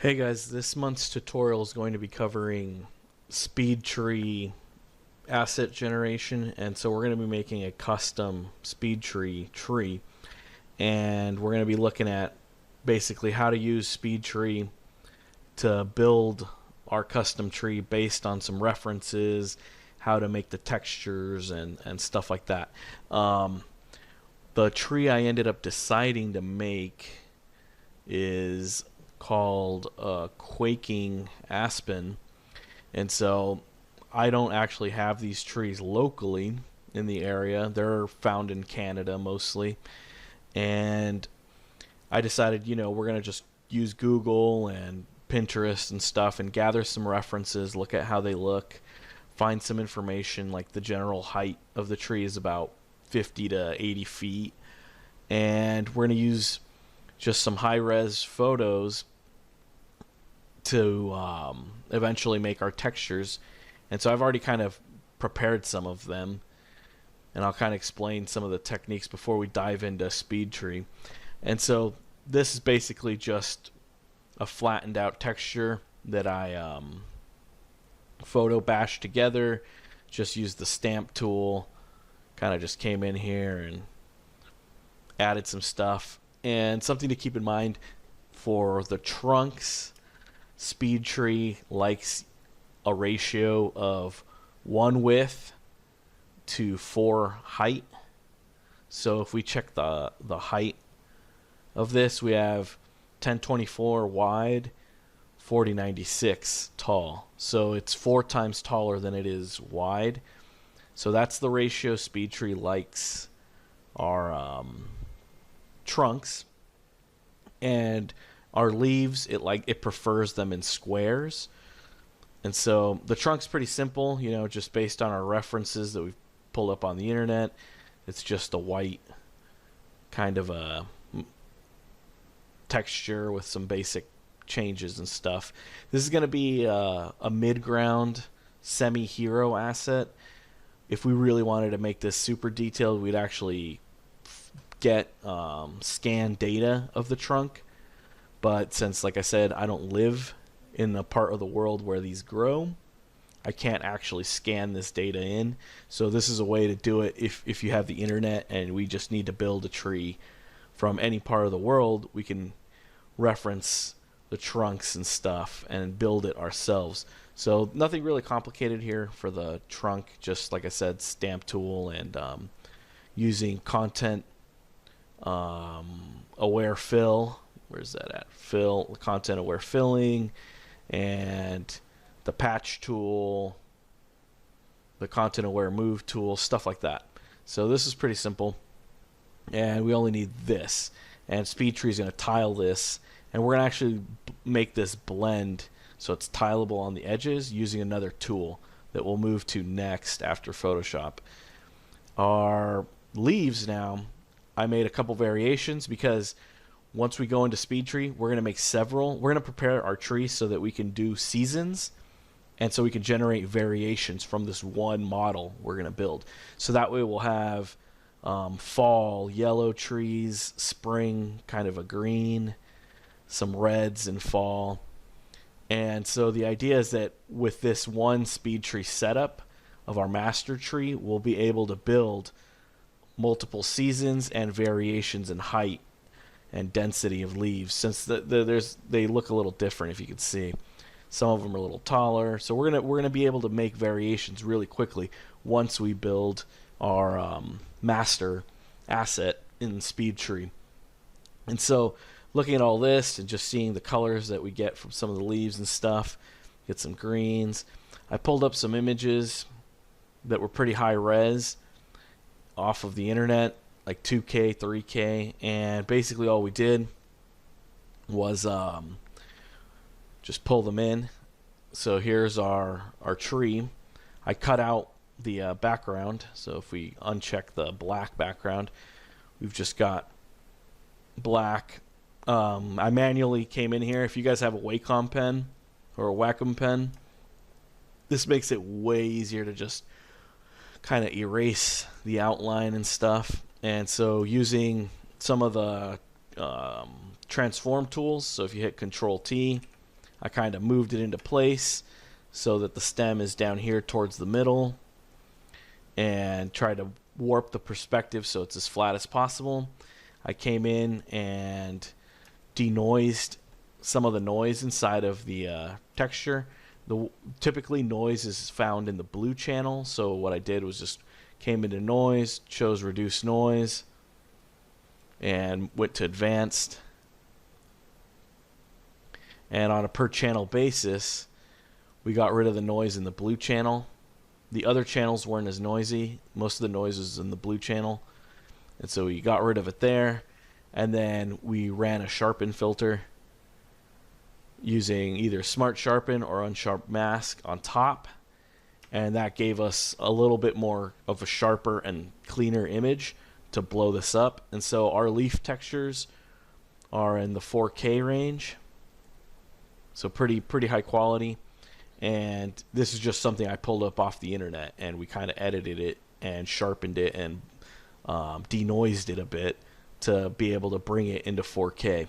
Hey guys, this month's tutorial is going to be covering speed tree asset generation, and so we're going to be making a custom speed tree, and we're going to be looking at basically how to use speed tree to build our custom tree based on some references, how to make the textures and stuff like that. The tree I ended up deciding to make is called quaking aspen, and so I don't actually have these trees locally in the area. They're found in Canada mostly, and I decided, we're gonna just use Google and Pinterest and stuff and gather some references, look at how they look, find some information like the general height of the tree is about 50 to 80 feet, and we're gonna use just some high-res photos to eventually make our textures. And so I've already kind of prepared some of them, and I'll kind of explain some of the techniques before we dive into speed tree. And so this is basically just a flattened out texture that I photo bashed together. Just used the stamp tool, kind of just came in here and added some stuff. And something to keep in mind for the trunks, speed tree likes a ratio of 1 width to 4 height. So if we check the height of this, we have 1024 wide, 4096 tall. So it's 4 times taller than it is wide. So that's the ratio speed tree likes our trunks. And our leaves, it prefers them in squares. And so the trunk's pretty simple, just based on our references that we've pulled up on the internet. It's just a white kind of a texture with some basic changes and stuff. This is going to be a mid-ground semi-hero asset. If we really wanted to make this super detailed, we'd actually get scan data of the trunk. But since, like I said, I don't live in a part of the world where these grow, I can't actually scan this data in. So this is a way to do it if you have the internet and we just need to build a tree from any part of the world. We can reference the trunks and stuff and build it ourselves. So nothing really complicated here for the trunk, just like I said, stamp tool and using content aware fill. Where's that at? Fill, content aware filling, and the patch tool, the content aware move tool, stuff like that. So this is pretty simple, and we only need this. And SpeedTree is going to tile this, and we're going to actually make this blend so it's tileable on the edges using another tool that we'll move to next after Photoshop. Our leaves now, I made a couple variations because once we go into speed tree, we're going to make several. We're going to prepare our tree so that we can do seasons, and so we can generate variations from this one model we're going to build. So that way we'll have fall yellow trees, spring kind of a green, some reds in fall. And so the idea is that with this one speed tree setup of our master tree, we'll be able to build multiple seasons and variations in height and density of leaves, since they look a little different. If you can see, some of them are a little taller. So we're gonna be able to make variations really quickly once we build our master asset in speed tree. And so looking at all this and just seeing the colors that we get from some of the leaves and stuff, get some greens. I pulled up some images that were pretty high res off of the internet, like 2K, 3K, and basically all we did was just pull them in. So here's our tree. I cut out the background, so if we uncheck the black background, we've just got black. I manually came in here. If you guys have a Wacom pen or a Wacom pen, this makes it way easier to just kind of erase the outline and stuff. And so using some of the transform tools, so if you hit Control T, I kind of moved it into place so that the stem is down here towards the middle, and try to warp the perspective so it's as flat as possible. I came in and denoised some of the noise inside of the texture. Typically noise is found in the blue channel, so what I did was just came into noise, chose reduce noise, and went to advanced. And on a per channel basis, we got rid of the noise in the blue channel. The other channels weren't as noisy. Most of the noise was in the blue channel. And so we got rid of it there. And then we ran a sharpen filter using either smart sharpen or unsharp mask on top. And that gave us a little bit more of a sharper and cleaner image to blow this up. And so our leaf textures are in the 4K range. So pretty high quality. And this is just something I pulled up off the internet, and we kind of edited it and sharpened it and denoised it a bit to be able to bring it into 4K.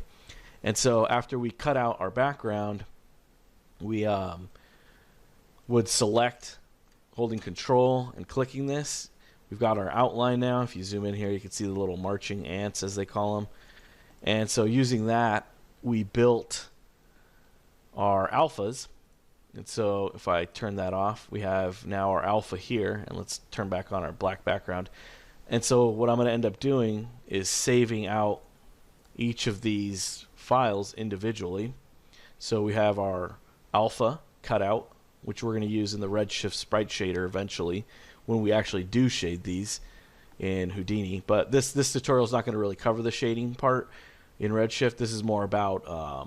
And so after we cut out our background, we would select, holding control and clicking this. We've got our outline now. If you zoom in here, you can see the little marching ants, as they call them. And so using that, we built our alphas. And so if I turn that off, we have now our alpha here, and let's turn back on our black background. And so what I'm going to end up doing is saving out each of these files individually. So we have our alpha cut out, which we're going to use in the Redshift sprite shader eventually when we actually do shade these in Houdini. But this tutorial is not going to really cover the shading part in Redshift. This is more about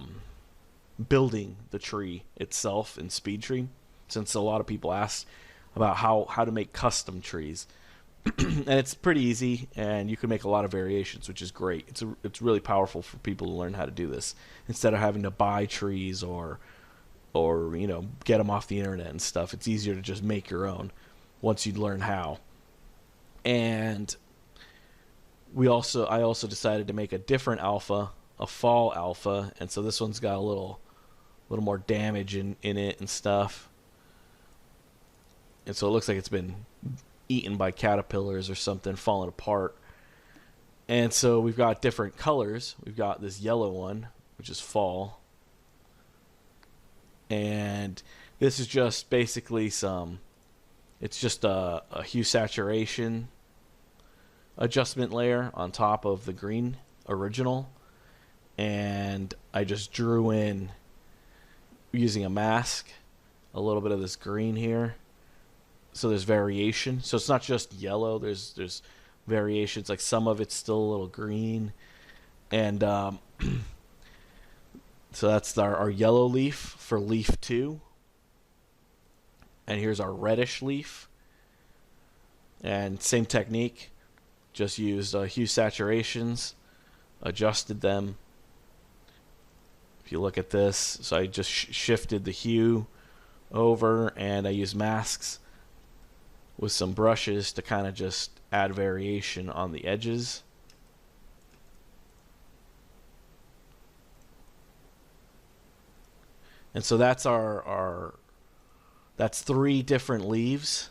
building the tree itself in SpeedTree, since a lot of people ask about how to make custom trees. And it's pretty easy, and you can make a lot of variations, which is great. It's really powerful for people to learn how to do this instead of having to buy trees or get them off the internet and stuff. It's easier to just make your own once you learn how. And I also decided to make a different alpha, a fall alpha, and so this one's got a little more damage in it and stuff. And so it looks like it's been eaten by caterpillars or something, falling apart. And so we've got different colors. We've got this yellow one, which is fall. And this is just basically it's just a hue saturation adjustment layer on top of the green original. And I just drew in, using a mask, a little bit of this green here, so there's variation. So it's not just yellow, there's variations, like some of it's still a little green. And so that's our yellow leaf for leaf 2, and here's our reddish leaf. And same technique, just used hue saturations, adjusted them. If you look at this, so I just shifted the hue over, and I used masks with some brushes to kind of just add variation on the edges. And so that's that's 3 different leaves: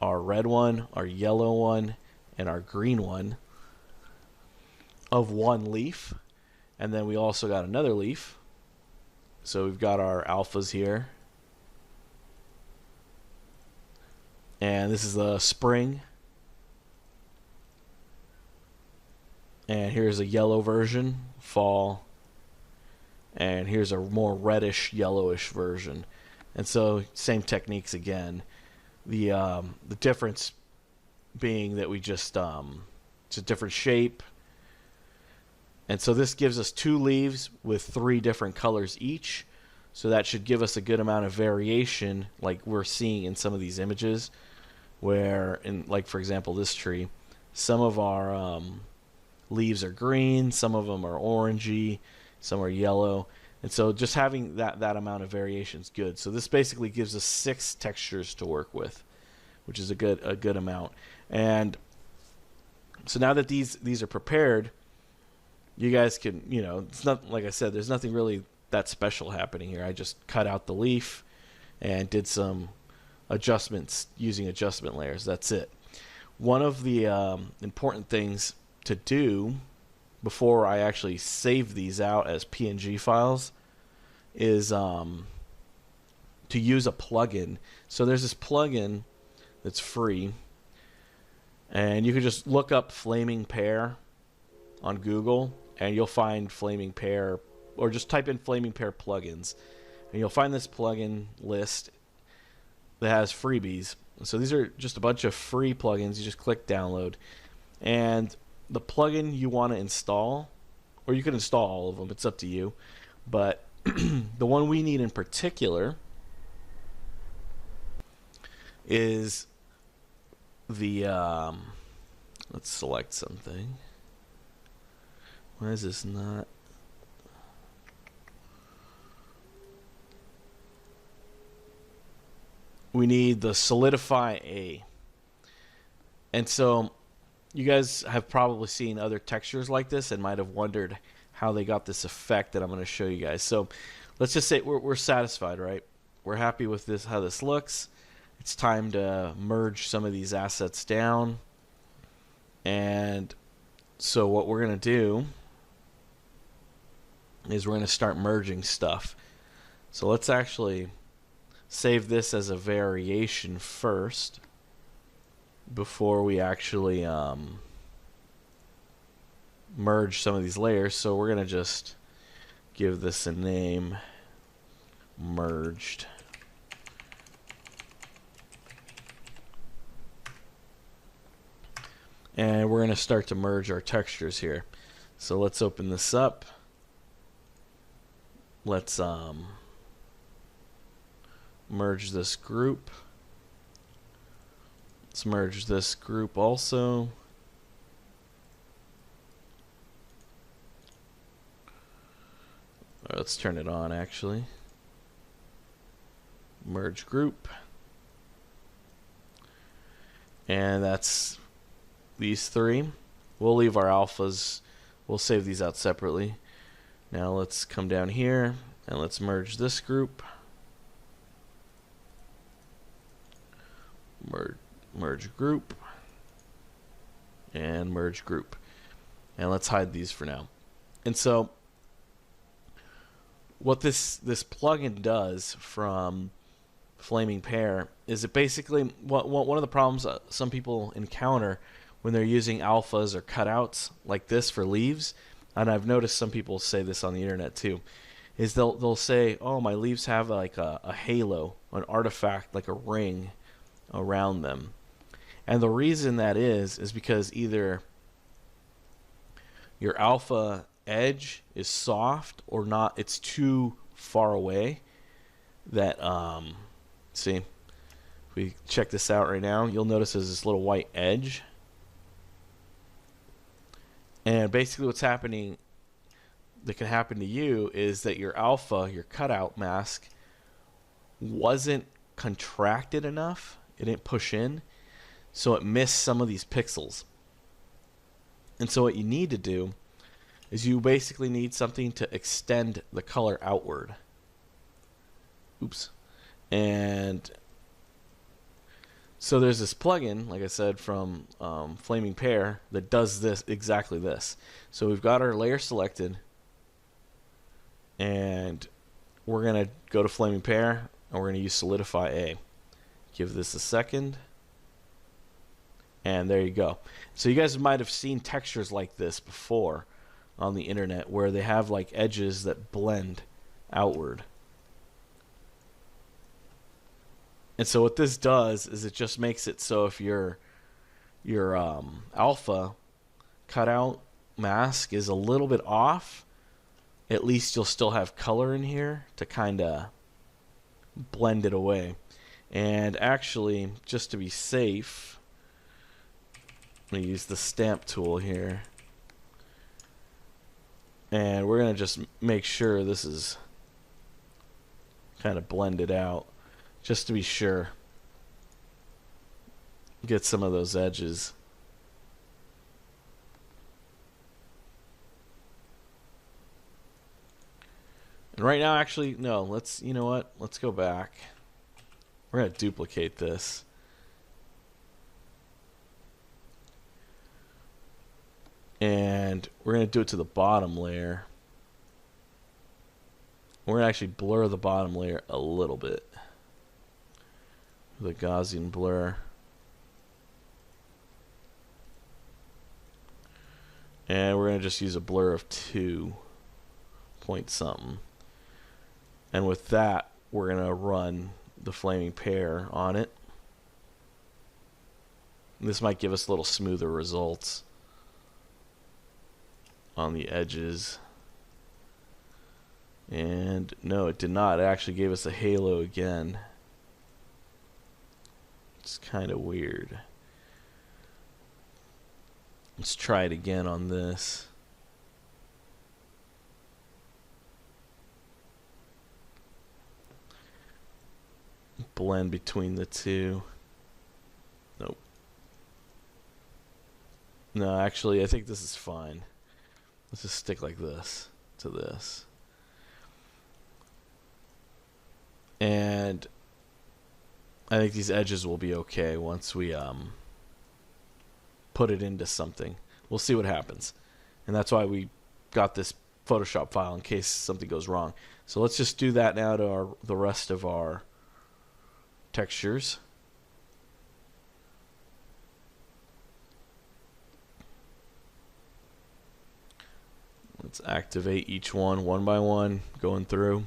our red one, our yellow one, and our green one of one leaf. And then we also got another leaf. So we've got our alphas here. And this is the spring. And here's a yellow version, fall. And here's a more reddish, yellowish version. And so same techniques again. The difference being that we just it's a different shape. And so this gives us 2 leaves with 3 different colors each. So that should give us a good amount of variation, like we're seeing in some of these images, where, like for example this tree, some of our leaves are green, some of them are orangey, some are yellow. And so just having that amount of variation is good. So this basically gives us 6 textures to work with, which is a good amount. And so now that these are prepared, you guys can, it's not, like I said, there's nothing really that special happening here. I just cut out the leaf and did some adjustments using adjustment layers. That's it. One of the important things to do before I actually save these out as PNG files is to use a plugin. So there's this plugin that's free, and you can just look up Flaming Pear on Google and you'll find Flaming Pear, or just type in Flaming Pear plugins and you'll find this plugin list that has freebies. So these are just a bunch of free plugins. You just click download, and the plugin you want to install, or you can install all of them, it's up to you, but the one we need in particular is the let's select something. Why is this not? We need the Solidify A. And so you guys have probably seen other textures like this and might have wondered how they got this effect that I'm going to show you guys. So let's just say we're satisfied, right? We're happy with this, how this looks. It's time to merge some of these assets down. And so what we're going to do is we're going to start merging stuff. So let's actually save this as a variation first before we actually merge some of these layers. So we're going to just give this a name, merged. And we're going to start to merge our textures here. So let's open this up. Let's merge this group. Let's merge this group also. Let's turn it on actually. Merge group. And that's these three. We'll leave our alphas. We'll save these out separately. Now let's come down here and let's merge this group. Merge group. And merge group. And let's hide these for now. And so what this plugin does from Flaming Pear is it basically, one of the problems some people encounter when they're using alphas or cutouts like this for leaves, and I've noticed some people say this on the internet too, is they'll say, oh, my leaves have like a halo, an artifact, like a ring around them. And the reason that is because either your alpha edge is soft or not, it's too far away that see, if we check this out right now, you'll notice there's this little white edge. And basically what's happening that can happen to you is that your alpha, your cutout mask, wasn't contracted enough. It didn't push in, so it missed some of these pixels. And so what you need to do is you basically need something to extend the color outward. Oops. And so there's this plugin, like I said, from Flaming Pear that does this, exactly this. So we've got our layer selected, and we're going to go to Flaming Pear, and we're going to use Solidify A. Give this a second, and there you go. So you guys might have seen textures like this before on the internet where they have like edges that blend outward. And so what this does is it just makes it so if your alpha cutout mask is a little bit off, at least you'll still have color in here to kind of blend it away. And actually, just to be safe, I'm going to use the stamp tool here. And we're going to just make sure this is kind of blended out, just to be sure. Get some of those edges. And right now, actually, no, you know what? Let's go back. We're going to duplicate this. And we're going to do it to the bottom layer. We're going to actually blur the bottom layer a little bit. The Gaussian blur. And we're going to just use a blur of 2 point something. And with that, we're going to run the flaming pear on it. This might give us a little smoother results on the edges. And no, it did not. It actually gave us a halo again. It's kind of weird. Let's try it again on this. Blend between the two. Nope. No, actually, I think this is fine. Let's just stick like this to this. And I think these edges will be okay once we put it into something. We'll see what happens. And that's why we got this Photoshop file in case something goes wrong. So let's just do that now to the rest of our textures. Let's activate each one by one, going through.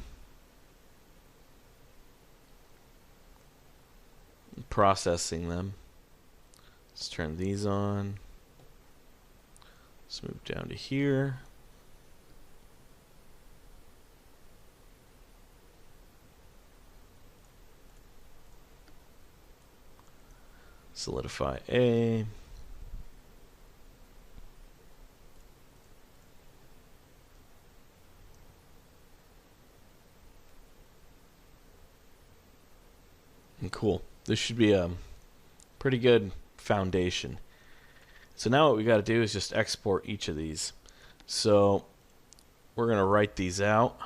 Processing them. Let's turn these on. Let's move down to here. Solidify A. And cool. This should be a pretty good foundation. So now what we got to do is just export each of these. So we're going to write these out.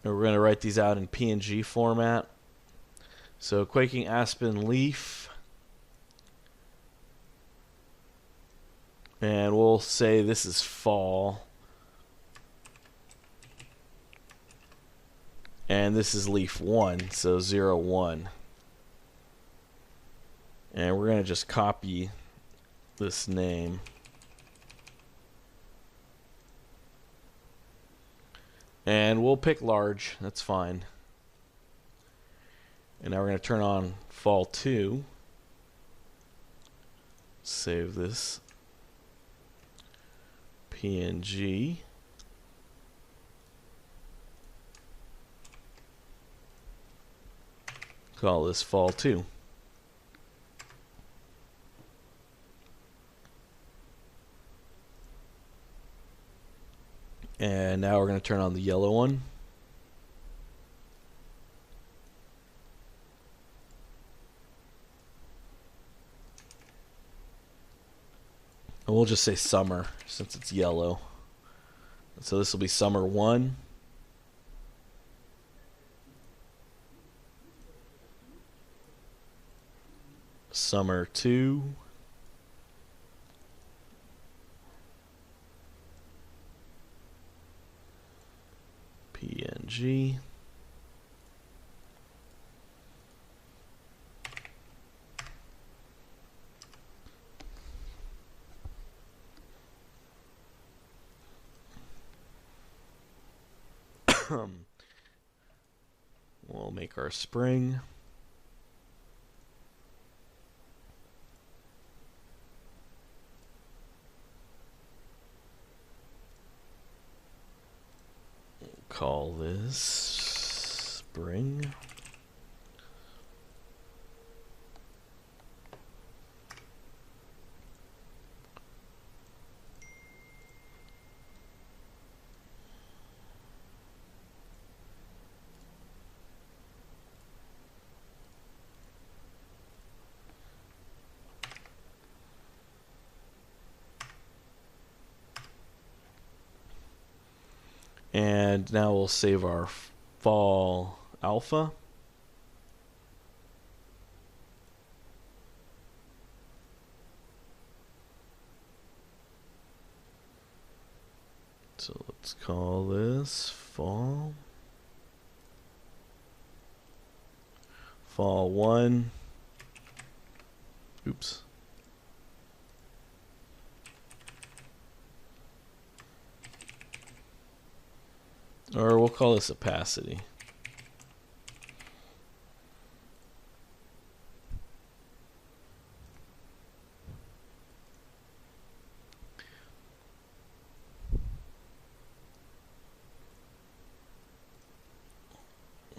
And we're going to write these out in PNG format. So quaking aspen leaf. And we'll say this is fall. And this is leaf 1, so 0, 1. And we're going to just copy this name. And we'll pick large, that's fine. And now we're going to turn on fall 2. Save this. PNG. Call this fall 2. And now we're going to turn on the yellow one. And we'll just say summer since it's yellow. So this will be summer 1. Summer 2. PNG. We'll make our spring. Call this spring. And now we'll save our fall alpha. So let's call this fall 1. Oops. Or we'll call this opacity.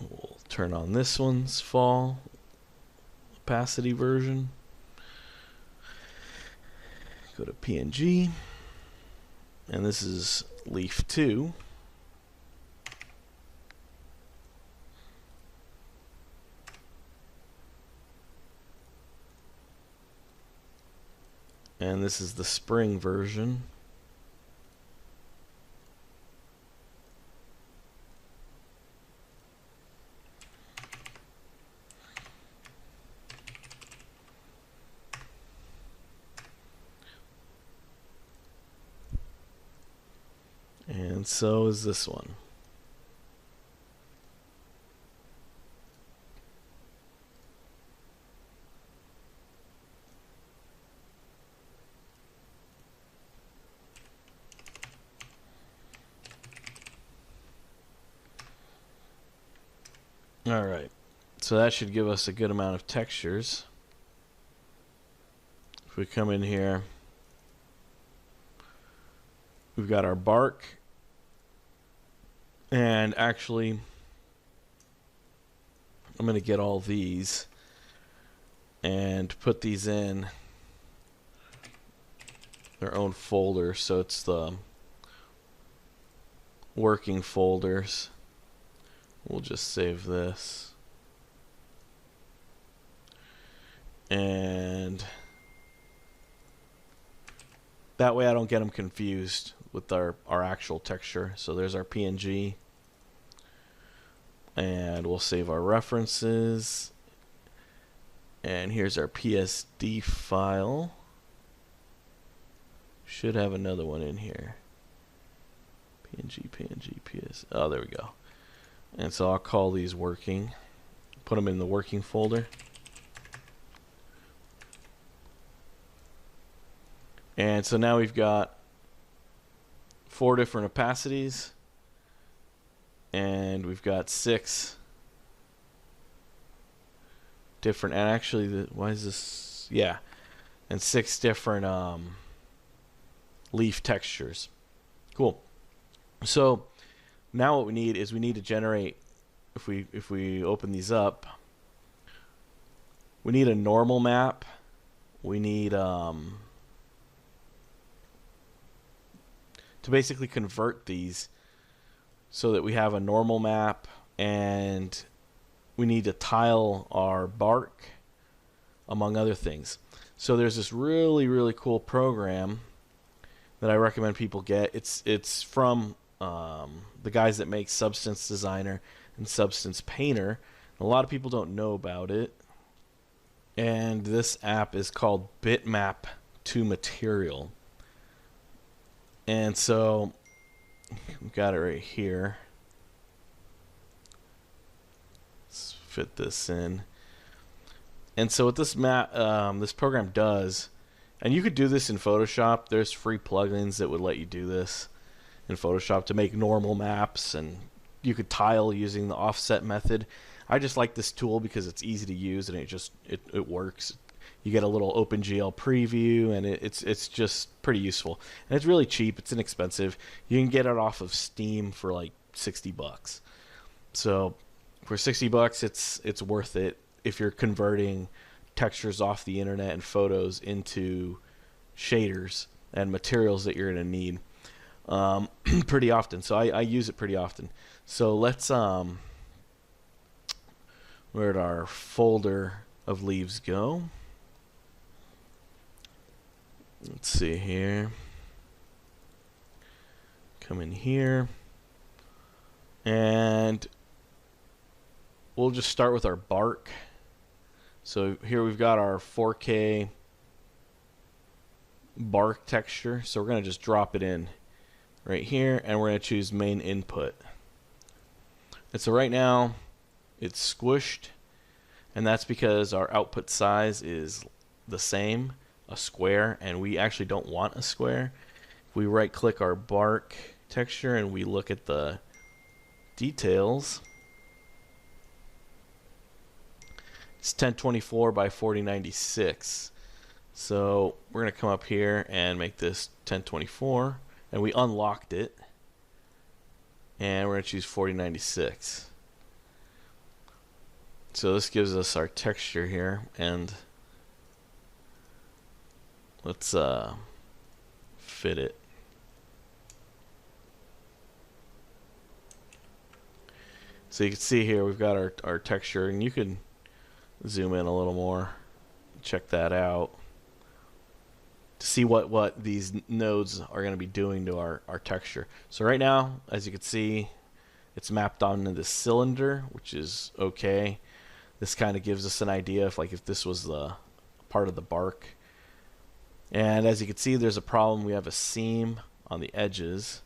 We'll turn on this one's fall opacity version. Go to PNG. And this is leaf 2. And this is the spring version. And so is this one. Alright, so that should give us a good amount of textures. If we come in here, we've got our bark, and actually I'm going to get all these and put these in their own folder, so it's the working folders. We'll just save this. And that way I don't get them confused with our actual texture. So there's our PNG. And we'll save our references. And here's our PSD file. Should have another one in here. PNG, PS. Oh, there we go. And so I'll call these working. Put them in the working folder. And so now we've got 4 different opacities. And we've got 6 different, and actually, why is this? Yeah. And 6 different leaf textures. Cool. So now what we need is we need to generate, if we open these up, we need a normal map. We need to basically convert these so that we have a normal map, and we need to tile our bark, among other things. So there's this really, really cool program that I recommend people get. It's from the guys that make Substance Designer and Substance Painter. A lot of people don't know about it. And this app is called Bitmap to Material. And so we've got it right here. Let's fit this in. And so what this this program does, and you could do this in Photoshop. There's free plugins that would let you do this in Photoshop to make normal maps, and you could tile using the offset method. I just like this tool because it's easy to use, and it works. You get a little OpenGL preview, and it's just pretty useful. And it's really cheap. It's inexpensive. You can get it off of Steam for like $60. So for $60, it's worth it if you're converting textures off the internet and photos into shaders and materials that you're going to need pretty often. So I use it pretty often. So let's where'd our folder of leaves go? Let's see here. Come in here. And we'll just start with our bark. So here we've got our 4K bark texture. So we're going to just drop it in right here, and we're going to choose main input. And so right now it's squished, and that's because our output size is the same, a square, and we actually don't want a square. If we right click our bark texture and we look at the details, it's 1024 by 4096. So we're going to come up here and make this 1024, and we unlocked it, and we're going to choose 4096. So this gives us our texture here, and let's fit it. So you can see here we've got our texture, and you can zoom in a little more, check that out to see what these nodes are going to be doing to our texture. So right now, as you can see, it's mapped onto this cylinder, which is okay. This kind of gives us an idea of if this was the part of the bark. And as you can see, there's a problem. We have a seam on the edges.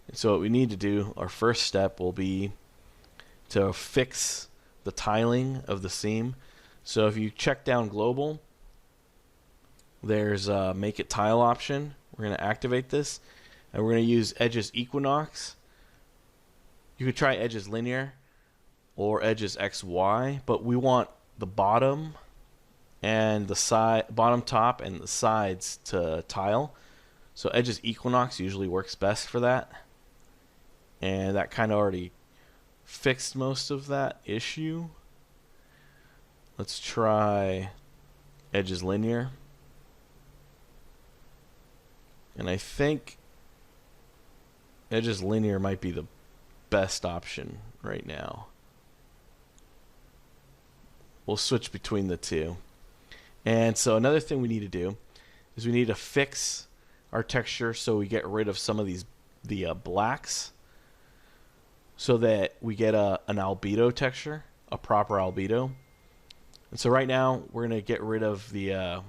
And so what we need to do, our first step will be to fix the tiling of the seam. So if you check down global, there's a make it tile option. We're going to activate this, and we're going to use edges equinox. You could try edges linear or edges XY, but we want the bottom and the bottom top and the sides to tile. So edges equinox usually works best for that, and that kind of already fixed most of that issue. Let's try edges linear, and I think edges linear might be the best option right now. We'll switch between the two. And so another thing we need to do is we need to fix our texture so we get rid of some of the blacks, so that we get an albedo texture, a proper albedo. And so right now we're going to get rid of the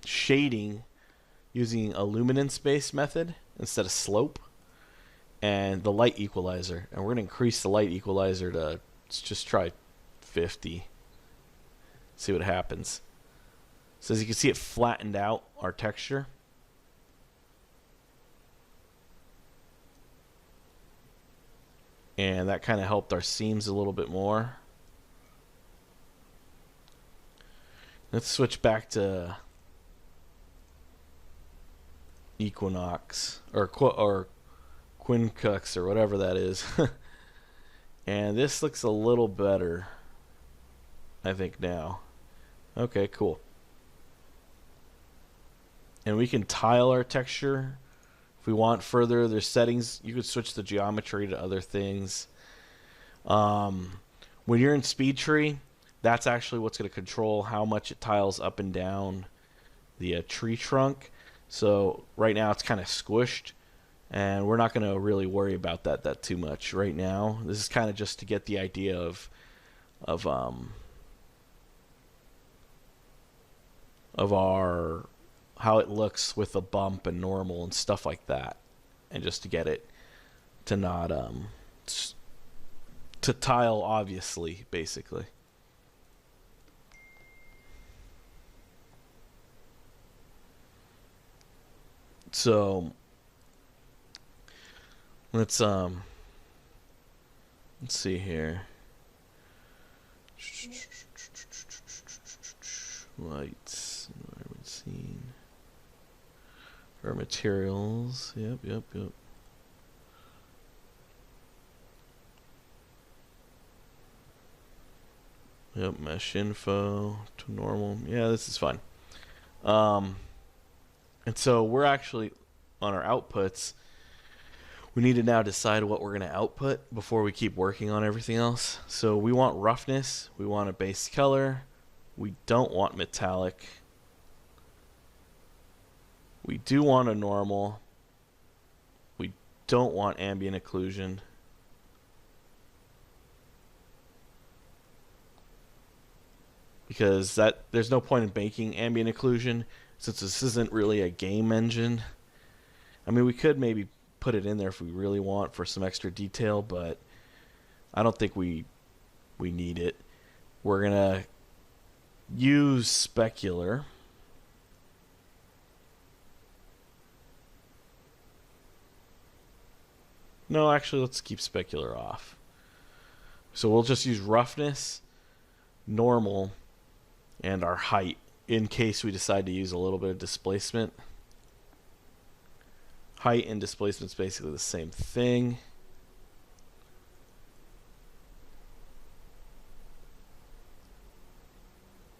shading using a luminance-based method instead of slope, and the light equalizer. And we're going to increase the light equalizer to, let's just try 50. See what happens. So as you can see, it flattened out our texture. And that kind of helped our seams a little bit more. Let's switch back to equinox or quincux or whatever that is. And this looks a little better, I think, now. Okay, cool. And we can tile our texture if we want further. There's settings. You could switch the geometry to other things. When you're in SpeedTree, that's actually what's going to control how much it tiles up and down the tree trunk. So right now it's kind of squished, and we're not going to really worry about that too much right now. This is kind of just to get the idea of our how it looks with a bump and normal and stuff like that, and just to get it to not to tile obviously, basically. So let's see here. Lights, environment scene. Our materials. Yep. Yep, mesh info to normal. Yeah, this is fine. And so we're actually on our outputs. We need to now decide what we're going to output before we keep working on everything else. So we want roughness. We want a base color. We don't want metallic. We do want a normal. don't want ambient occlusion. Because there's no point in making ambient occlusion since this isn't really a game engine. I mean, we could maybe put it in there if we really want for some extra detail, but I don't think we need it. We're gonna use specular. No, actually, let's keep specular off. So we'll just use roughness, normal, and our height in case we decide to use a little bit of displacement. Height and displacement is basically the same thing.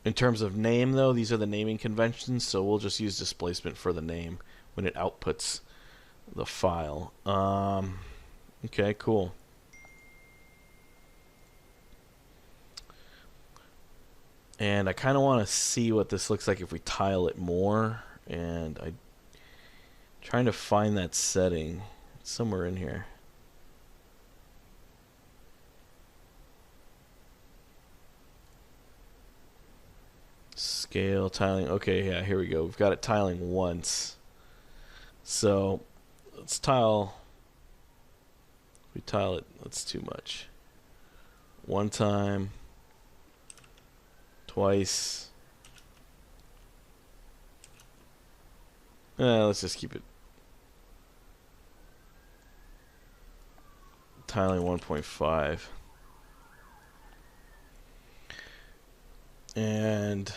In terms of name, though, these are the naming conventions, so we'll just use displacement for the name when it outputs the file. Okay, cool. And I kind of want to see what this looks like if we tile it more, and I'm trying to find that setting. It's somewhere in here. Scale, tiling. Okay, yeah, here we go. We've got it tiling once. So let's tile. We tile it. That's too much. One time. Twice. Let's just keep it. Tiling 1.5. And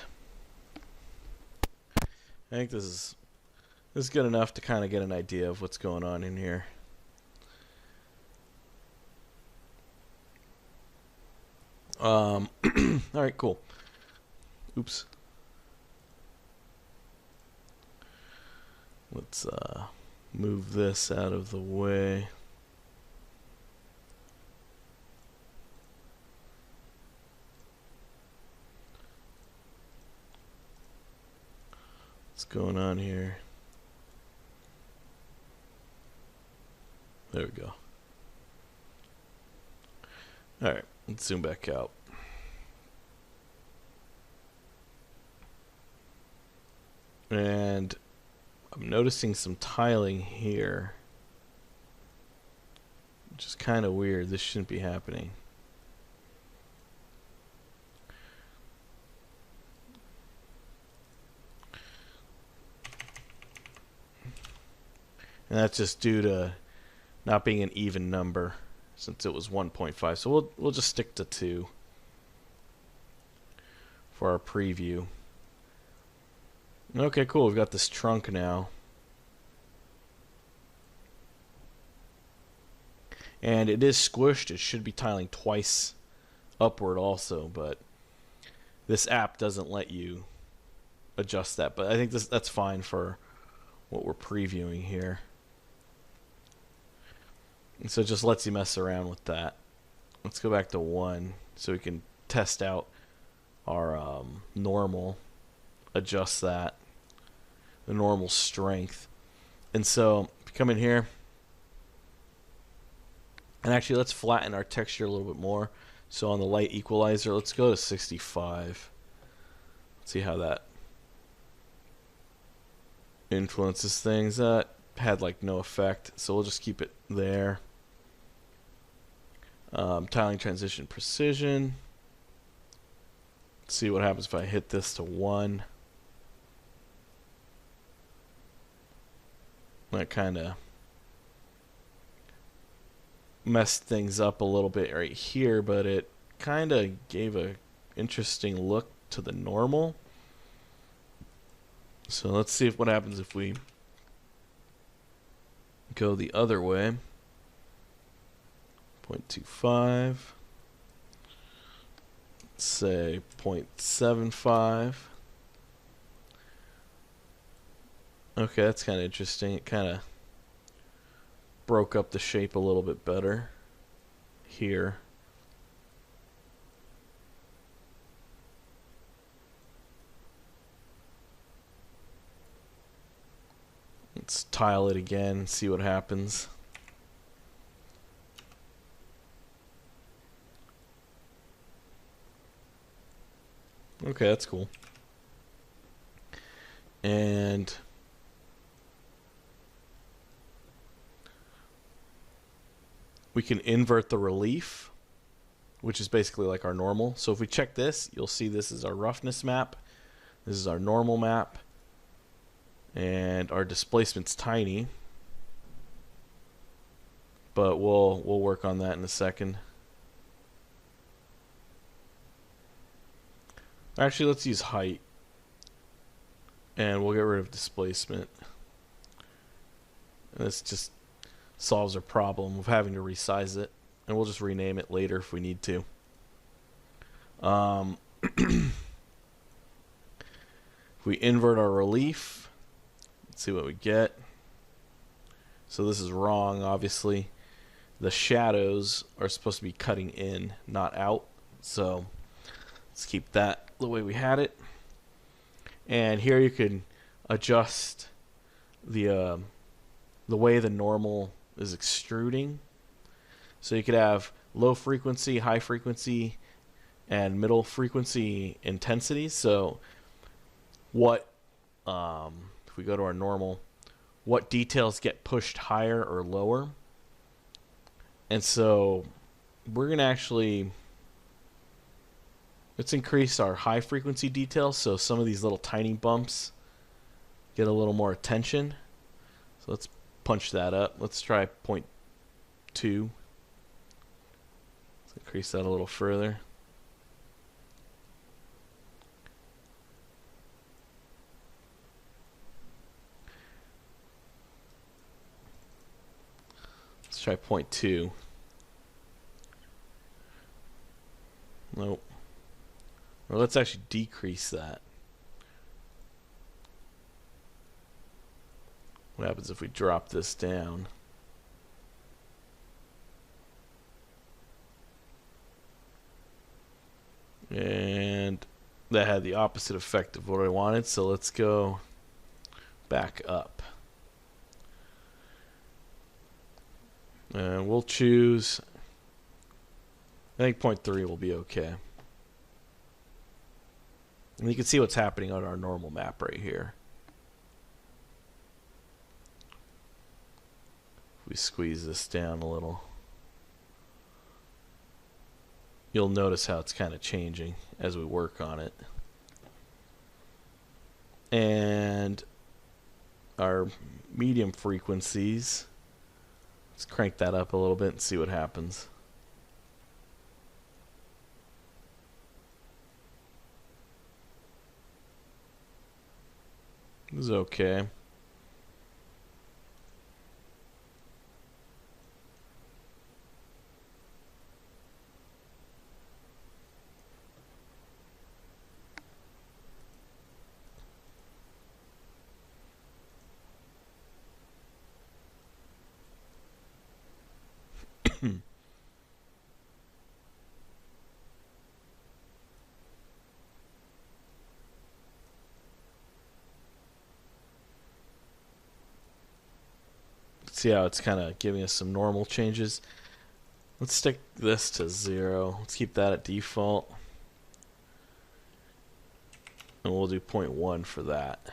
I think this is good enough to kind of get an idea of what's going on in here. All right, cool. Oops. Let's move this out of the way. What's going on here? There we go. Alright, let's zoom back out. And I'm noticing some tiling here, which is kind of weird. This shouldn't be happening. And that's just due to not being an even number, since it was 1.5. So we'll just stick to 2 for our preview. Okay, cool. We've got this trunk now. And it is squished. It should be tiling twice upward also, but this app doesn't let you adjust that. But I think that's fine for what we're previewing here. And so it just lets you mess around with that. Let's go back to 1 so we can test out our normal, adjust that, the normal strength. And so if you come in here, and actually let's flatten our texture a little bit more. So on the light equalizer, let's go to 65. Let's see how that influences things. That had like no effect, so we'll just keep it there. Tiling transition precision. Let's see what happens if I hit this to 1. That kind of messed things up a little bit right here, but it kind of gave a interesting look to the normal. So let's see what happens if we go the other way. 0.25. Say 0.75. Okay, that's kind of interesting. It kind of broke up the shape a little bit better here. Let's tile it again and see what happens. Okay, that's cool. And we can invert the relief, which is basically like our normal. So if we check this, you'll see this is our roughness map. This is our normal map. And our displacement's tiny. But we'll work on that in a second. Actually, let's use height. And we'll get rid of displacement. And this just solves our problem of having to resize it. And we'll just rename it later if we need to. If we invert our relief, let's see what we get. So this is wrong, obviously. The shadows are supposed to be cutting in, not out. So let's keep that the way we had it. And here you can adjust the way the normal is extruding. So you could have low frequency, high frequency, and middle frequency intensity. So what, if we go to our normal, what details get pushed higher or lower. And so we're going to actually, let's increase our high frequency details so some of these little tiny bumps get a little more attention. So let's punch that up. Let's try 0.2. Let's increase that a little further. Let's try 0.2. Nope. Or let's actually decrease that. What happens if we drop this down? And that had the opposite effect of what I wanted, so let's go back up. And we'll choose, I think 0.3 will be okay. And you can see what's happening on our normal map right here. If we squeeze this down a little, you'll notice how it's kind of changing as we work on it. And our medium frequencies, let's crank that up a little bit and see what happens. This is okay. See how it's kind of giving us some normal changes. Let's stick this to 0. Let's keep that at default. And we'll do 0.1 for that.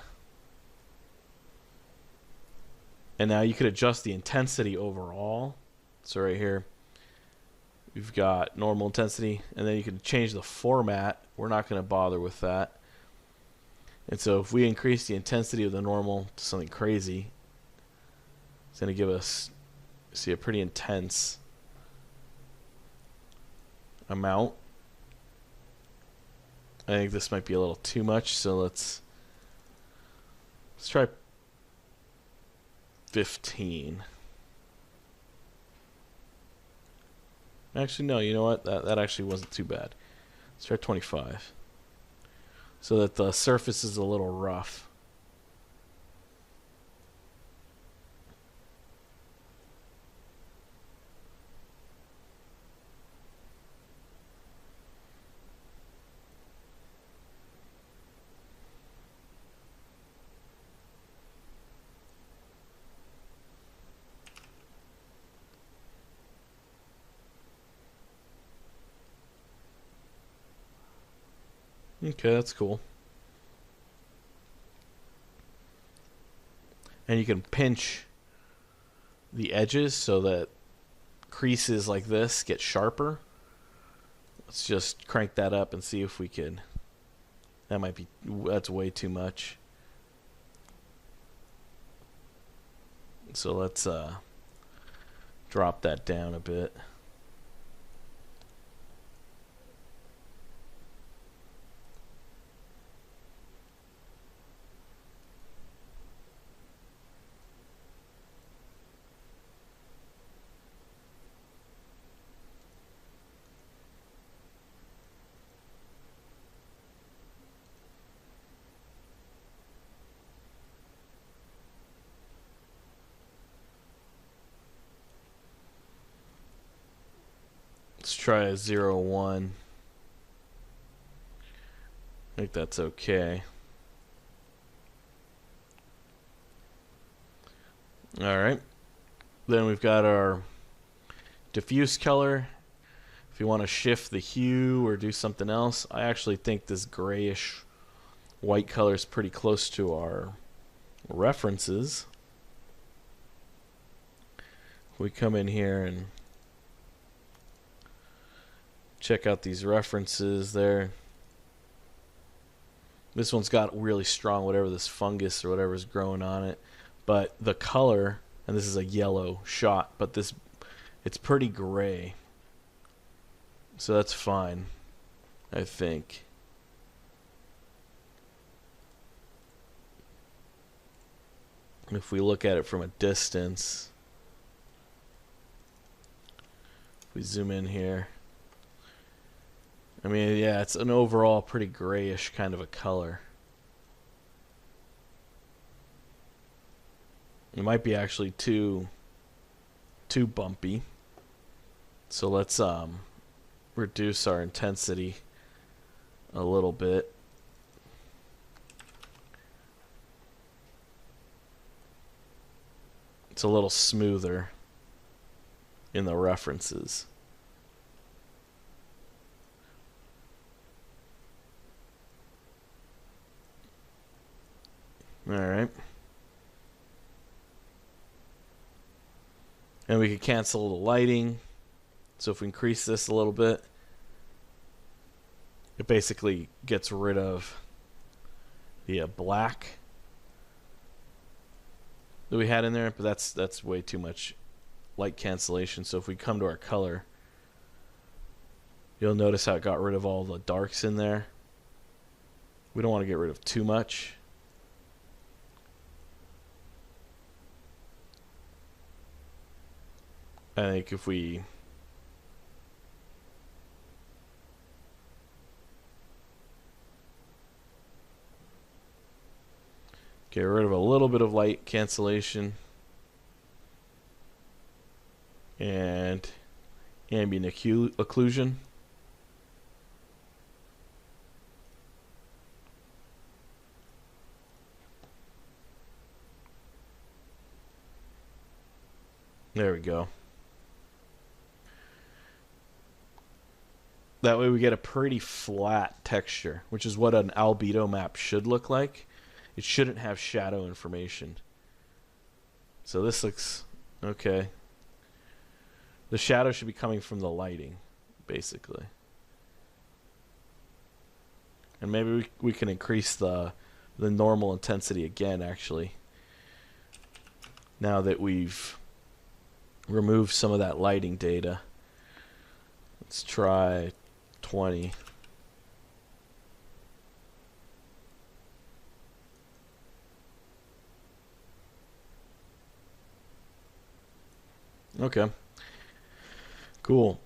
And now you could adjust the intensity overall. So right here, we've got normal intensity, and then you can change the format. We're not going to bother with that. And so if we increase the intensity of the normal to something crazy, it's going to give us, see, a pretty intense amount. I think this might be a little too much, so let's try 15. Actually, no, you know what? That actually wasn't too bad. Let's try 25. So that the surface is a little rough. Okay, that's cool. And you can pinch the edges so that creases like this get sharper. Let's just crank that up and see if we can. That's way too much. So let's drop that down a bit. Let's try a 0, 1. I think that's okay. Alright. Then we've got our diffuse color. If you want to shift the hue or do something else, I actually think this grayish white color is pretty close to our references. We come in here and check out these references there. This one's got really strong whatever this fungus or whatever is growing on it, but the color, and this is a yellow shot, but it's pretty gray, so that's fine, I think. If we look at it from a distance, if we zoom in here, I mean, yeah, it's an overall pretty grayish kind of a color. It might be actually too bumpy. So let's reduce our intensity a little bit. It's a little smoother in the references. Alright. And we could cancel the lighting. So if we increase this a little bit, it basically gets rid of the black that we had in there, but that's way too much light cancellation. So if we come to our color, you'll notice how it got rid of all the darks in there. We don't want to get rid of too much. I think if we get rid of a little bit of light cancellation and ambient occlusion, there we go. That way we get a pretty flat texture, which is what an albedo map should look like. It shouldn't have shadow information. So this looks okay. The shadow should be coming from the lighting, basically. And maybe we can increase the normal intensity again, actually. Now that we've removed some of that lighting data. Let's try 20. Okay. Cool.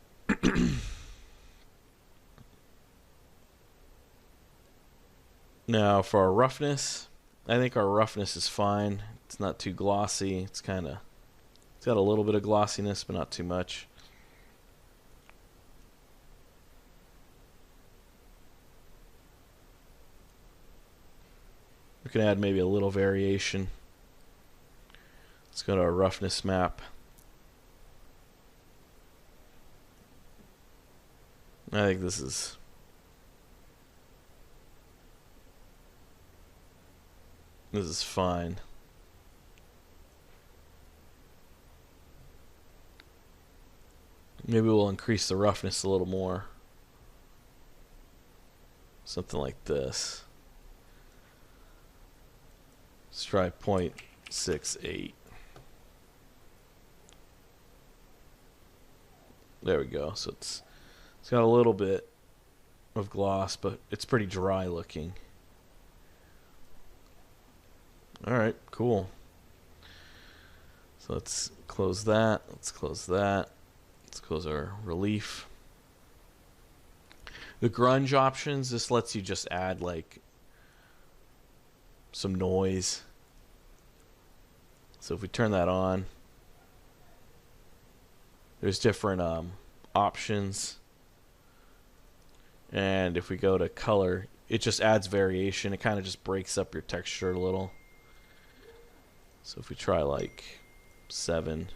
Now for our roughness, I think our roughness is fine. It's not too glossy. It's got a little bit of glossiness, but not too much. We can add maybe a little variation. Let's go to our roughness map. I think this is This is fine. Maybe we'll increase the roughness a little more. Something like this. Let's try 0.68. There we go. So it's got a little bit of gloss, but it's pretty dry looking. Alright, cool. So let's close that. Let's close that. Let's close our relief. The grunge options, this lets you just add like some noise. So if we turn that on, there's different options. And if we go to color, it just adds variation. It kind of just breaks up your texture a little. So if we try like 7,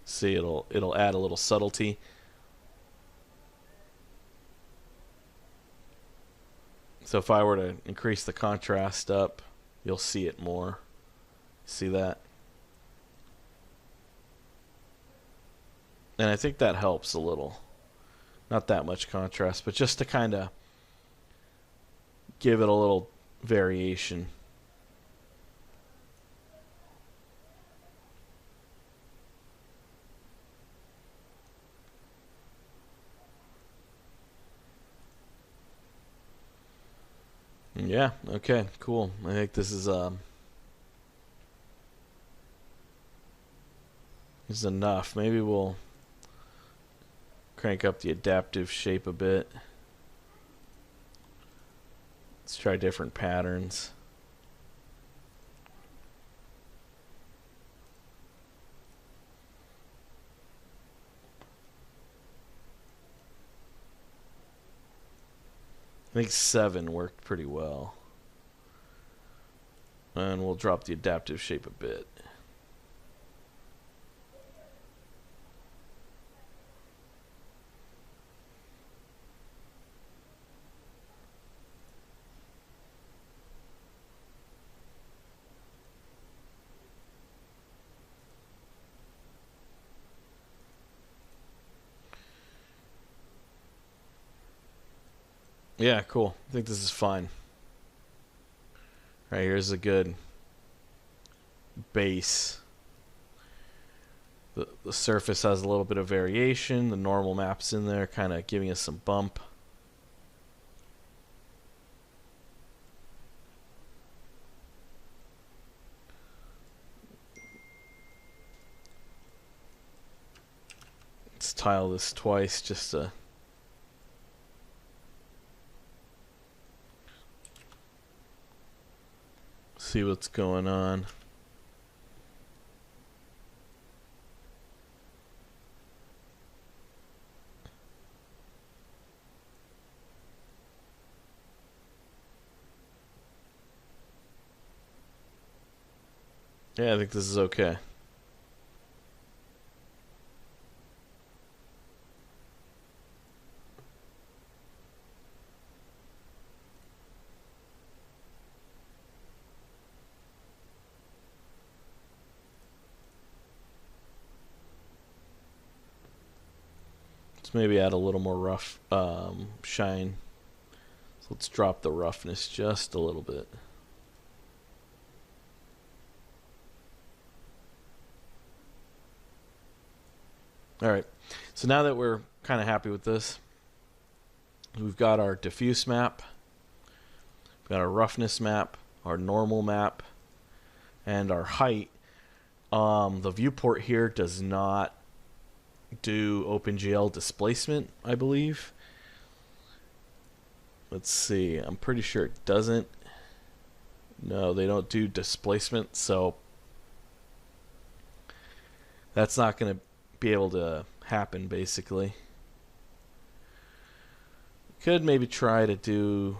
see, it'll add a little subtlety. So if I were to increase the contrast up, you'll see it more. See that? And I think that helps a little. Not that much contrast, but just to kind of give it a little variation. Yeah, okay, cool. I think this is enough. Maybe we'll crank up the adaptive shape a bit. Let's try different patterns. I think 7 worked pretty well. And we'll drop the adaptive shape a bit. Yeah, cool. I think this is fine. All right, here's a good base. The surface has a little bit of variation. The normal map's in there, kind of giving us some bump. Let's tile this twice just to see what's going on. Yeah, I think this is okay. Let's maybe add a little more rough shine. So let's drop the roughness just a little bit. Alright, so now that we're kind of happy with this, we've got our diffuse map, we've got our roughness map, our normal map, and our height. The viewport here does not do OpenGL displacement, I believe. Let's see, I'm pretty sure it doesn't. No, they don't do displacement, so that's not going to be able to happen, basically. Could maybe try to do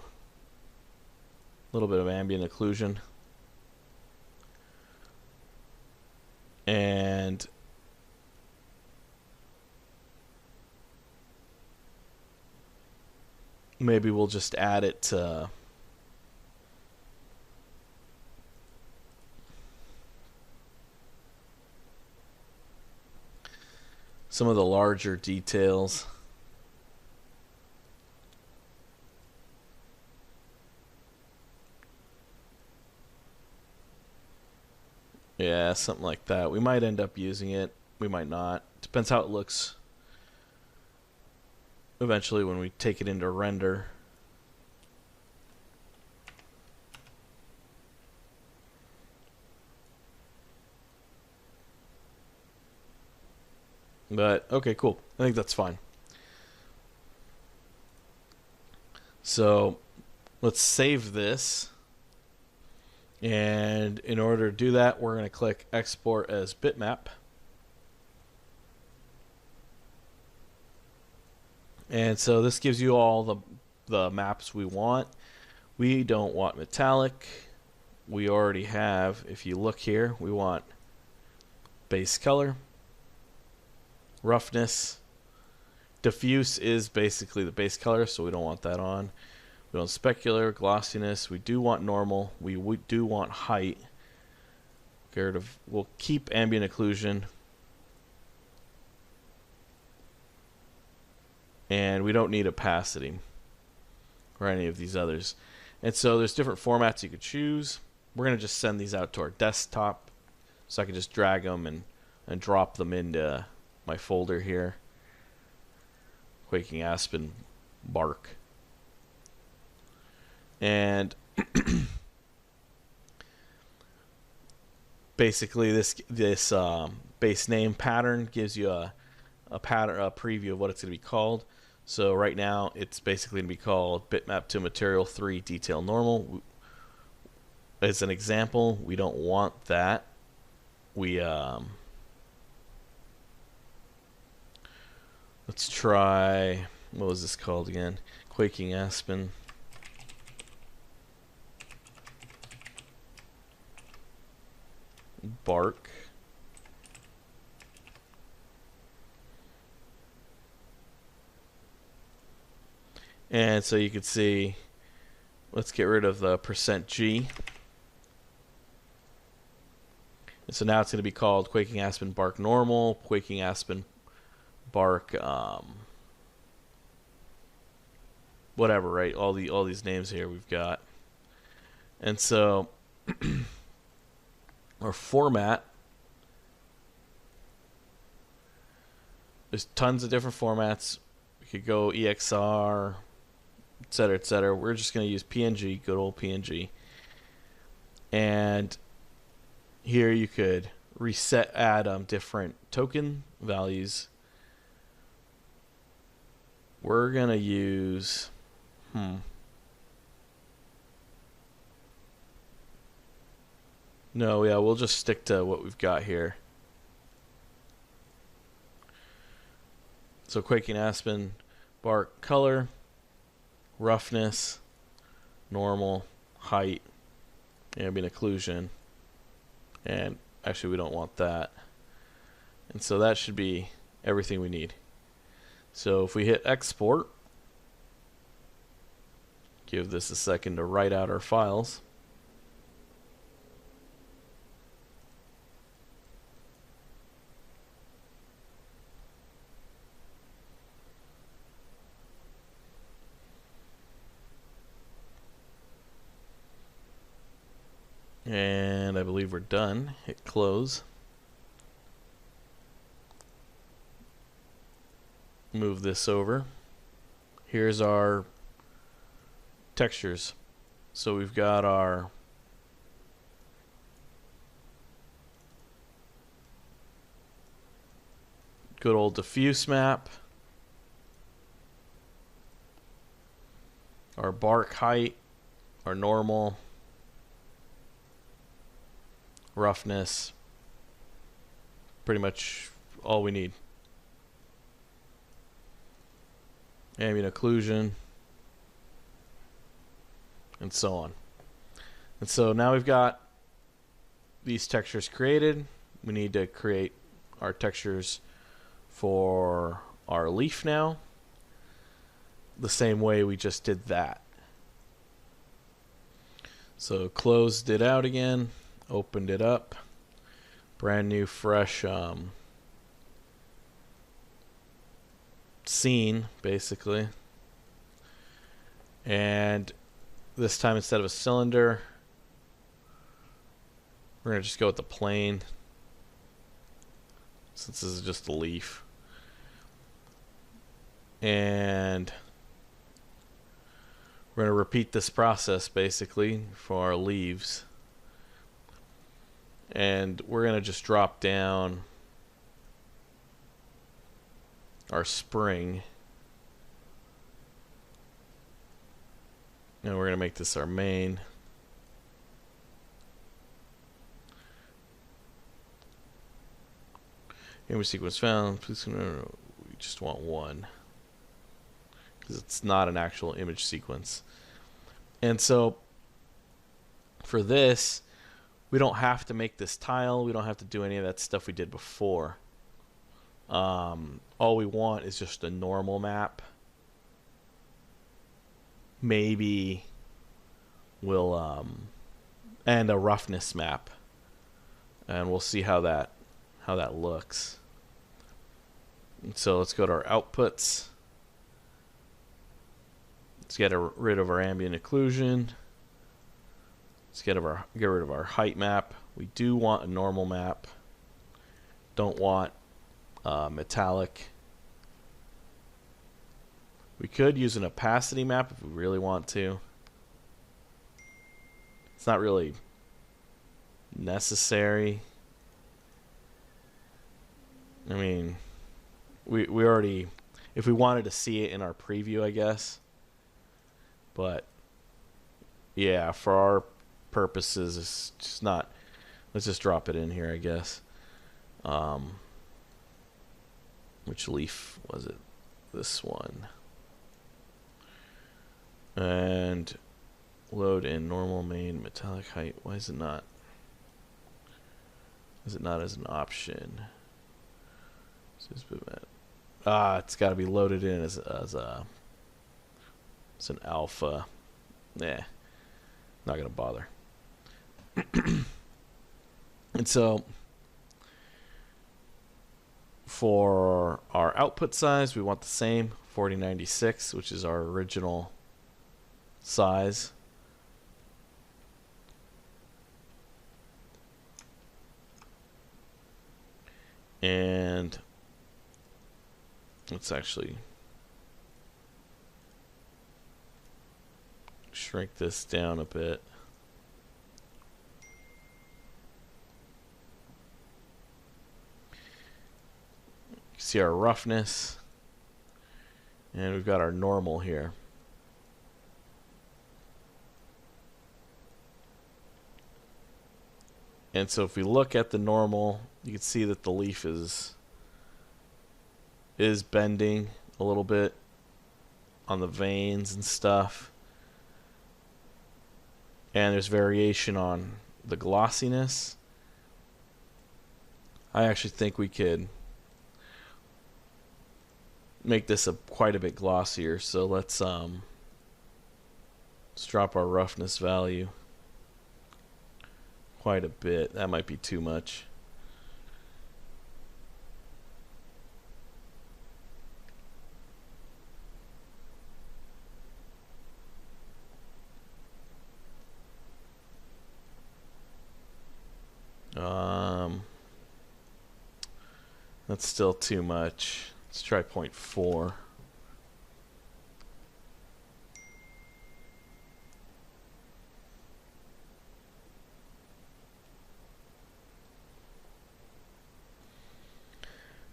a little bit of ambient occlusion. And maybe we'll just add it to some of the larger details. Yeah, something like that. We might end up using it. We might not. Depends how it looks eventually when we take it into render. But, okay, cool. I think that's fine. So, let's save this. And in order to do that, we're going to click Export as Bitmap. And so this gives you all the maps we want. We don't want metallic. We already have, if you look here, we want base color, roughness. Diffuse is basically the base color, so we don't want that on. We want specular, glossiness. We do want normal. We do want height. We'll keep ambient occlusion. And we don't need opacity or any of these others. And so there's different formats you could choose. We're going to just send these out to our desktop so I can just drag them and drop them into my folder here. Quaking Aspen Bark. And basically this base name pattern gives you a preview of what it's going to be called. So right now it's basically going to be called bitmap to material 3 detail normal. As an example, we don't want that. Let's try, what was this called again? Quaking Aspen. Bark. And so you can see, let's get rid of the %G. And so now it's going to be called Quaking Aspen Bark Normal, Quaking Aspen Bark, whatever, right? All these names here we've got. And so our format, there's tons of different formats. We could go EXR, etc., etc. We're just going to use PNG, good old PNG. And here you could add different token values. We're going to use, no, yeah, we'll just stick to what we've got here. So Quaking Aspen Bark color, roughness, normal, height, ambient occlusion, and actually we don't want that. And so that should be everything we need. So if we hit export, give this a second to write out our files. And I believe we're done. Hit close. Move this over. Here's our textures. So we've got our good old diffuse map, our bark height, our normal, roughness, pretty much all we need. Ambient occlusion, and so on. And so now we've got these textures created. We need to create our textures for our leaf now, the same way we just did that. So closed it out again, opened it up, brand new fresh scene, basically. And this time, instead of a cylinder, we're going to just go with the plane, since this is just a leaf. And we're going to repeat this process, basically, for our leaves. And we're going to just drop down our spring. And we're going to make this our main. Image sequence found. Please, we just want one, because it's not an actual image sequence. And so for this, we don't have to make this tile. We don't have to do any of that stuff we did before. All we want is just a normal map. Maybe we'll and a roughness map, and we'll see how that looks. And so let's go to our outputs. Let's get rid of our ambient occlusion. Let's get rid of our height map. We do want a normal map. Don't want metallic. We could use an opacity map if we really want to. It's not really necessary. I mean, we already, if we wanted to see it in our preview, I guess. But yeah, for our purposes, it's just not. Let's just drop it in here, I guess. Which leaf was it? This one. And load in normal main metallic height. Why is it not? Is it not as an option? It's got to be loaded in as an alpha. Nah, not gonna bother. And so for our output size, we want the same 4096, which is our original size. And let's actually shrink this down a bit. See our roughness, and we've got our normal here. And so if we look at the normal, you can see that the leaf is bending a little bit on the veins and stuff. And there's variation on the glossiness. I actually think we could make this quite a bit glossier. So let's drop our roughness value quite a bit. That might be too much. That's still too much. Let's try 0.4.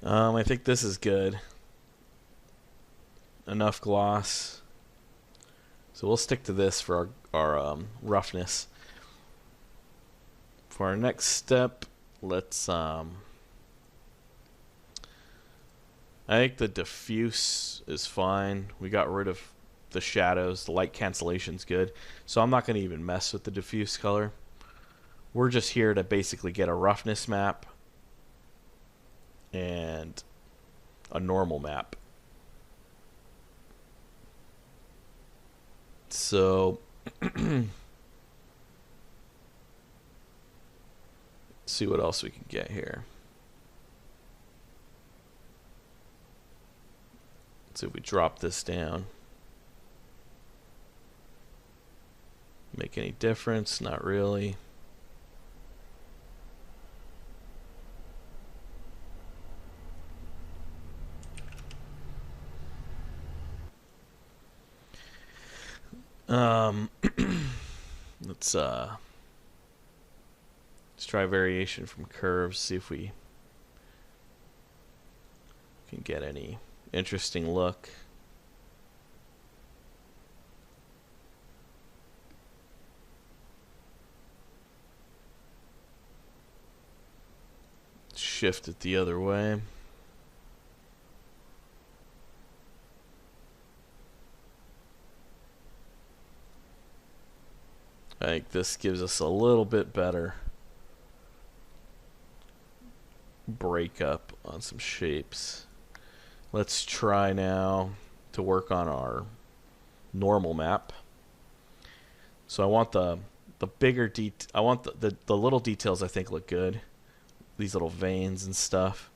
I think this is good. Enough gloss. So we'll stick to this for our roughness. For our next step, let's I think the diffuse is fine. We got rid of the shadows. The light cancellation's good. So I'm not going to even mess with the diffuse color. We're just here to basically get a roughness map and a normal map. So see what else we can get here. So if we drop this down, make any difference? Not really. Let's try variation from curves, see if we can get any interesting look. Shift it the other way. I think this gives us a little bit better breakup on some shapes. Let's try now to work on our normal map. So I want the bigger I want the little details I think look good. These little veins and stuff.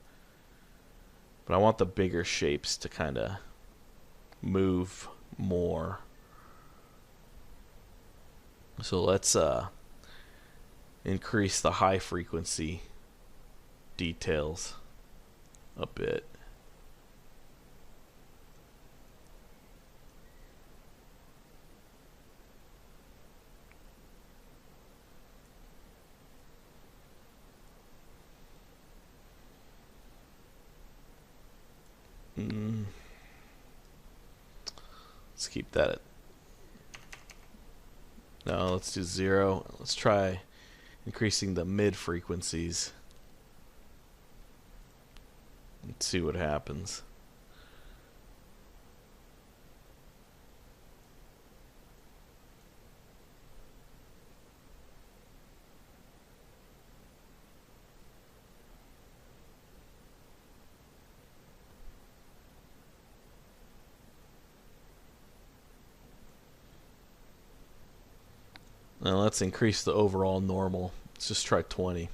But I want the bigger shapes to kind of move more. So let's increase the high frequency details a bit. Let's keep that at... No, let's do 0. Let's try increasing the mid frequencies. Let's see what happens. Now let's increase the overall normal. Let's just try 20.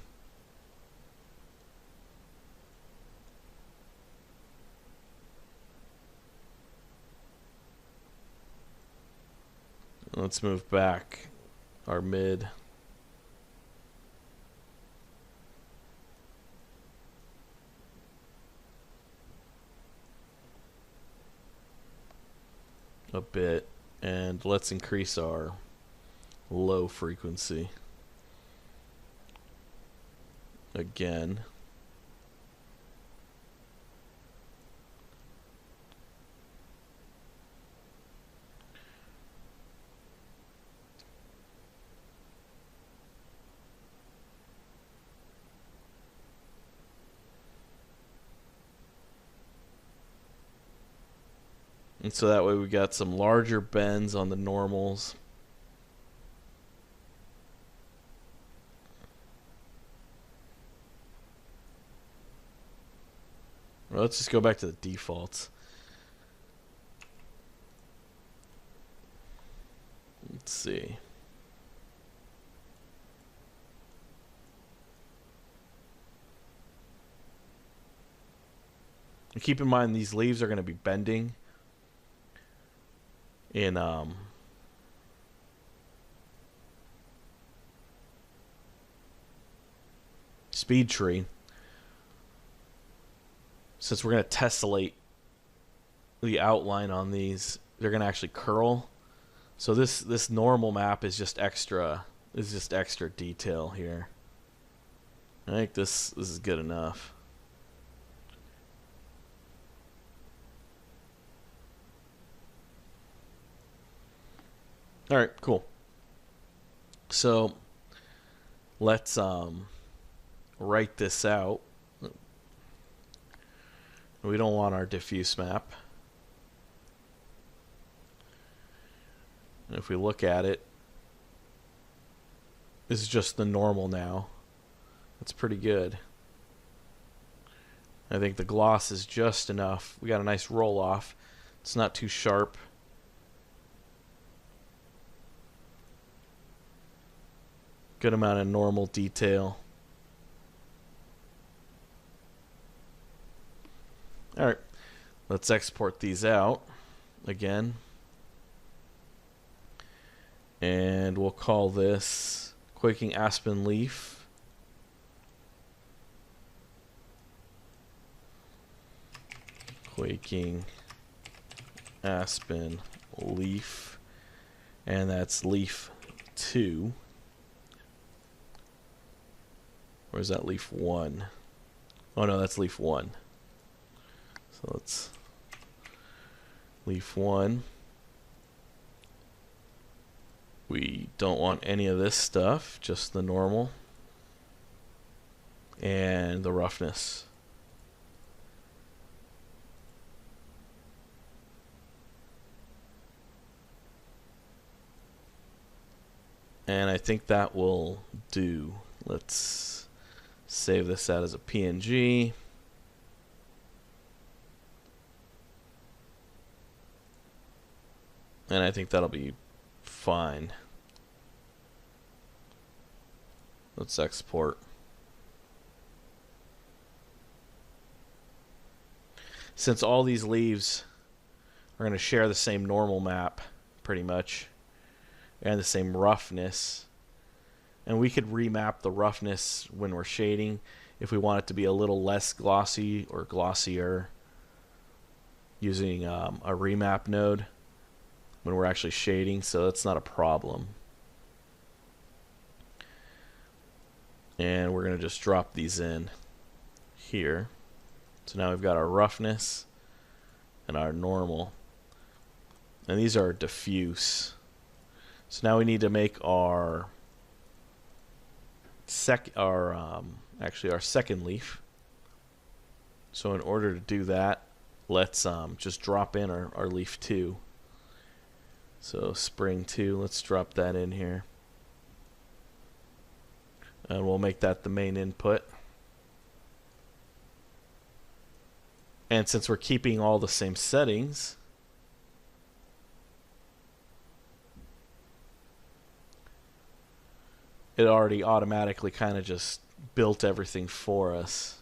Let's move back our mid. A bit, and let's increase our low frequency again. And so that way we got some larger bends on the normals. Well, let's just go back to the defaults. Let's see. And keep in mind these leaves are going to be bending in speed tree. Since we're going to tessellate the outline on these, they're going to actually curl. So this normal map is just extra detail here. I think this is good enough. All right, cool. So let's write this out. We don't want our diffuse map. And if we look at it, this is just the normal now. That's pretty good. I think the gloss is just enough. We got a nice roll off. It's not too sharp. Good amount of normal detail. Alright, Let's export these out again. And we'll call this Quaking Aspen Leaf. Quaking Aspen Leaf. And that's leaf 2. Or is that leaf 1? Oh no, that's leaf 1. So let's leaf 1. We don't want any of this stuff, just the normal and the roughness. And I think that will do. Let's save this out as a PNG. And I think that'll be fine. Let's export. Since all these leaves are going to share the same normal map, pretty much, and the same roughness, and we could remap the roughness when we're shading if we want it to be a little less glossy or glossier using a remap node when we're actually shading, so that's not a problem. And we're going to just drop these in here. So now we've got our roughness and our normal. And these are diffuse. So now we need to make our second leaf. So in order to do that, let's just drop in our leaf 2. So spring 2, let's drop that in here. And we'll make that the main input. And since we're keeping all the same settings, it already automatically kind of just built everything for us.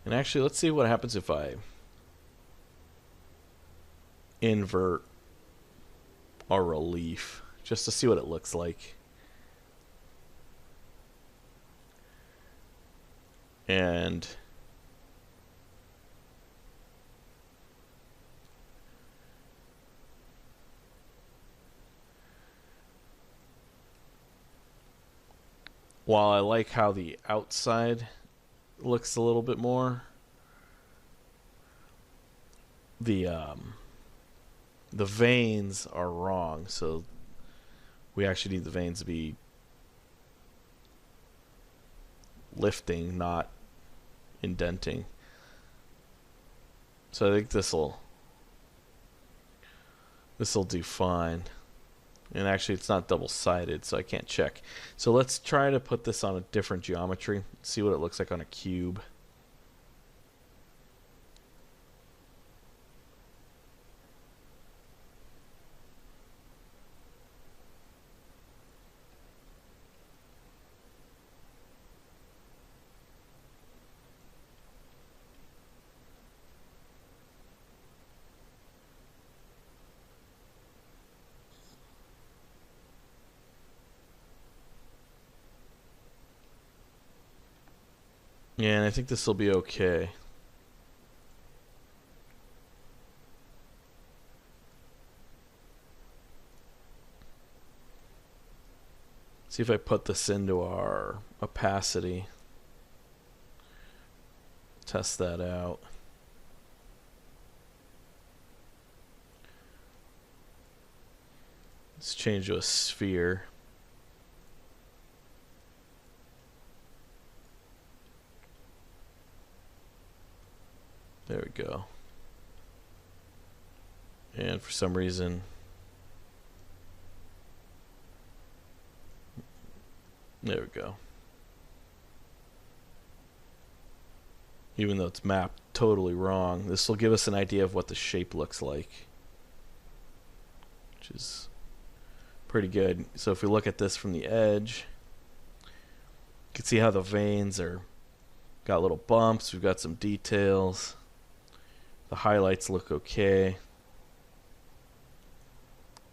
And actually, let's see what happens if I invert our relief, just to see what it looks like. And while I like how the outside looks a little bit more, the veins are wrong, so we actually need the veins to be lifting, not indenting. So I think this'll do fine. And actually it's not double-sided, so I can't check. So let's try to put this on a different geometry, see what it looks like on a cube. Yeah, and I think this will be okay. See if I put this into our opacity. Test that out. Let's change to a sphere. There we go. And for some reason, there we go. Even though it's mapped totally wrong, this will give us an idea of what the shape looks like, which is pretty good. So if we look at this from the edge, you can see how the veins are got little bumps. We've got some details. The highlights look okay.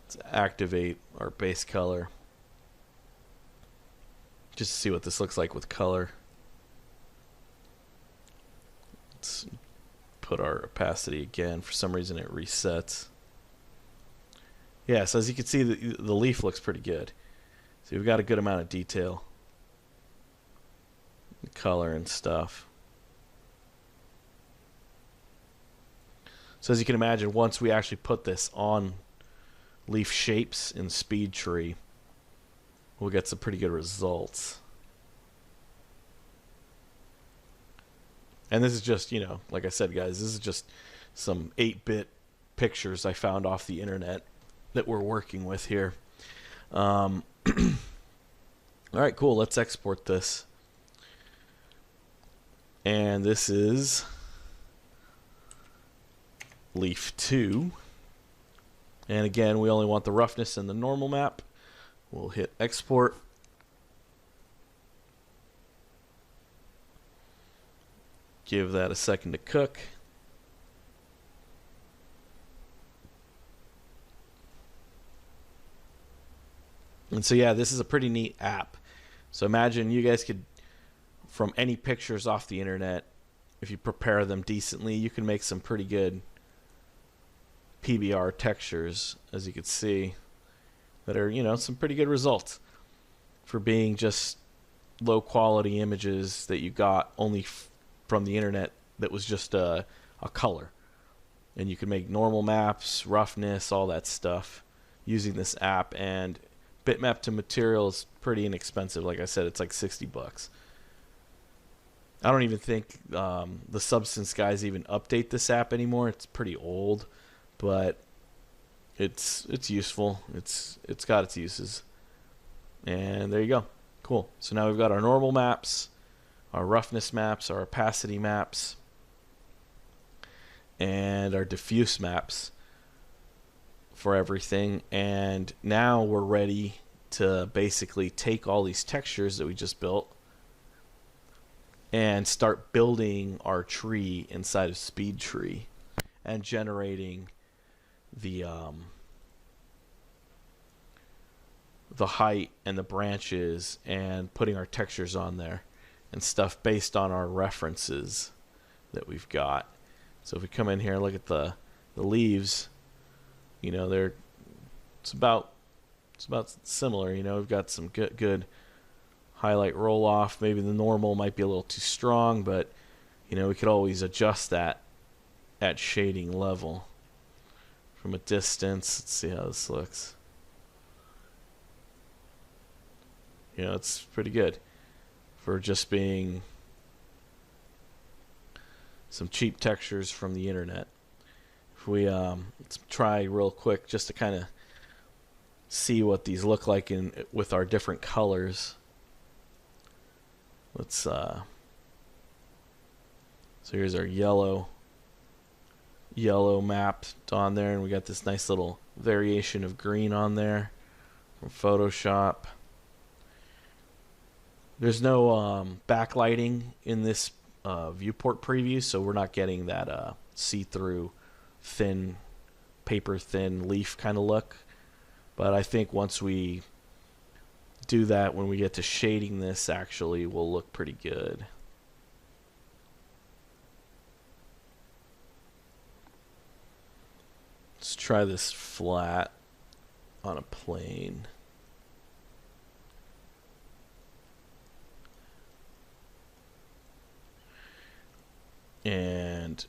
Let's activate our base color just to see what this looks like with color. Let's put our opacity again. For some reason it resets. Yeah, so as you can see, the leaf looks pretty good. So we've got a good amount of detail, color and stuff. So as you can imagine, once we actually put this on leaf shapes in SpeedTree, we'll get some pretty good results. And this is just, you know, like I said, guys, this is just some 8-bit pictures I found off the internet that we're working with here. All right, cool. Let's export this. And this is Leaf 2. And again, we only want the roughness and the normal map. We'll hit export. Give that a second to cook. And so yeah, this is a pretty neat app. So imagine you guys could, from any pictures off the internet, if you prepare them decently, you can make some pretty good PBR textures, as you can see, that are, you know, some pretty good results for being just low quality images that you got only from the internet that was just a color. And you can make normal maps, roughness, all that stuff using this app. And bitmap to material is pretty inexpensive. Like I said, it's like $60. I don't even think the Substance guys even update this app anymore. It's pretty old, but it's useful. It's got its uses. And there you go. Cool. So now we've got our normal maps, our roughness maps, our opacity maps, and our diffuse maps for everything. And now we're ready to basically take all these textures that we just built and start building our tree inside of SpeedTree and generating the height and the branches and putting our textures on there and stuff based on our references that we've got. So if we come in here and look at the leaves, you know, it's about similar. You know, we've got some good highlight roll off. Maybe the normal might be a little too strong, but you know, we could always adjust that at shading level from a distance. Let's see how this looks. You know, it's pretty good for just being some cheap textures from the internet. If we let's try real quick just to kind of see what these look like with our different colors. Let's so here's our yellow map on there, and we got this nice little variation of green on there from Photoshop. There's no backlighting in this viewport preview, so we're not getting that see-through, thin, paper-thin leaf kind of look. But I think once we do that, when we get to shading this, actually will look pretty good. Let's try this flat on a plane. And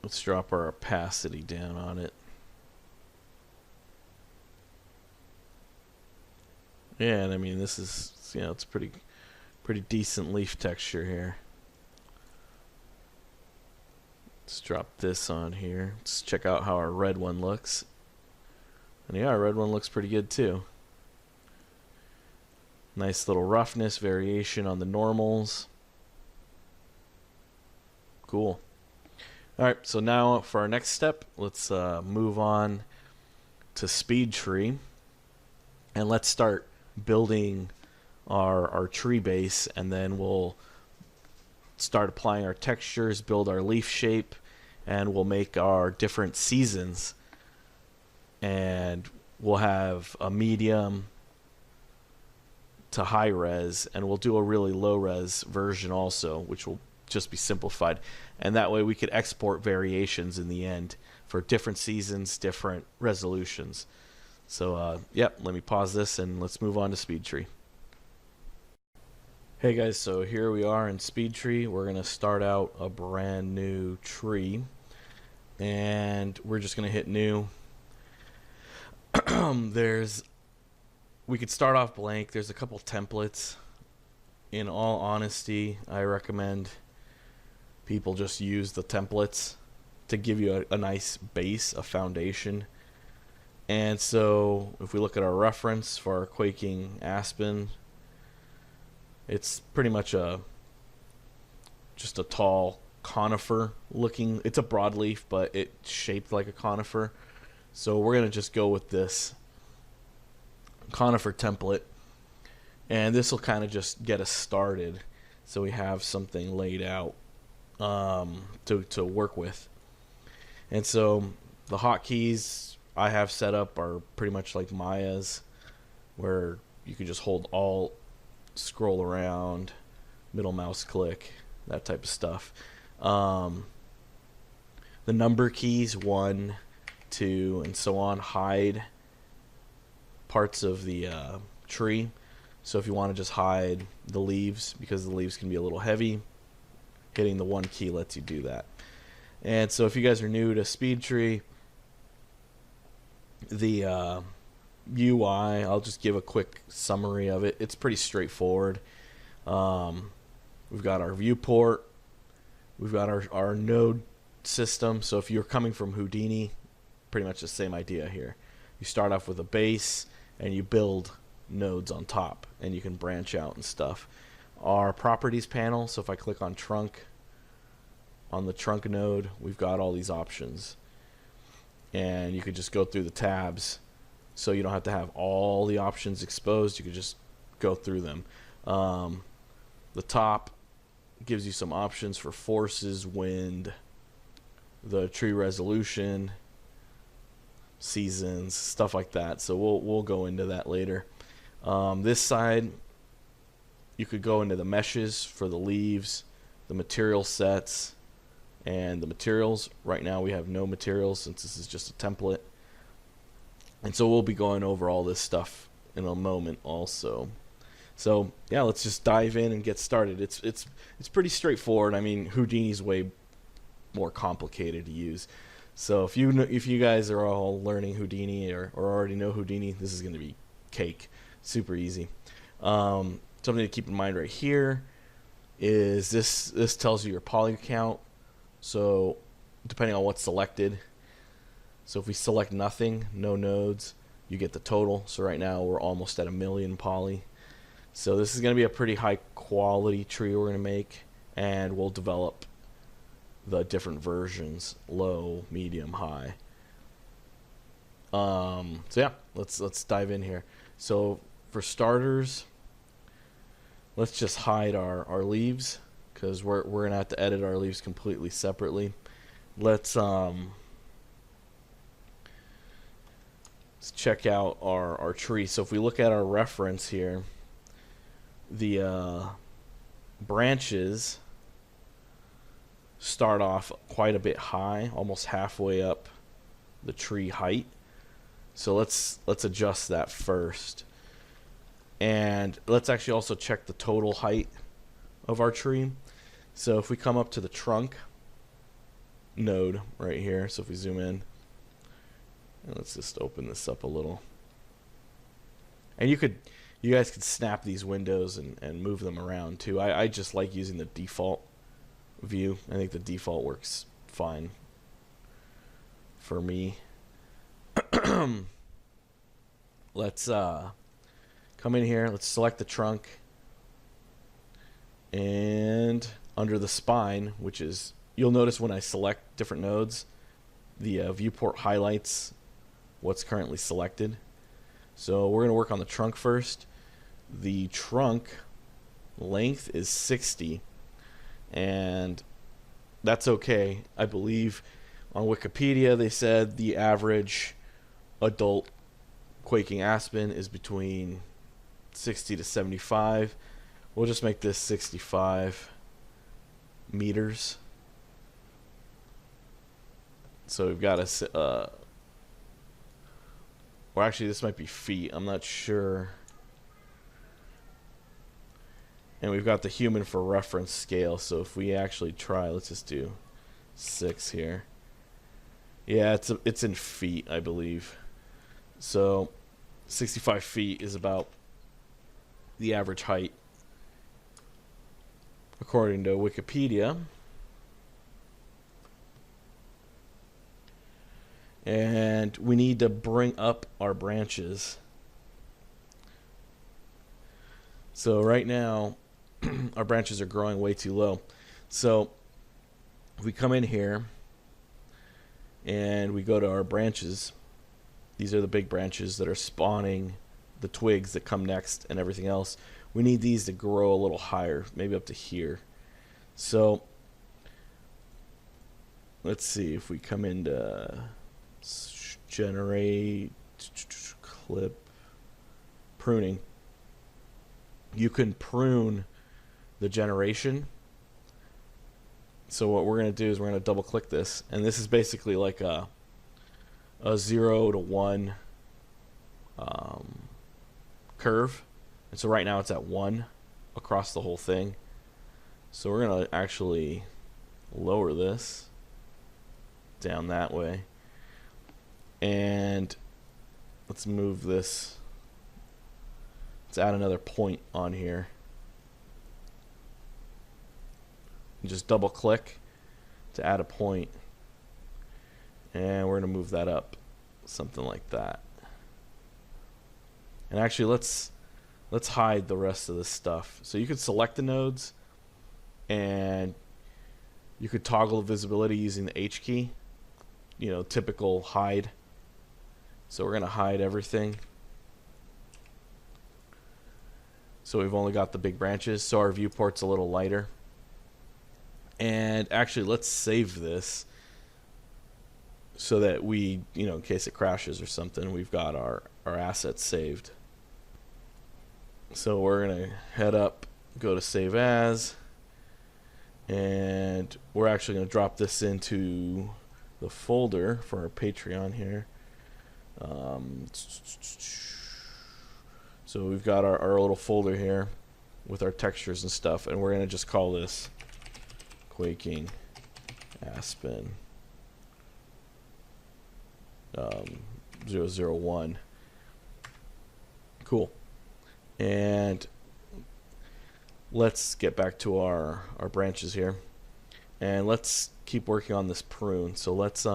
let's drop our opacity down on it. Yeah, and I mean, this is, you know, it's pretty decent leaf texture here. Let's drop this on here. Let's check out how our red one looks. And yeah, our red one looks pretty good too. Nice little roughness variation on the normals. Cool. Alright, so now for our next step, let's move on to SpeedTree. And let's start building our tree base, and then we'll start applying our textures, build our leaf shape, and we'll make our different seasons. And we'll have a medium to high res, and we'll do a really low res version also, which will just be simplified. And that way we could export variations in the end for different seasons, different resolutions. So yep, let me pause this and let's move on to SpeedTree. Hey guys, so here we are in SpeedTree. We're going to start out a brand new tree, and we're just going to hit new. We could start off blank. There's a couple templates. In all honesty, I recommend people just use the templates to give you a nice base, a foundation. And so if we look at our reference for our quaking aspen, it's pretty much just a tall conifer looking. It's a broadleaf, but it's shaped like a conifer. So we're going to just go with this conifer template, and this will kind of just get us started so we have something laid out to work with. And so the hotkeys I have set up are pretty much like Maya's, where you can just hold Alt, scroll around, middle mouse click, that type of stuff. The number keys, 1, 2, and so on, hide parts of the tree. So if you want to just hide the leaves, because the leaves can be a little heavy, hitting the 1 key lets you do that. And so if you guys are new to SpeedTree, the UI, I'll just give a quick summary of it. It's pretty straightforward. We've got our viewport, we've got our node system. So if you're coming from Houdini, pretty much the same idea here. You start off with a base and you build nodes on top, and you can branch out and stuff. Our properties panel, so if I click on trunk, on the trunk node, we've got all these options, and you could just go through the tabs, so you don't have to have all the options exposed. You could just go through them. The top gives you some options for forces, wind, the tree resolution, seasons, stuff like that. So we'll go into that later. This side, you could go into the meshes for the leaves, the material sets, and the materials. Right now we have no materials since this is just a template. And so we'll be going over all this stuff in a moment also. So yeah, let's just dive in and get started. It's pretty straightforward. I mean, Houdini's way more complicated to use. So if you guys are all learning Houdini or already know Houdini, this is going to be cake. Super easy. Something to keep in mind right here is this tells you your poly count. So depending on what's selected. So if we select nothing, no nodes, you get the total. So right now we're almost at 1 million poly. So this is going to be a pretty high quality tree we're going to make, and we'll develop the different versions: low, medium, high. So yeah, let's dive in here. So for starters, let's just hide our leaves, because we're gonna have to edit our leaves completely separately. Let's check out our tree. So if we look at our reference here, the branches start off quite a bit high, almost halfway up the tree height. So let's adjust that first. And let's actually also check the total height of our tree. So if we come up to the trunk node right here, so if we zoom in, and let's just open this up a little. And you guys could snap these windows and move them around too. I just like using the default view. I think the default works fine for me. Let's come in here, let's select the trunk, and under the spine, which is, you'll notice when I select different nodes, the viewport highlights what's currently selected. So we're going to work on the trunk first. The trunk length is 60, and that's okay. I believe on Wikipedia they said the average adult quaking aspen is between 60 to 75. We'll just make this 65 meters. So we've got a or actually this might be feet, I'm not sure. And we've got the human for reference scale, so if we actually try, let's just do 6 here. Yeah, it's in feet, I believe. So 65 feet is about the average height according to Wikipedia. And we need to bring up our branches. So right now our branches are growing way too low. So if we come in here and we go to our branches, these are the big branches that are spawning the twigs that come next and everything else. We need these to grow a little higher, maybe up to here. So let's see if we come into generate clip pruning. You can prune the generation. So what we're going to do is we're going to double click this, and this is basically like a 0 to 1 curve. And so right now it's at 1 across the whole thing. So we're going to actually lower this down that way. And let's move this. Let's add another point on here. And just double click to add a point. And we're going to move that up. Something like that. And actually let's hide the rest of this stuff. So you could select the nodes and you could toggle visibility using the H key. You know, typical hide. So we're going to hide everything. So we've only got the big branches, so our viewport's a little lighter. And actually, let's save this so that we, you know, in case it crashes or something, we've got our assets saved. So we're going to head up, go to Save As, and we're actually going to drop this into the folder for our Patreon here. So we've got our little folder here with our textures and stuff, and we're going to just call this Quaking Aspen 001. Cool. And let's get back to our branches here, and let's keep working on this prune. So let's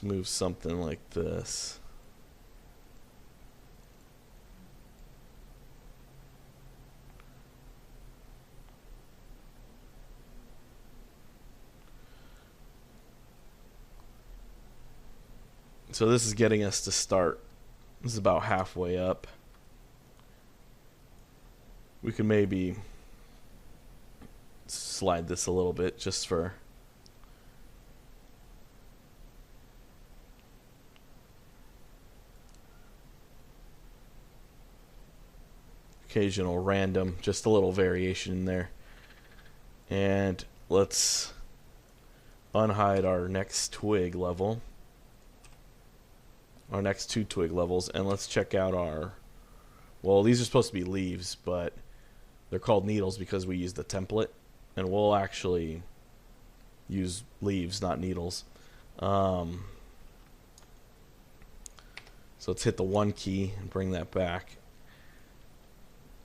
move something like this. So this is getting us to start. This is about halfway up. We could maybe slide this a little bit just for occasional random, just a little variation in there. And let's unhide our next twig level, our next 2 twig levels, and let's check out our, well, these are supposed to be leaves, but they're called needles because we use the template, and we'll actually use leaves, not needles. So let's hit the 1 key and bring that back.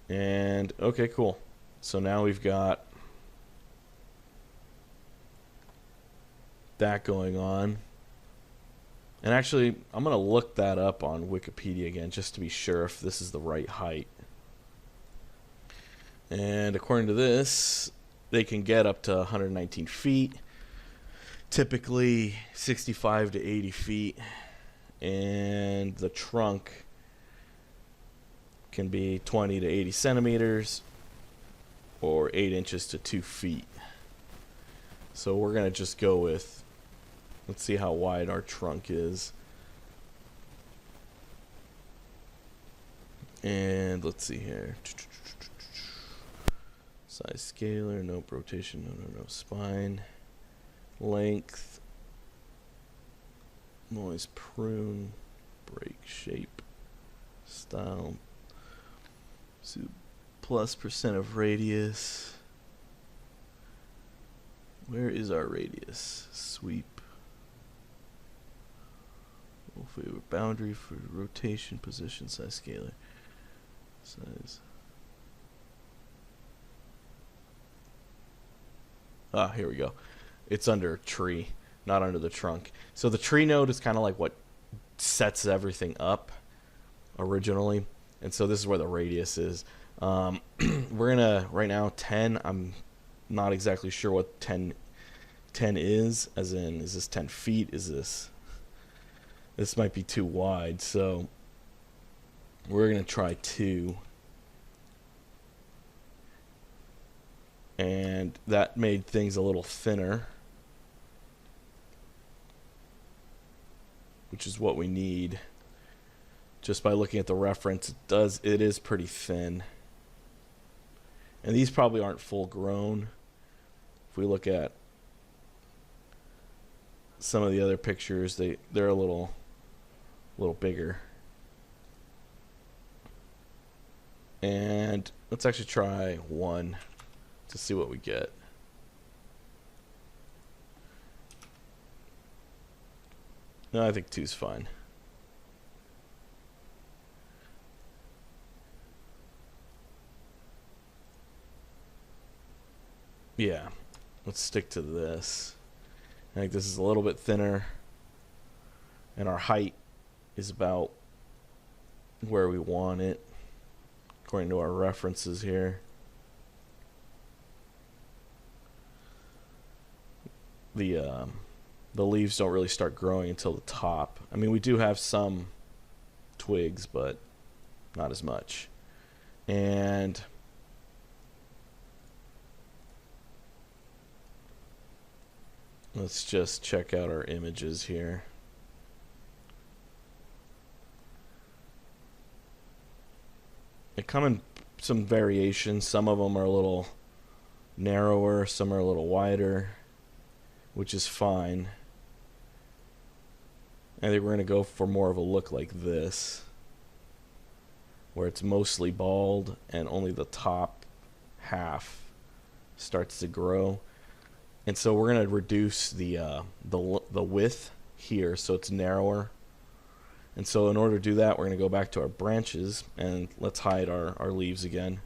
And okay, cool. So now we've got that going on. And actually, I'm going to look that up on Wikipedia again just to be sure if this is the right height. And according to this, they can get up to 119 feet, typically 65 to 80 feet. And the trunk can be 20 to 80 centimeters or 8 inches to 2 feet. So we're going to just go with, let's see how wide our trunk is. And let's see here. Size scalar, nope, rotation, no, spine. Length. Noise, prune, break, shape, style. So +% of radius. Where is our radius? Sweep. Favor boundary for rotation, position, size, scalar. Size. Ah, here we go. It's under a tree, not under the trunk. So the tree node is kind of like what sets everything up originally. And so this is where the radius is. We're going to, right now, 10. I'm not exactly sure what 10 is. As in, is this 10 feet? Is this... This might be too wide. So we're going to try 2. And that made things a little thinner, which is what we need. Just by looking at the reference, it is pretty thin. And these probably aren't full grown. If we look at some of the other pictures, they're a little bigger. And let's actually try 1 to see what we get. No, I think 2's fine. Yeah, let's stick to this. I think this is a little bit thinner, and our height is about where we want it according to our references here. The leaves don't really start growing until the top. I mean, we do have some twigs, but not as much. And let's just check out our images here. They come in some variations. Some of them are a little narrower, some are a little wider, which is fine. I think we're going to go for more of a look like this, where it's mostly bald and only the top half starts to grow. And so we're going to reduce the width here so it's narrower. And so in order to do that, we're going to go back to our branches, and let's hide our leaves again.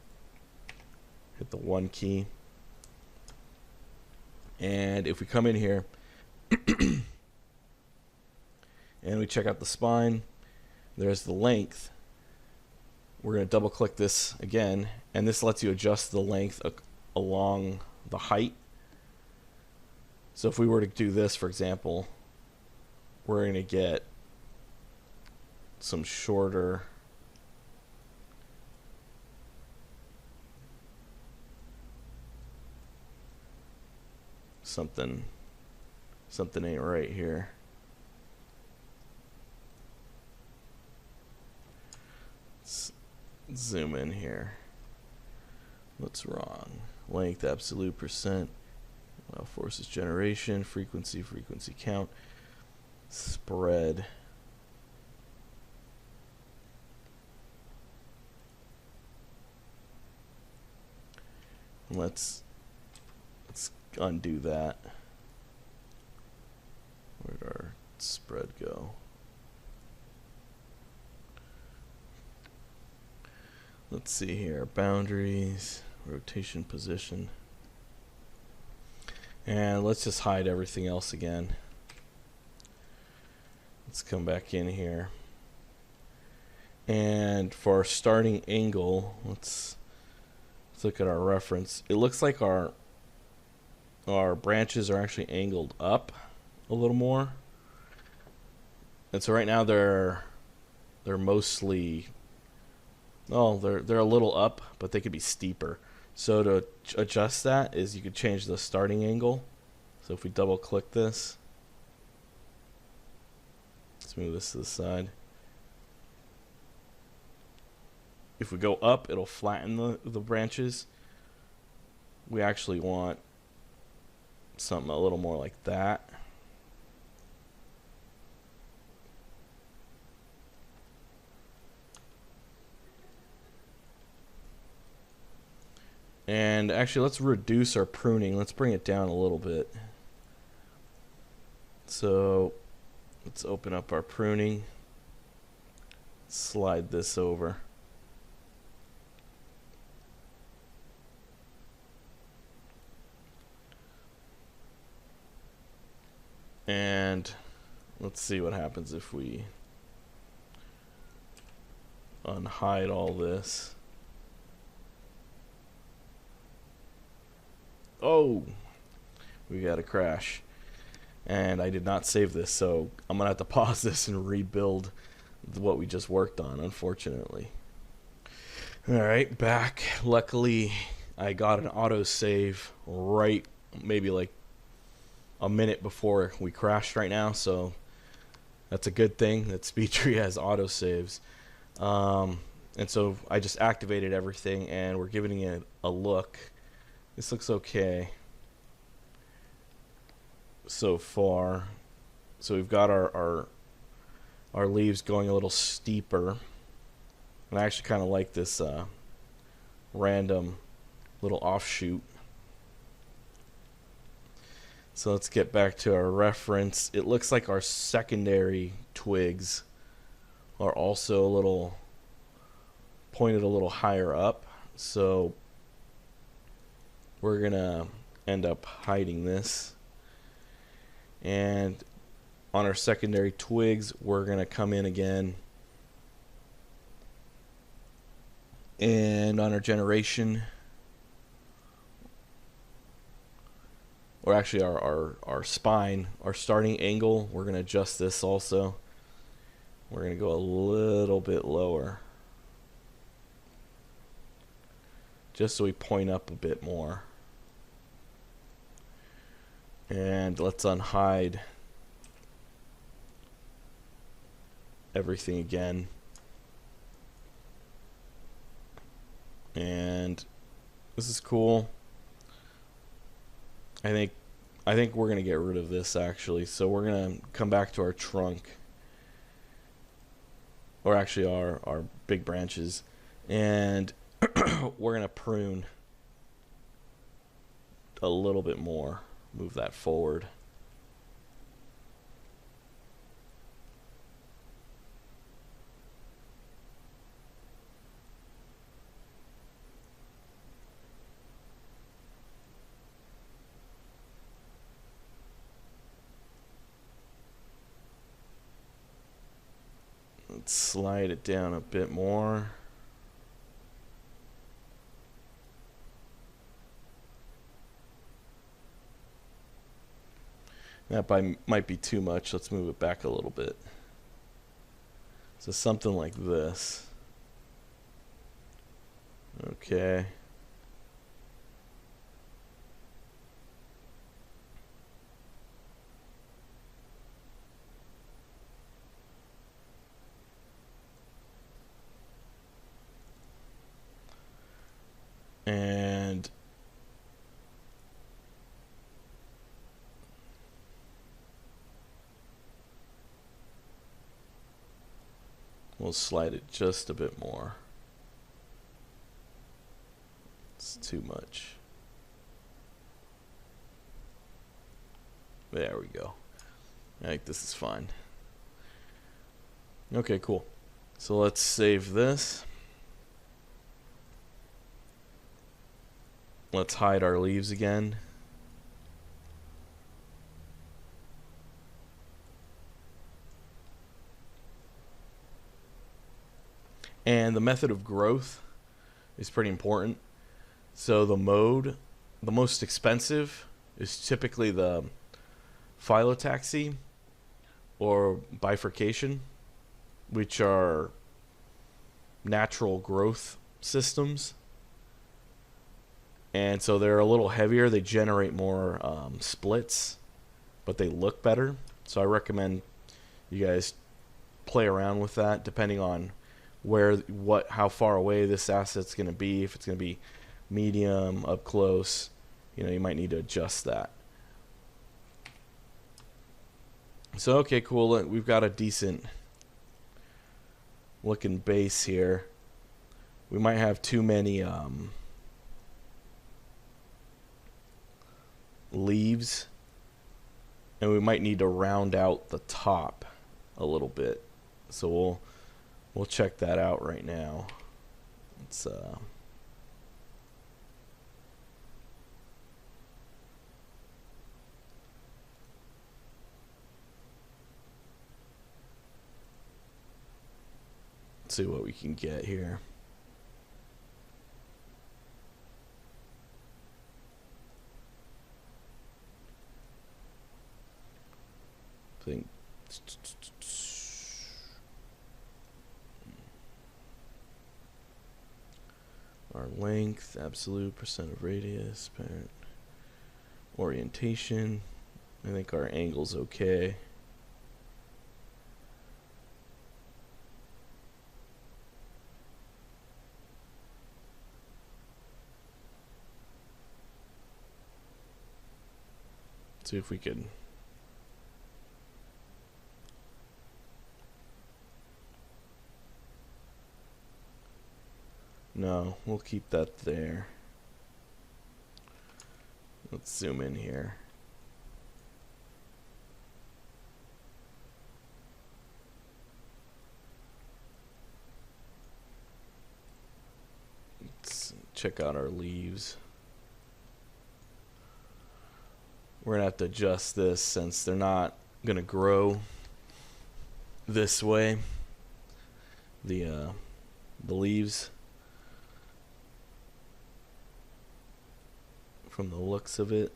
Hit the 1 key. And if we come in here and we check out the spine, there's the length. We're going to double click this again, and this lets you adjust the length along the height. So if we were to do this, for example, we're going to get some shorter something ain't right here. Let's zoom in here. What's wrong? Length, absolute percent. Forces generation, frequency count, spread. Let's undo that. Where'd our spread go? Let's see here. Boundaries, rotation, position. And let's just hide everything else again. Let's come back in here. And for our starting angle, let's Let's look at our reference. It looks like our branches are actually angled up a little more. And so right now they're mostly, oh, they're a little up, but they could be steeper. So to adjust that is you could change the starting angle. So if we double click this, let's move this to the side. If we go up, it'll flatten the branches. We actually want something a little more like that. And actually, let's reduce our pruning. Let's bring it down a little bit. So let's open up our pruning. Slide this over. And let's see what happens if we unhide all this. Oh, we got a crash. And I did not save this, so I'm going to have to pause this and rebuild what we just worked on, unfortunately. Alright, back. Luckily, I got an autosave right maybe like a minute before we crashed right now, so that's a good thing that SpeedTree has autosaves. And so I just activated everything, and we're giving it a look. This looks okay so far. So we've got our leaves going a little steeper, and I actually kind of like this random little offshoot. So let's get back to our reference. It looks like our secondary twigs are also a little pointed a little higher up, so we're gonna end up hiding this. And on our secondary twigs, we're gonna come in again, and on our generation, or actually our spine, our starting angle, we're gonna adjust this also. We're gonna go a little bit lower, just so we point up a bit more. And let's unhide everything again. And this is cool. I think we're gonna get rid of this actually. So we're gonna come back to our trunk, or actually our big branches, and we're gonna prune a little bit more. Move that forward. Let's slide it down a bit more. That might be too much. Let's move it back a little bit. So something like this. Okay. And we'll slide it just a bit more. It's too much. There we go. I think this is fine. Okay, cool. So let's save this. Let's hide our leaves again. And the method of growth is pretty important. So the most expensive is typically the phyllotaxy or bifurcation, which are natural growth systems. And so they're a little heavier. They generate more splits, but they look better. So I recommend you guys play around with that, depending on how far away this asset's going to be. If it's going to be medium, up close, you might need to adjust that. So okay, cool. We've got a decent looking base here. We might have too many leaves, and we might need to round out the top a little bit. So we'll check that out right now. Let's see what we can get here. I think our length, absolute, percent of radius, parent orientation. I think our angle's okay. See if we could no, we'll keep that there. Let's zoom in here. Let's check out our leaves. We're gonna have to adjust this since they're not gonna grow this way. The leaves, from the looks of it.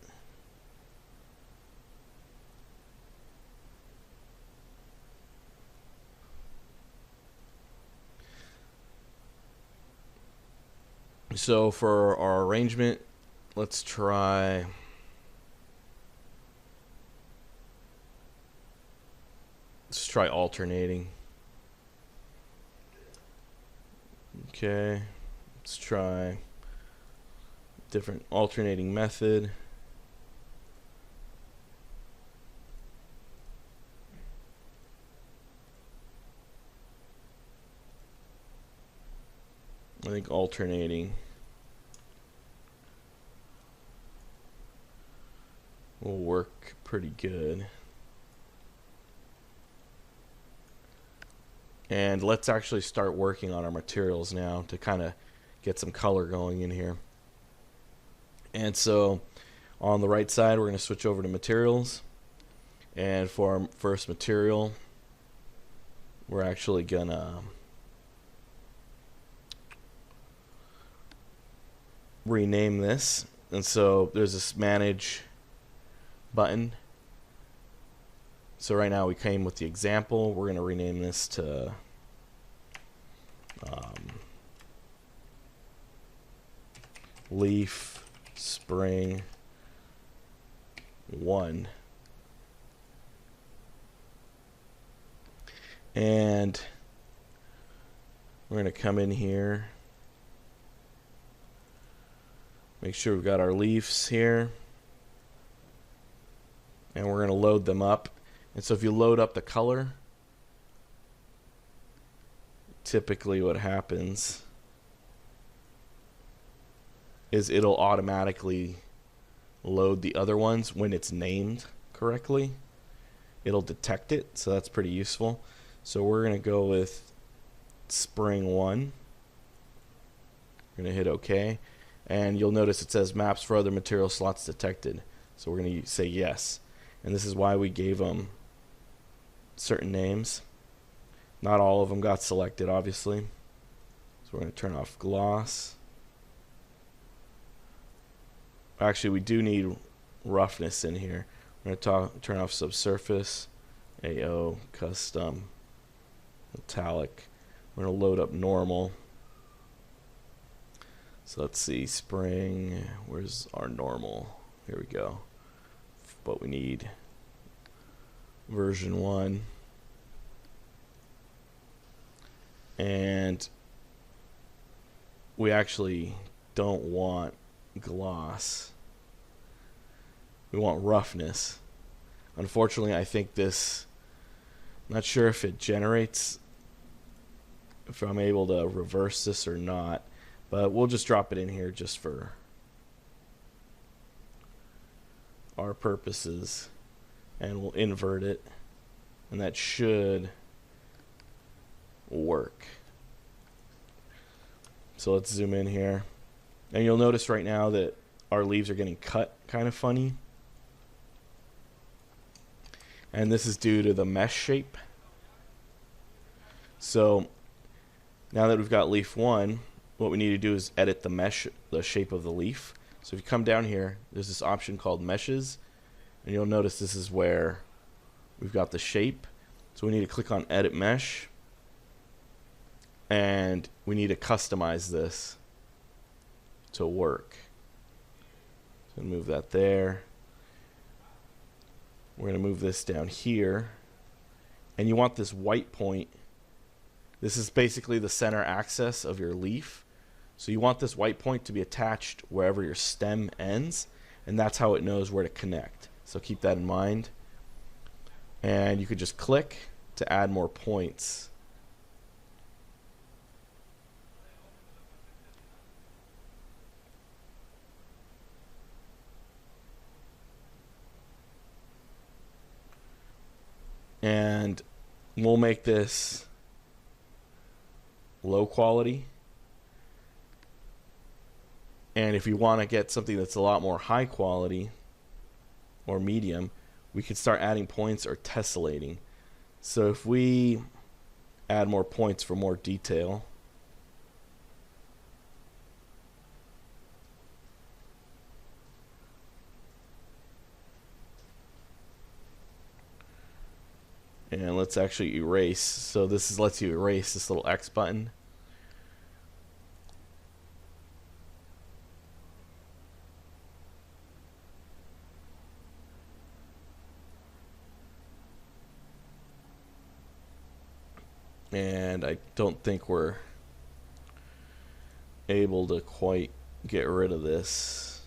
So for our arrangement, let's try alternating. Okay, let's try different alternating method. I think alternating will work pretty good. And let's actually start working on our materials now to kind of get some color going in here. And so on the right side, we're going to switch over to materials. And for our first material, we're actually going to rename this. And so there's this manage button. So right now we came with the example. We're going to rename this to leaf spring 1. And we're going to come in here, make sure we've got our leaves here, and we're going to load them up. And so if you load up the color, typically what happens is it'll automatically load the other ones when it's named correctly. It'll detect it, so that's pretty useful. So we're going to go with spring 1. We're going to hit OK. And you'll notice it says maps for other material slots detected. So we're going to say yes. And this is why we gave them certain names. Not all of them got selected, obviously. So we're going to turn off gloss. Actually, we do need roughness in here. I'm going to turn off subsurface, AO, custom, metallic. We're going to load up normal. So let's see, spring, where's our normal? Here we go. But we need version 1. And we actually don't want gloss. We want roughness. Unfortunately, I think this, I'm not sure if it generates, if I'm able to reverse this or not, but we'll just drop it in here just for our purposes, and we'll invert it, and that should work. So let's zoom in here, and you'll notice right now that our leaves are getting cut kind of funny, and this is due to the mesh shape. So now that we've got leaf 1, what we need to do is edit the mesh, the shape of the leaf. So if you come down here, there's this option called meshes, and you'll notice this is where we've got the shape. So we need to click on edit mesh, and we need to customize this to work. So move that there. We're going to move this down here, and you want this white point. This is basically the center axis of your leaf. So you want this white point to be attached wherever your stem ends, and that's how it knows where to connect. So keep that in mind. And you could just click to add more points. And we'll make this low quality. And if you want to get something that's a lot more high quality or medium, we could start adding points or tessellating. So if we add more points for more detail, and let's actually erase. So this is lets you erase this little X button. And I don't think we're able to quite get rid of this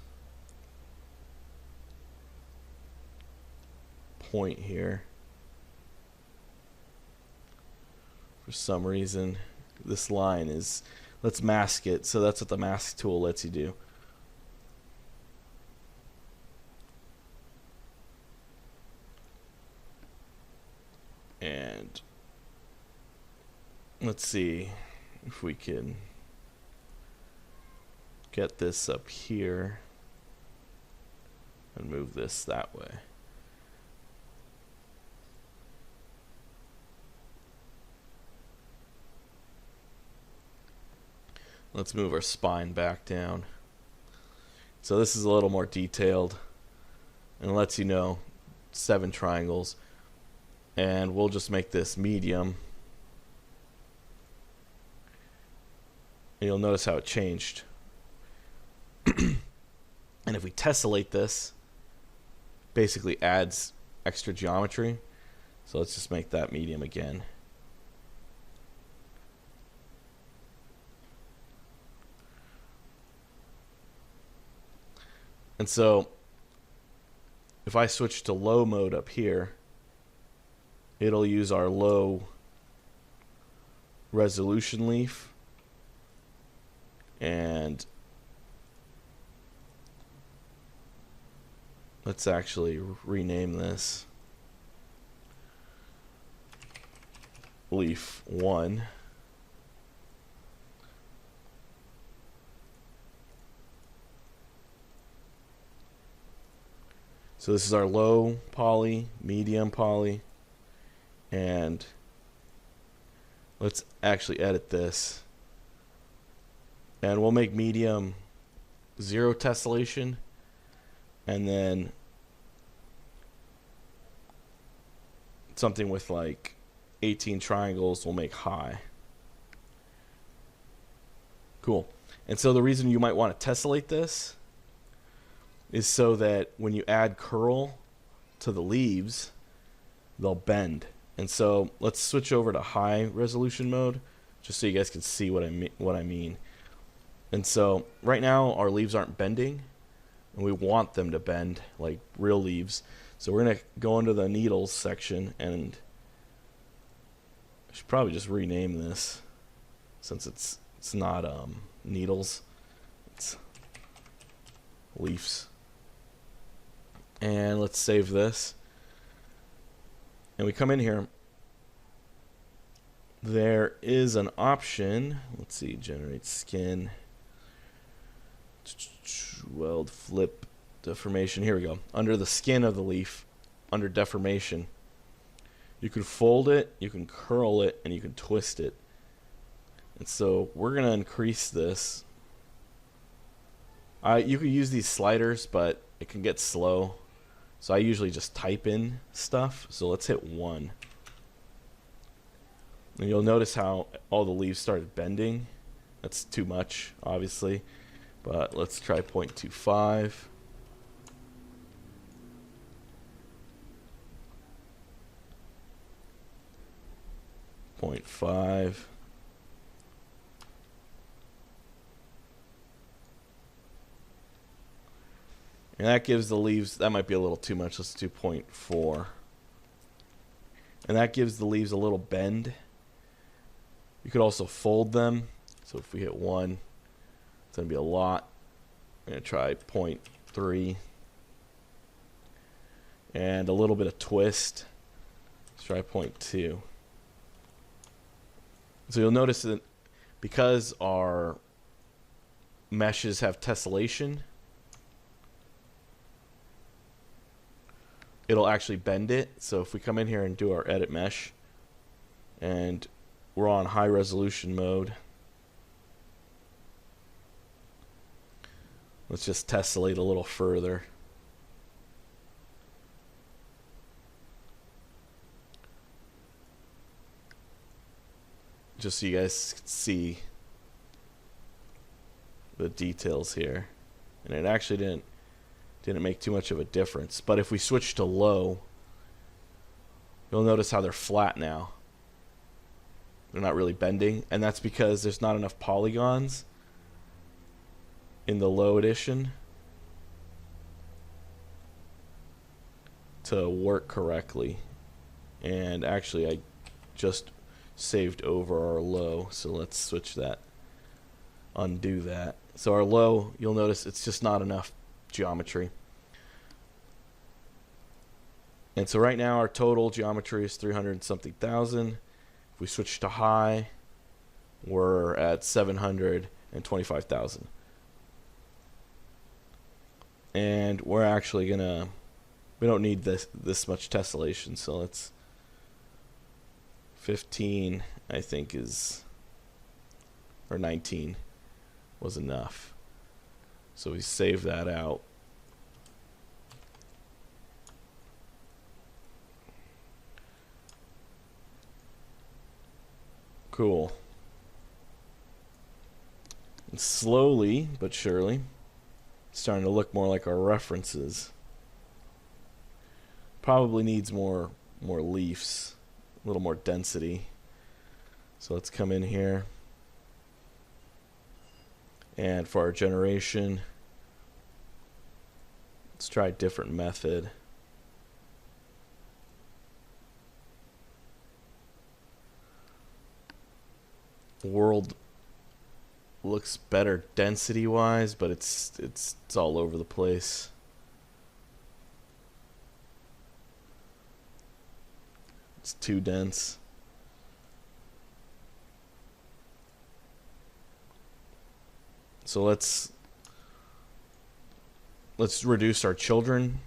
point here. For some reason, this line is, let's mask it. So that's what the mask tool lets you do. And let's see if we can get this up here and move this that way. Let's move our spine back down. So this is a little more detailed and lets you know 7 triangles. And we'll just make this medium. And you'll notice how it changed. And if we tessellate this, basically adds extra geometry. So let's just make that medium again. And so if I switch to low mode up here, it'll use our low resolution leaf. And let's actually rename this leaf 1. So this is our low poly, medium poly, and let's actually edit this. And we'll make medium 0 tessellation and then something with like 18 triangles will make high. Cool. And so the reason you might want to tessellate this is so that when you add curl to the leaves, they'll bend. And so let's switch over to high resolution mode just so you guys can see what I mean. And so right now our leaves aren't bending, and we want them to bend like real leaves. So we're going to go into the needles section, and I should probably just rename this since it's not needles, it's leaves. And let's save this. And we come in here. There is an option. Let's see, generate skin. Weld, flip, deformation. Here we go. Under the skin of the leaf, under deformation, you can fold it, you can curl it, and you can twist it. And so we're going to increase this. You can use these sliders, but it can get slow. So I usually just type in stuff. So let's hit 1. And you'll notice how all the leaves started bending. That's too much, obviously. But let's try 0.25. .5. And that gives the leaves, that might be a little too much. Let's do 0.4. And that gives the leaves a little bend. You could also fold them. So if we hit 1, it's going to be a lot. I'm going to try 0.3. And a little bit of twist. Let's try 0.2. So you'll notice that because our meshes have tessellation, it'll actually bend it. So if we come in here and do our edit mesh, and we're on high resolution mode, let's just tessellate a little further. Just so you guys can see the details here. And it actually didn't make too much of a difference. But if we switch to low, you'll notice how they're flat now. They're not really bending, and that's because there's not enough polygons in the low edition to work correctly. And actually I just saved over our low, so let's switch that, undo that. So our low, you'll notice it's just not enough geometry. And so right now our total geometry is 300 something thousand. If we switch to high, we're at 725,000. And we're actually gonna, we don't need this much tessellation, so let's 15 I think is, or 19 was enough. So we save that out. Cool. And slowly but surely, it's starting to look more like our references. Probably needs more leaves, a little more density. So let's come in here, and for our generation, let's try a different method. World looks better density wise, but it's all over the place. It's too dense. So let's reduce our children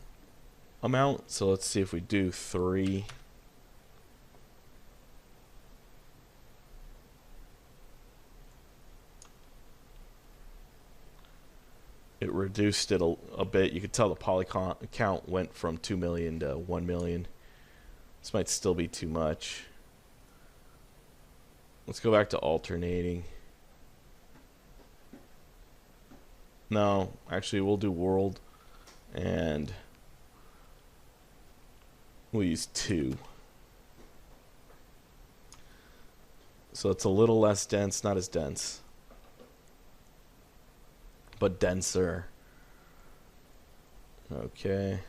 amount. So let's see if we do 3. it reduced it a bit. You could tell the poly count went from 2 million to 1 million. This might still be too much. Let's go back to alternating. No, actually we'll do world, and we'll use 2. So it's a little less dense, not as dense, but denser. Okay.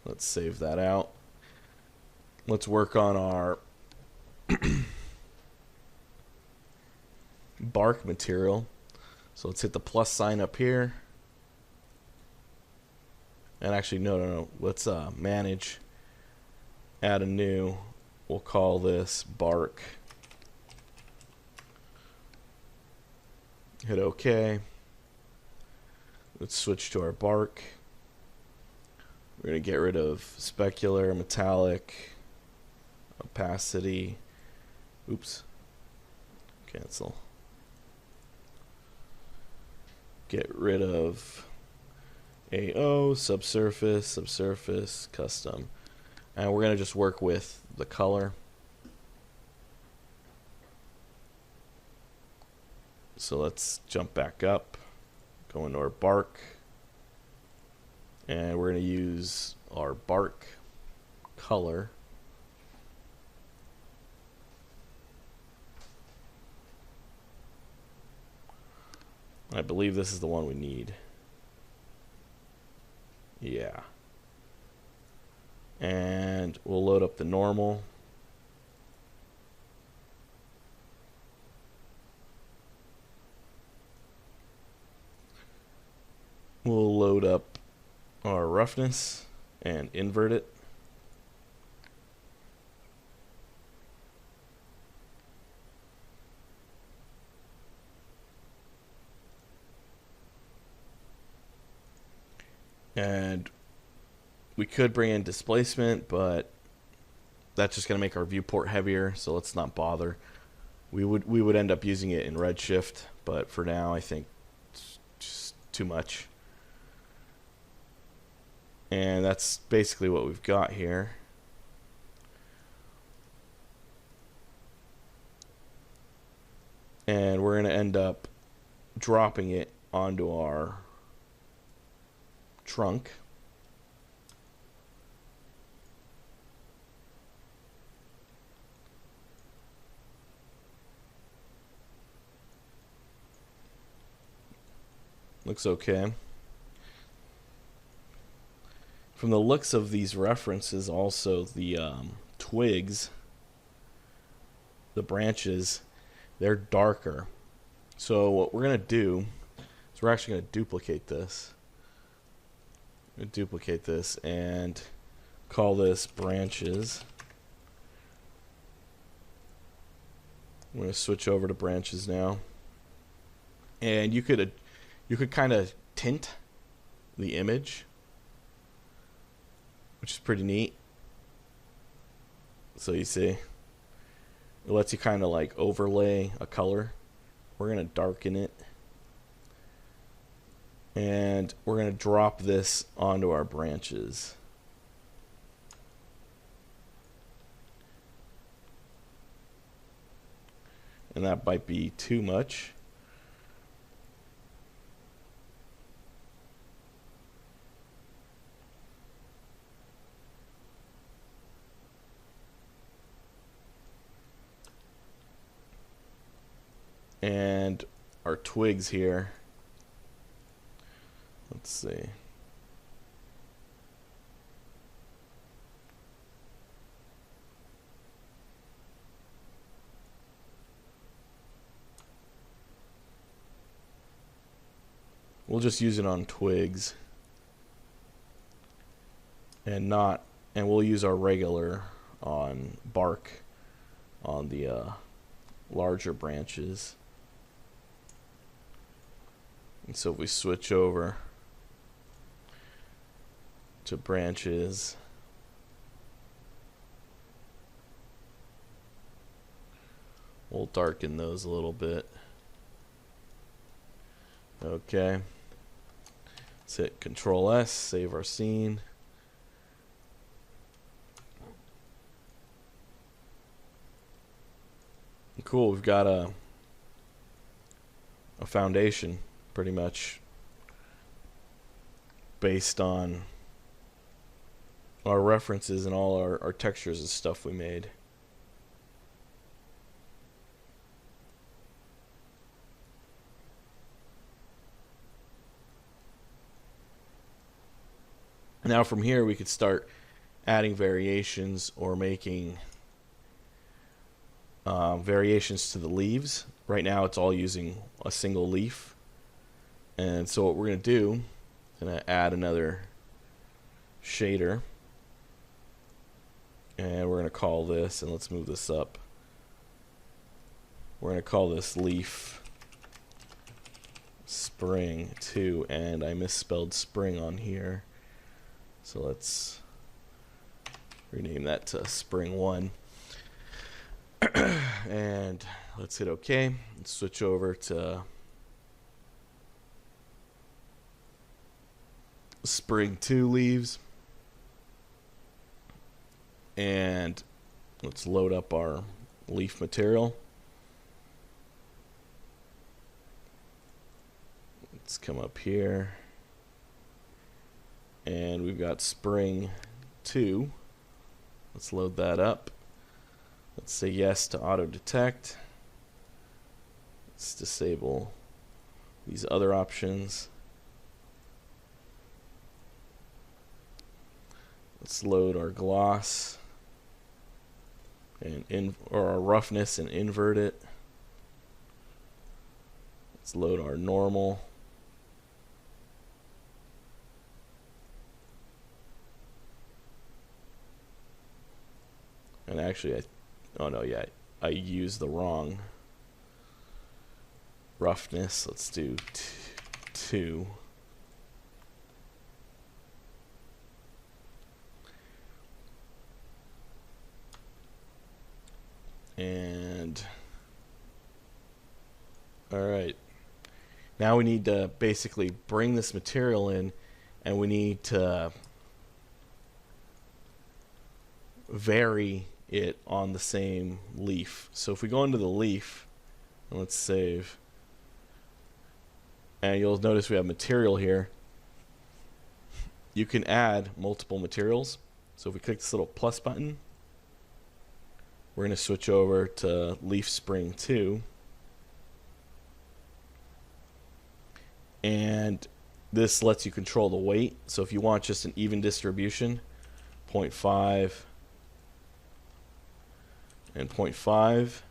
Let's save that out. Let's work on our bark material. So let's hit the plus sign up here. And actually, no. Let's manage. Add a new. We'll call this bark. Hit OK. Let's switch to our bark. We're going to get rid of specular, metallic, opacity. Oops. Cancel. Get rid of AO, subsurface, custom. And we're going to just work with the color. So let's jump back up, go into our bark, and we're going to use our bark color. I believe this is the one we need. Yeah. And we'll load up the normal. We'll load up our roughness and invert it. And we could bring in displacement, but that's just going to make our viewport heavier, so let's not bother. We would end up using it in Redshift, but for now I think it's just too much. And that's basically what we've got here. And we're going to end up dropping it onto our trunk. Looks okay. From the looks of these references, also the twigs, the branches, they're darker. So what we're going to do is we're actually going to duplicate this. Duplicate this and call this branches. I'm going to switch over to branches now. And you could kind of tint the image, which is pretty neat. So you see, it lets you kind of like overlay a color. We're going to darken it. And we're going to drop this onto our branches. And that might be too much. And our twigs here. Let's see. We'll just use it on twigs and we'll use our regular on bark on the larger branches. And so if we switch over to branches, We'll darken those a little bit. Okay. Let's hit Control S, save our scene. Cool, we've got a foundation pretty much based on our references and all our textures and stuff we made. Now from here we could start adding variations or making variations to the leaves. Right now it's all using a single leaf, and so what we're going to do, I'm going to add another shader, and we're going to call this, and let's move this up, we're going to call this leaf spring 2, and I misspelled spring on here, so let's rename that to spring 1. And let's hit OK. Let's switch over to spring 2 leaves, and let's load up our leaf material. Let's come up here, and we've got spring 2. Let's load that up. Let's say yes to auto detect. Let's disable these other options. Let's load our gloss and or our roughness and invert it. Let's load our normal. And actually, oh no, yeah, I used the wrong roughness. Let's do 2. And all right, now we need to basically bring this material in, and we need to vary it on the same leaf. So if we go into the leaf, and let's save, and you'll notice we have material here. You can add multiple materials. So if we click this little plus button, we're going to switch over to leaf spring 2, and this lets you control the weight. So if you want just an even distribution, 0.5 and 0.5,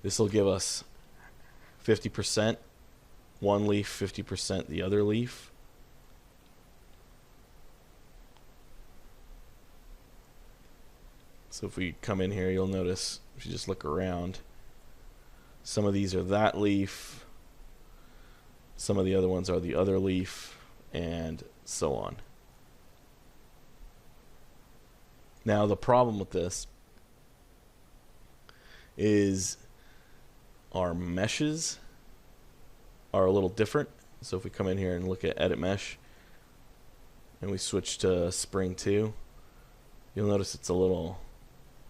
this will give us 50% one leaf, 50% the other leaf. So if we come in here, you'll notice, if you just look around, some of these are that leaf, some of the other ones are the other leaf, and so on. Now the problem with this is our meshes are a little different. So if we come in here and look at edit mesh and we switch to spring 2, you'll notice it's a little,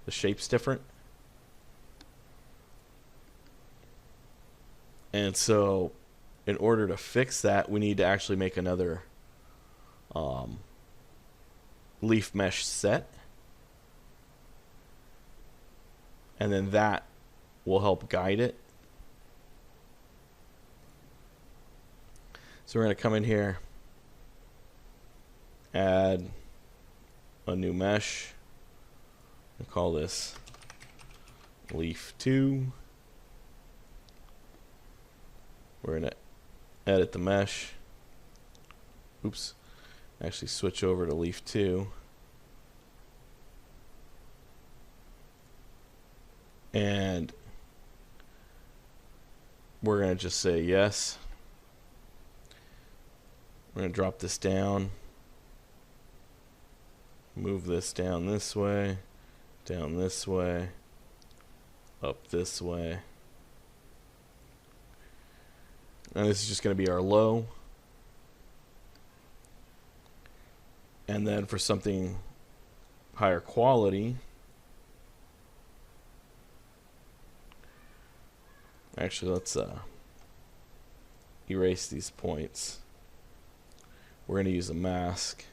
the shape's different. And so in order to fix that, we need to actually make another leaf mesh set, and then that will help guide it. So we're going to come in here, add a new mesh, and call this leaf 2. We're going to edit the mesh. Oops. Actually switch over to leaf 2. And we're going to just say yes. We're going to drop this down. Move this down this way, up this way. And this is just going to be our low. And then for something higher quality, actually let's erase these points. We're going to use a mask.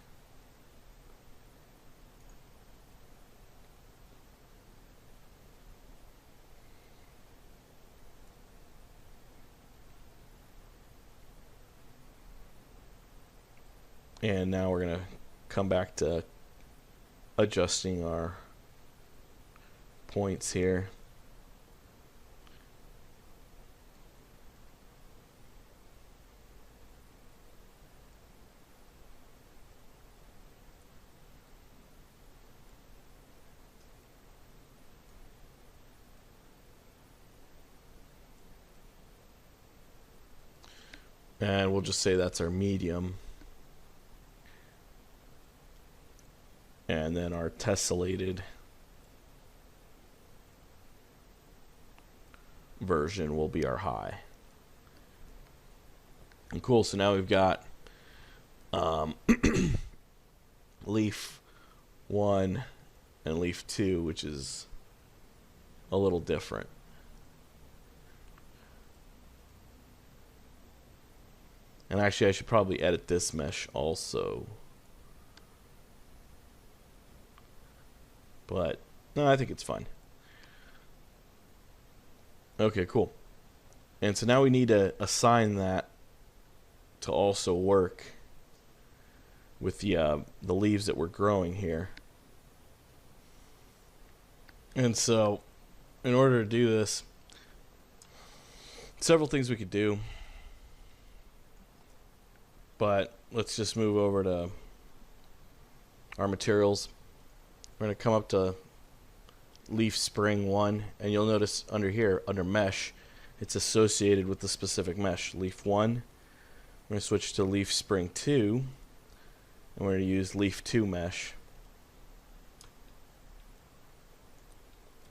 And now we're going to come back to adjusting our points here. And we'll just say that's our medium. And then our tessellated version will be our high. And cool, so now we've got leaf 1 and leaf 2, which is a little different. And actually I should probably edit this mesh also. But no, I think it's fine. Okay, cool. And so now we need to assign that to also work with the leaves that we're growing here. And so in order to do this, several things we could do. But let's just move over to our materials. We're going to come up to leaf spring 1, and you'll notice under here, under mesh, it's associated with the specific mesh. Leaf 1, we're going to switch to leaf spring 2, and we're going to use leaf 2 mesh.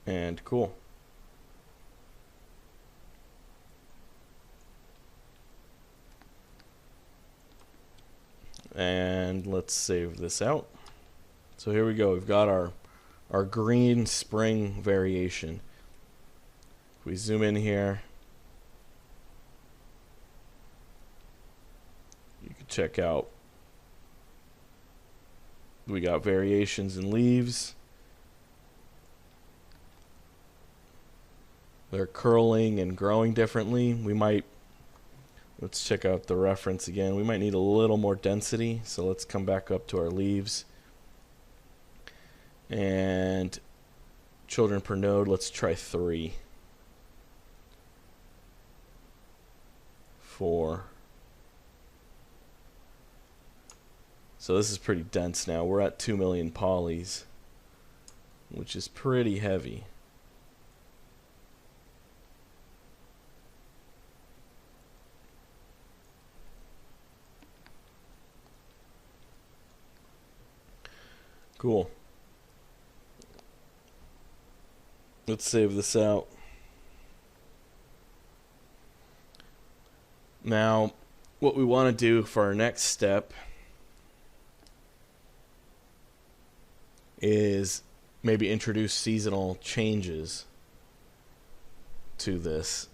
And cool. And let's save this out. So here we go. We've got our green spring variation. If we zoom in here, you can check out. We got variations in leaves. They're curling and growing differently. Let's check out the reference again. We might need a little more density, so let's come back up to our leaves. And children per node, let's try 3. 4. So this is pretty dense now. We're at 2 million polys, which is pretty heavy. Cool. Let's save this out. Now, what we want to do for our next step is maybe introduce seasonal changes to this.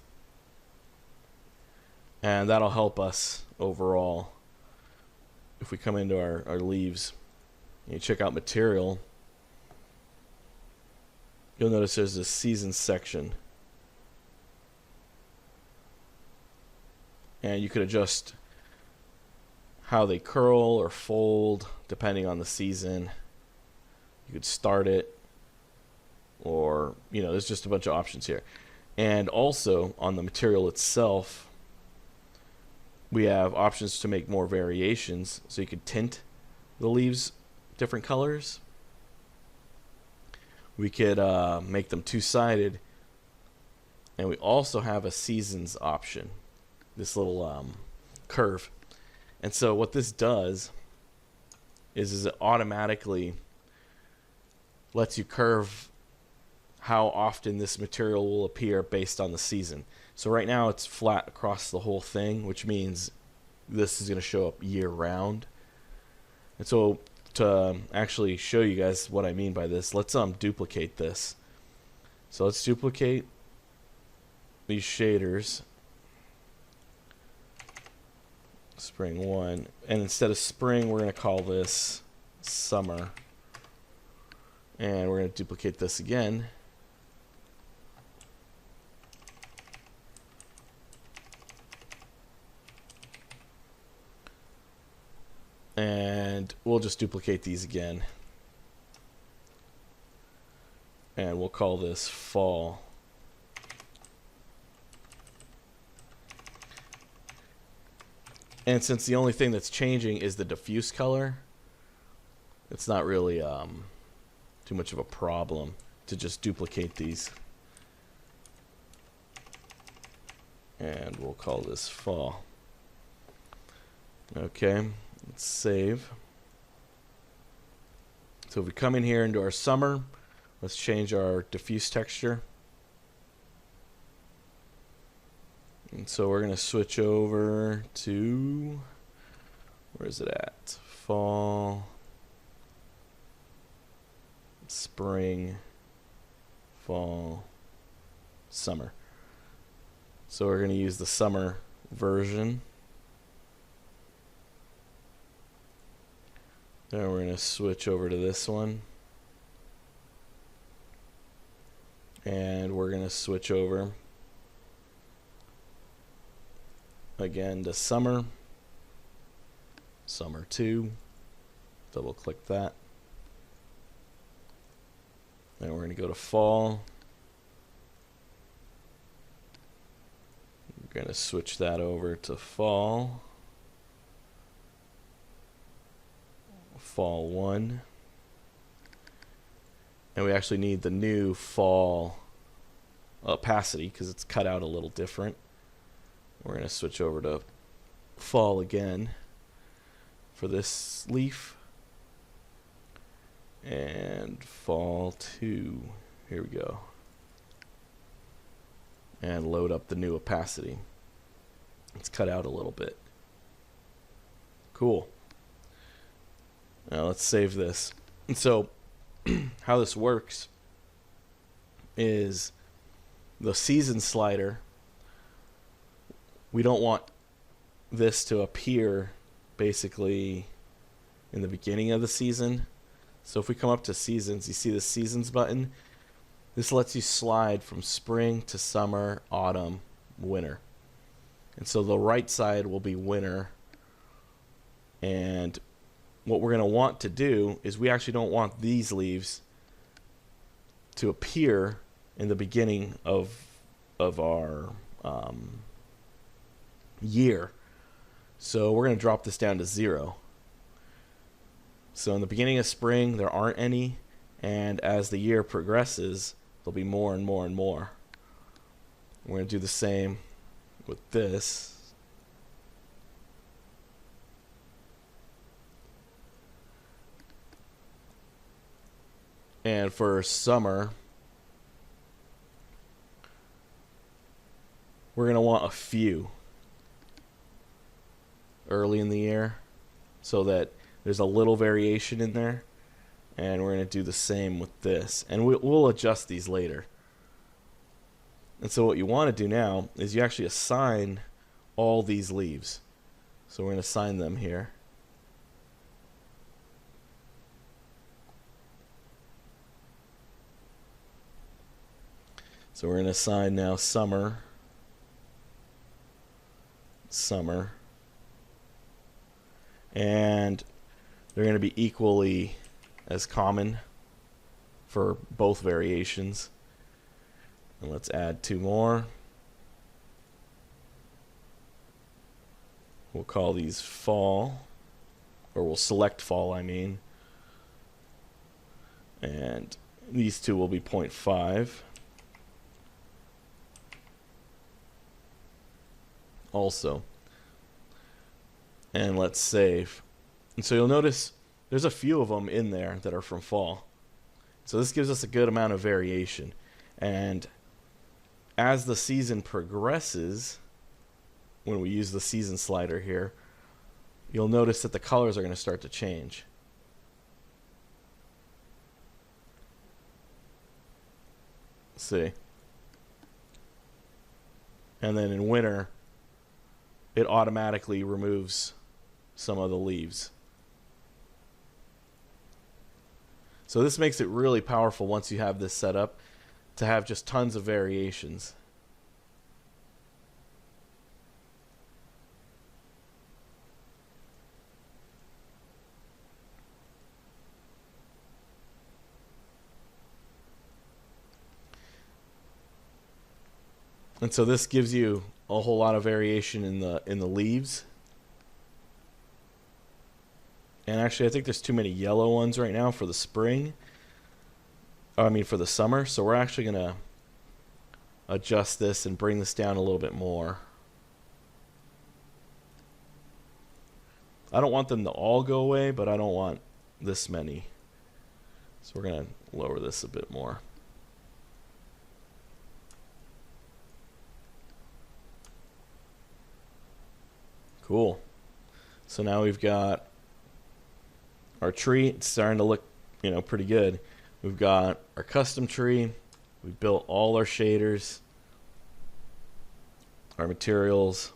And that'll help us overall. If we come into our leaves, you check out material, you'll notice there's this season section. And you could adjust how they curl or fold depending on the season. You could start it, or, there's just a bunch of options here. And also on the material itself, we have options to make more variations. So you could tint the leaves different colors. We could make them two-sided, and we also have a seasons option, this little curve. And so what this does is it automatically lets you curve how often this material will appear based on the season. So right now it's flat across the whole thing, which means this is going to show up year round. And so to actually show you guys what I mean by this, let's duplicate this. So let's duplicate these shaders. Spring 1. And instead of spring, we're going to call this summer. And we're going to duplicate this again. And we'll just duplicate these again. And we'll call this fall. And since the only thing that's changing is the diffuse color, it's not really too much of a problem to just duplicate these. And we'll call this fall. Okay, let's save. So if we come in here into our summer, let's change our diffuse texture. And so we're going to switch over to, where is it at? Fall, spring, fall, summer. So we're going to use the summer version. Then we're going to switch over to this one. And we're going to switch over again to summer. Summer 2. Double click that. Then we're going to go to fall. We're going to switch that over to fall. Fall 1. And we actually need the new fall opacity because it's cut out a little different. We're going to switch over to fall again for this leaf. And fall 2. Here we go. And load up the new opacity. It's cut out a little bit. Cool. Now let's save this. And so how this works is the season slider, we don't want this to appear basically in the beginning of the season. So if we come up to seasons, you see the seasons button. This lets you slide from spring to summer, autumn, winter. And so the right side will be winter. And what we're going to want to do is we actually don't want these leaves to appear in the beginning of our year. So we're going to drop this down to 0. So in the beginning of spring, there aren't any. And as the year progresses, there'll be more and more and more. We're going to do the same with this. And for summer, we're going to want a few early in the year so that there's a little variation in there. And we're going to do the same with this. And we'll adjust these later. And so what you want to do now is you actually assign all these leaves. So we're going to assign them here. So we're going to assign now summer, summer, and they're going to be equally as common for both variations. And let's add 2 more. We'll call these fall, or we'll select fall, I mean. And these 2 will be 0.5. Also. And let's save. And so you'll notice there's a few of them in there that are from fall. So this gives us a good amount of variation. And as the season progresses, when we use the season slider here, you'll notice that the colors are going to start to change. See? And then in winter, it automatically removes some of the leaves. So this makes it really powerful once you have this set up to have just tons of variations. And so this gives you a whole lot of variation in the leaves. And actually, I think there's too many yellow ones right now for the spring. I mean, for the summer. So we're actually going to adjust this and bring this down a little bit more. I don't want them to all go away, but I don't want this many. So we're going to lower this a bit more. Cool. So now we've got our tree. It's starting to look, pretty good. We've got our custom tree. We've built all our shaders, our materials.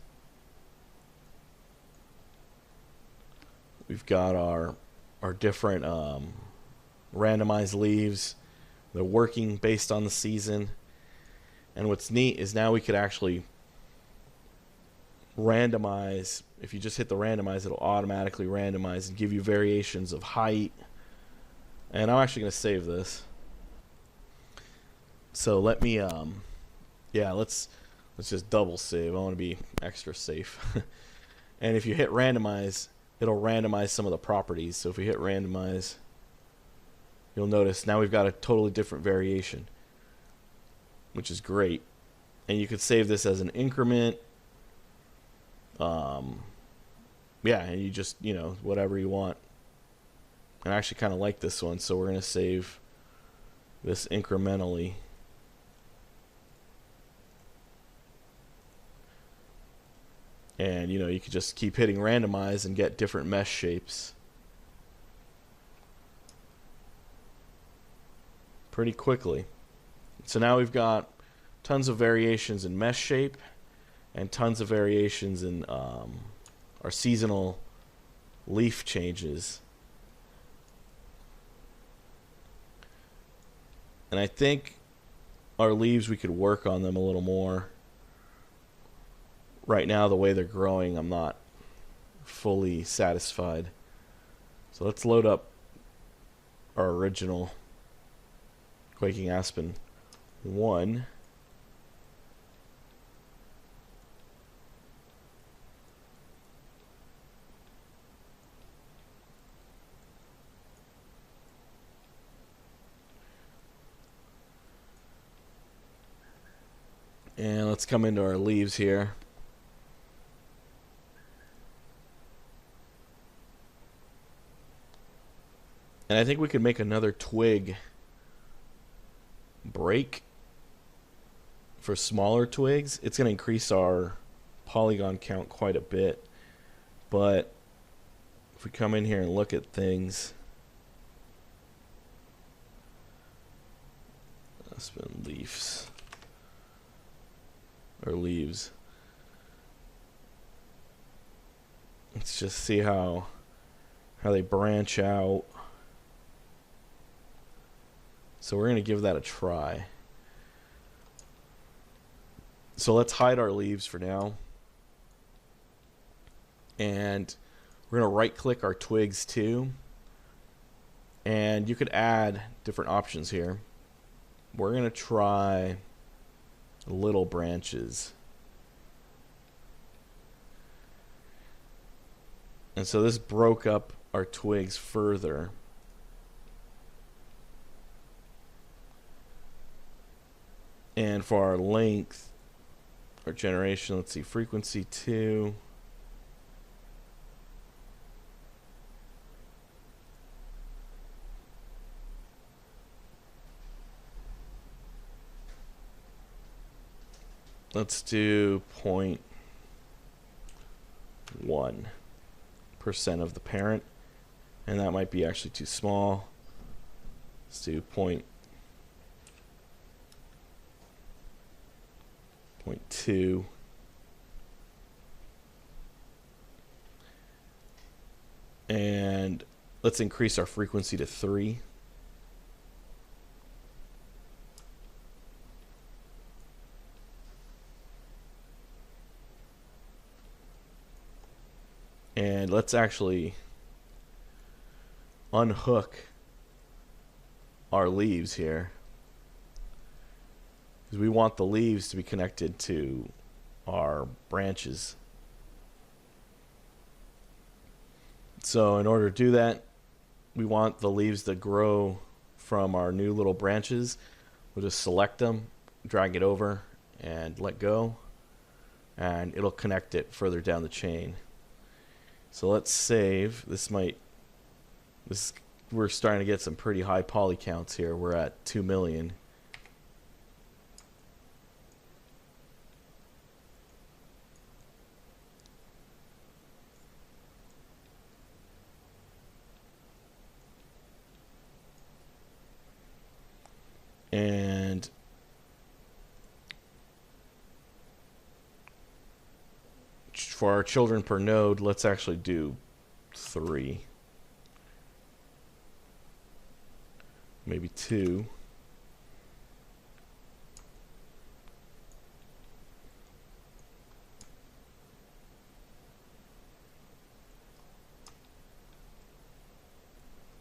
We've got our different randomized leaves. They're working based on the season. And what's neat is now we could actually randomize. If you just hit the randomize, it'll automatically randomize and give you variations of height. And I'm actually going to save this. So let me let's just double save. I want to be extra safe. And if you hit randomize, it'll randomize some of the properties. So if we hit randomize, you'll notice now we've got a totally different variation, which is great. And you could save this as an increment. And you just, whatever you want. I actually kind of like this one, so we're going to save this incrementally. And, you could just keep hitting randomize and get different mesh shapes pretty quickly. So now we've got tons of variations in mesh shape and tons of variations in our seasonal leaf changes. And I think our leaves, we could work on them a little more. Right now, the way they're growing, I'm not fully satisfied. So let's load up our original Quaking Aspen 1. And let's come into our leaves here. And I think we could make another twig break for smaller twigs. It's going to increase our polygon count quite a bit. But if we come in here and look at things, Aspen leaves. Or leaves. Let's just see how they branch out. So we're going to give that a try. So let's hide our leaves for now. And we're going to right click our twigs too. And you could add different options here. We're going to try little branches. And so this broke up our twigs further. And for our length, our generation, let's see, frequency 2. let's do 0.1% of the parent, and that might be actually too small. Let's do 0.2. And let's increase our frequency to 3. And let's actually unhook our leaves here, because we want the leaves to be connected to our branches. So in order to do that, we want the leaves to grow from our new little branches. We'll just select them, drag it over, and let go, and it'll connect it further down the chain. So let's save. We're starting to get some pretty high poly counts here. We're at 2 million. And for our children per node, let's actually do 3. Maybe 2.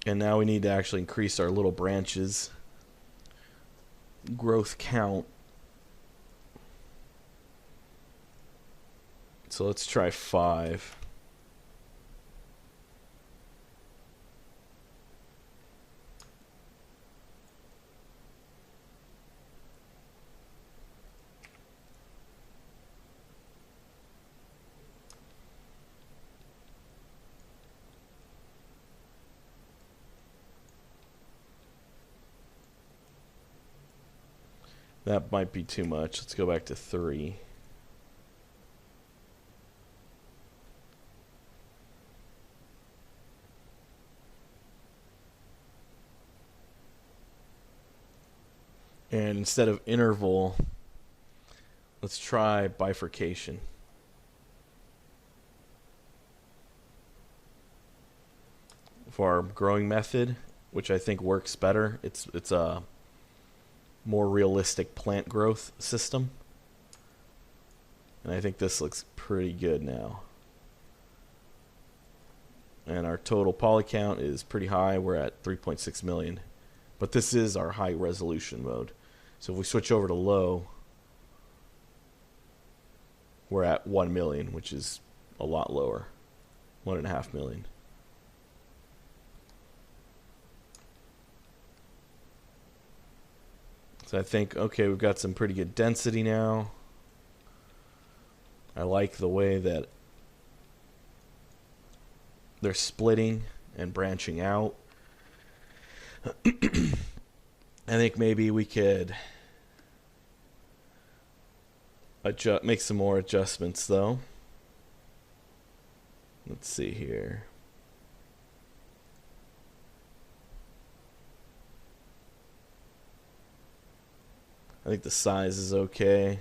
And now we need to actually increase our little branches growth count. So let's try 5. That might be too much. Let's go back to 3. And instead of interval, let's try bifurcation. For our growing method, which I think works better, it's a more realistic plant growth system. And I think this looks pretty good now. And our total poly count is pretty high. We're at 3.6 million. But this is our high resolution mode. So if we switch over to low, we're at 1 million, which is a lot lower. 1.5 million. So I think, okay, we've got some pretty good density now. I like the way that they're splitting and branching out. I think maybe we could make some more adjustments though. Let's see here. I think the size is okay.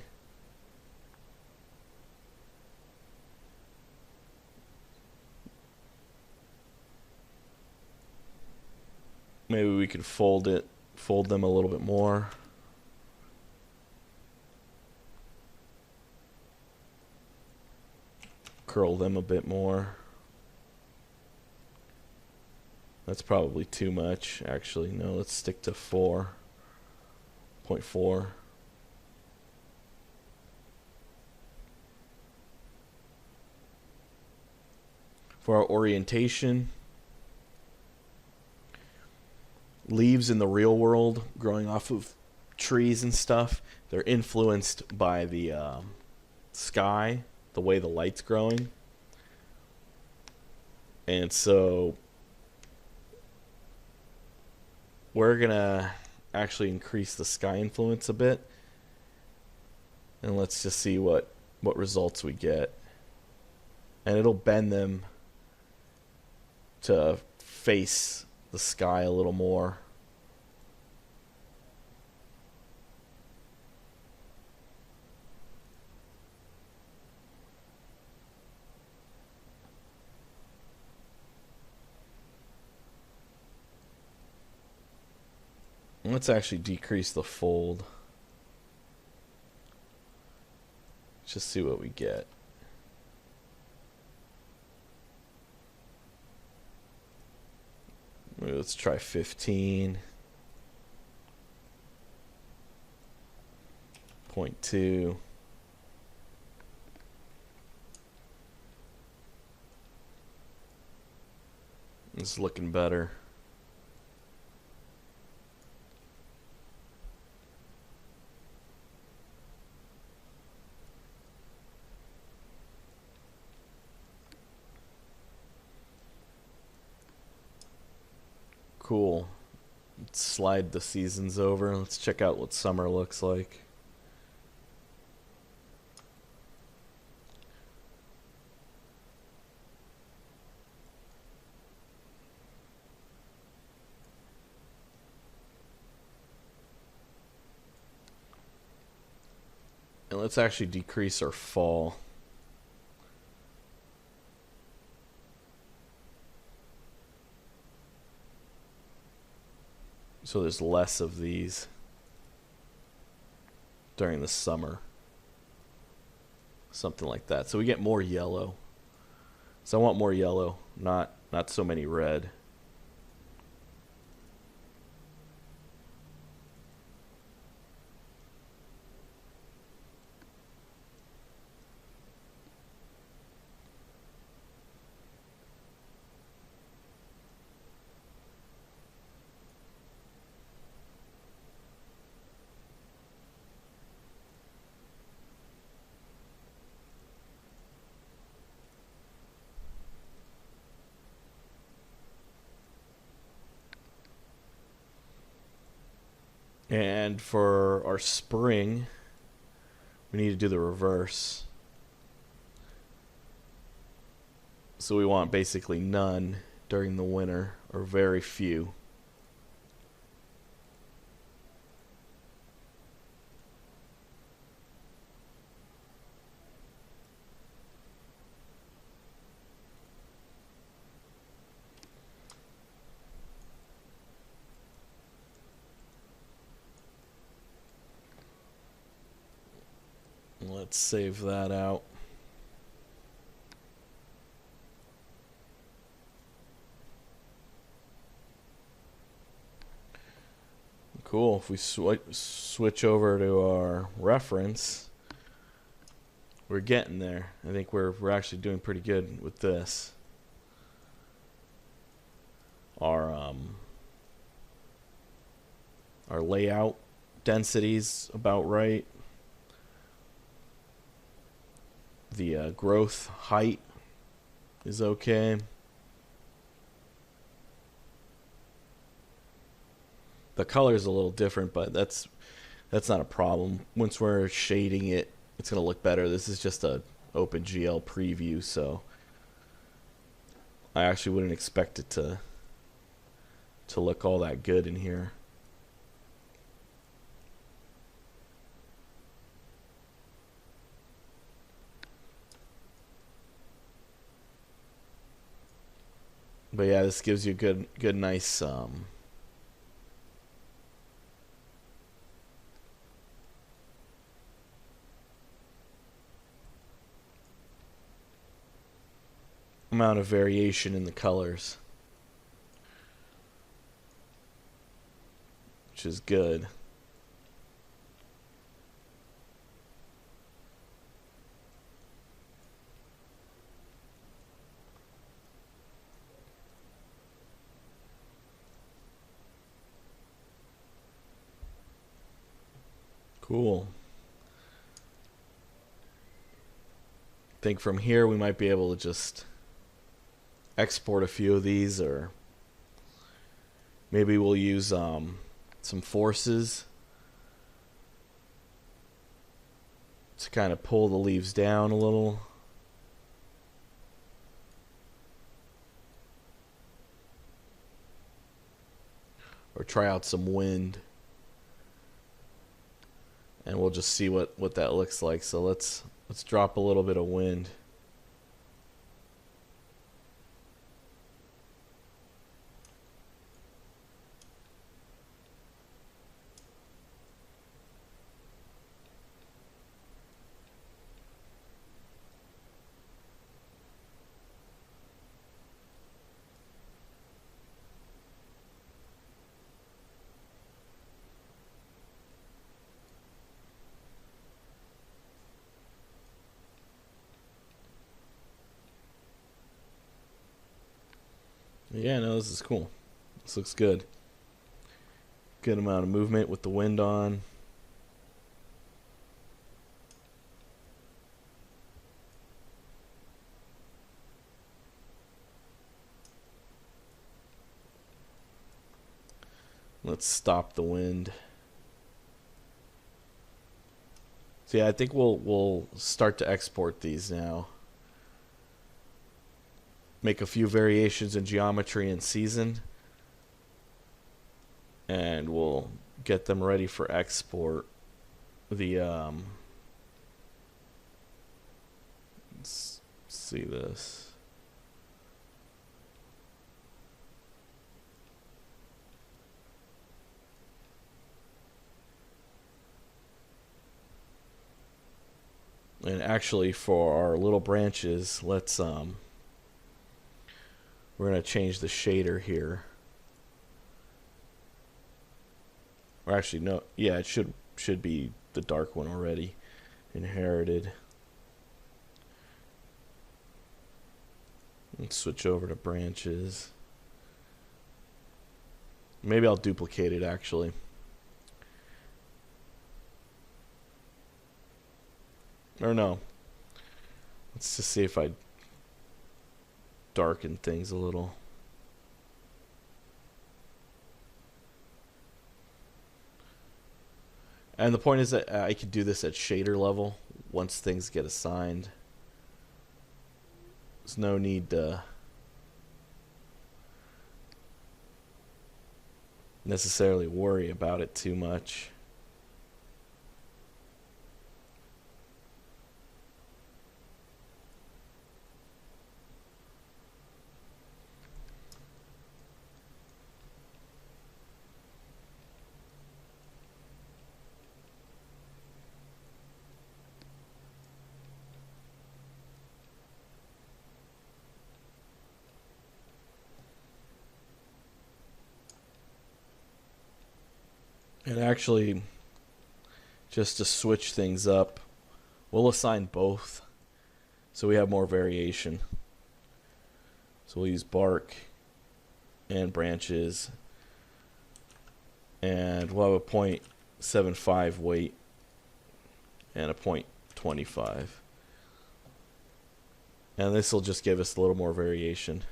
Maybe we could fold them a little bit more. Curl them a bit more. That's probably too much, actually. No, let's stick to 4.4. For our orientation, leaves in the real world growing off of trees and stuff, they're influenced by the sky, the way the light's growing. And so we're gonna actually increase the sky influence a bit. And let's just see what results we get. And it'll bend them to face the sky a little more. Let's actually decrease the fold. Just see what we get. Let's try 15.2. It's looking better. Cool. Let's slide the seasons over. Let's check out what summer looks like. And let's actually decrease our fall. So there's less of these during the summer. Something like that. So we get more yellow. So I want more yellow, not so many red. And for our spring, we need to do the reverse. So we want basically none during the winter, or very few. Let's save that out. Cool. If we switch over to our reference, we're getting there. I think we're actually doing pretty good with this. Our layout density's about right. The growth height is okay. The color is a little different, but that's not a problem. Once we're shading it, it's going to look better. This is just a OpenGL preview, so I actually wouldn't expect it to look all that good in here. But yeah, this gives you a good nice amount of variation in the colors, which is good. Cool. I think from here we might be able to just export a few of these, or maybe we'll use some forces to kind of pull the leaves down a little. Or try out some wind. And we'll just see what that looks like. So let's drop a little bit of wind. Yeah, no, this is cool. This looks good. Good amount of movement with the wind on. Let's stop the wind. So yeah, I think we'll start to export these now. Make a few variations in geometry and season, and we'll get them ready for export. Let's see this. And actually, for our little branches, let's we're going to change the shader here. Or actually, no. Yeah, it should be the dark one already. Inherited. Let's switch over to branches. Maybe I'll duplicate it, actually. Or no. Let's just see if I darken things a little. And the point is that I could do this at shader level once things get assigned. There's no need to necessarily worry about it too much. And actually, just to switch things up, we'll assign both so we have more variation. So we'll use bark and branches, and we'll have a 0.75 weight and a 0.25. And this will just give us a little more variation.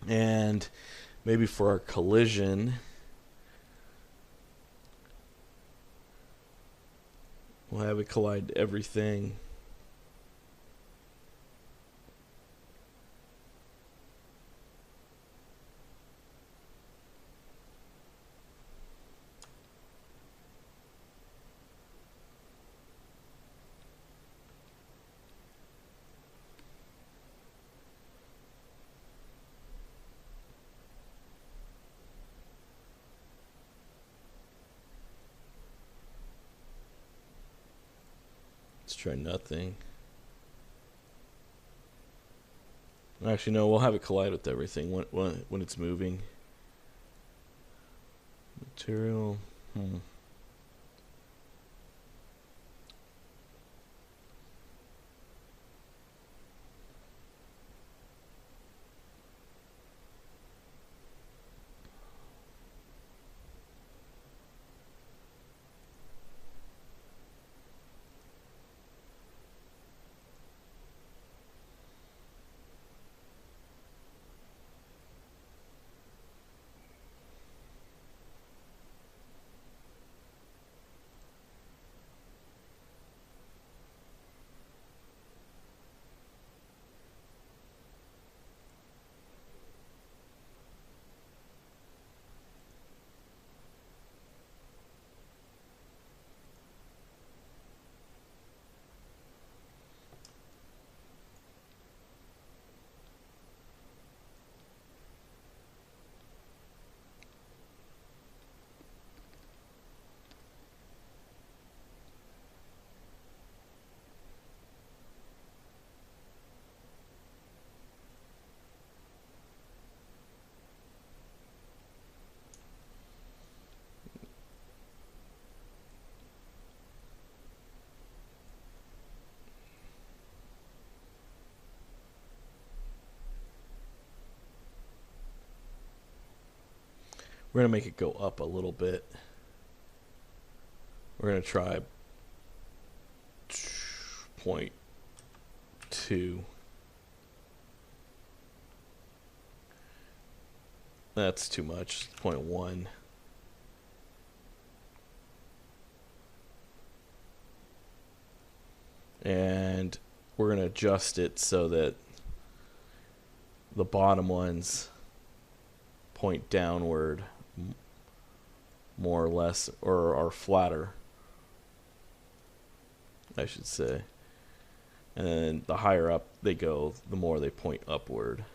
And maybe for our collision, we'll have it collide everything. Let's try nothing. Actually, no, we'll have it collide with everything when it's moving. Material. We're going to make it go up a little bit. We're going to try 0.2. That's too much. 0.1. And we're going to adjust it so that the bottom ones point downward more or less, or are flatter, I should say. And then the higher up they go, the more they point upward.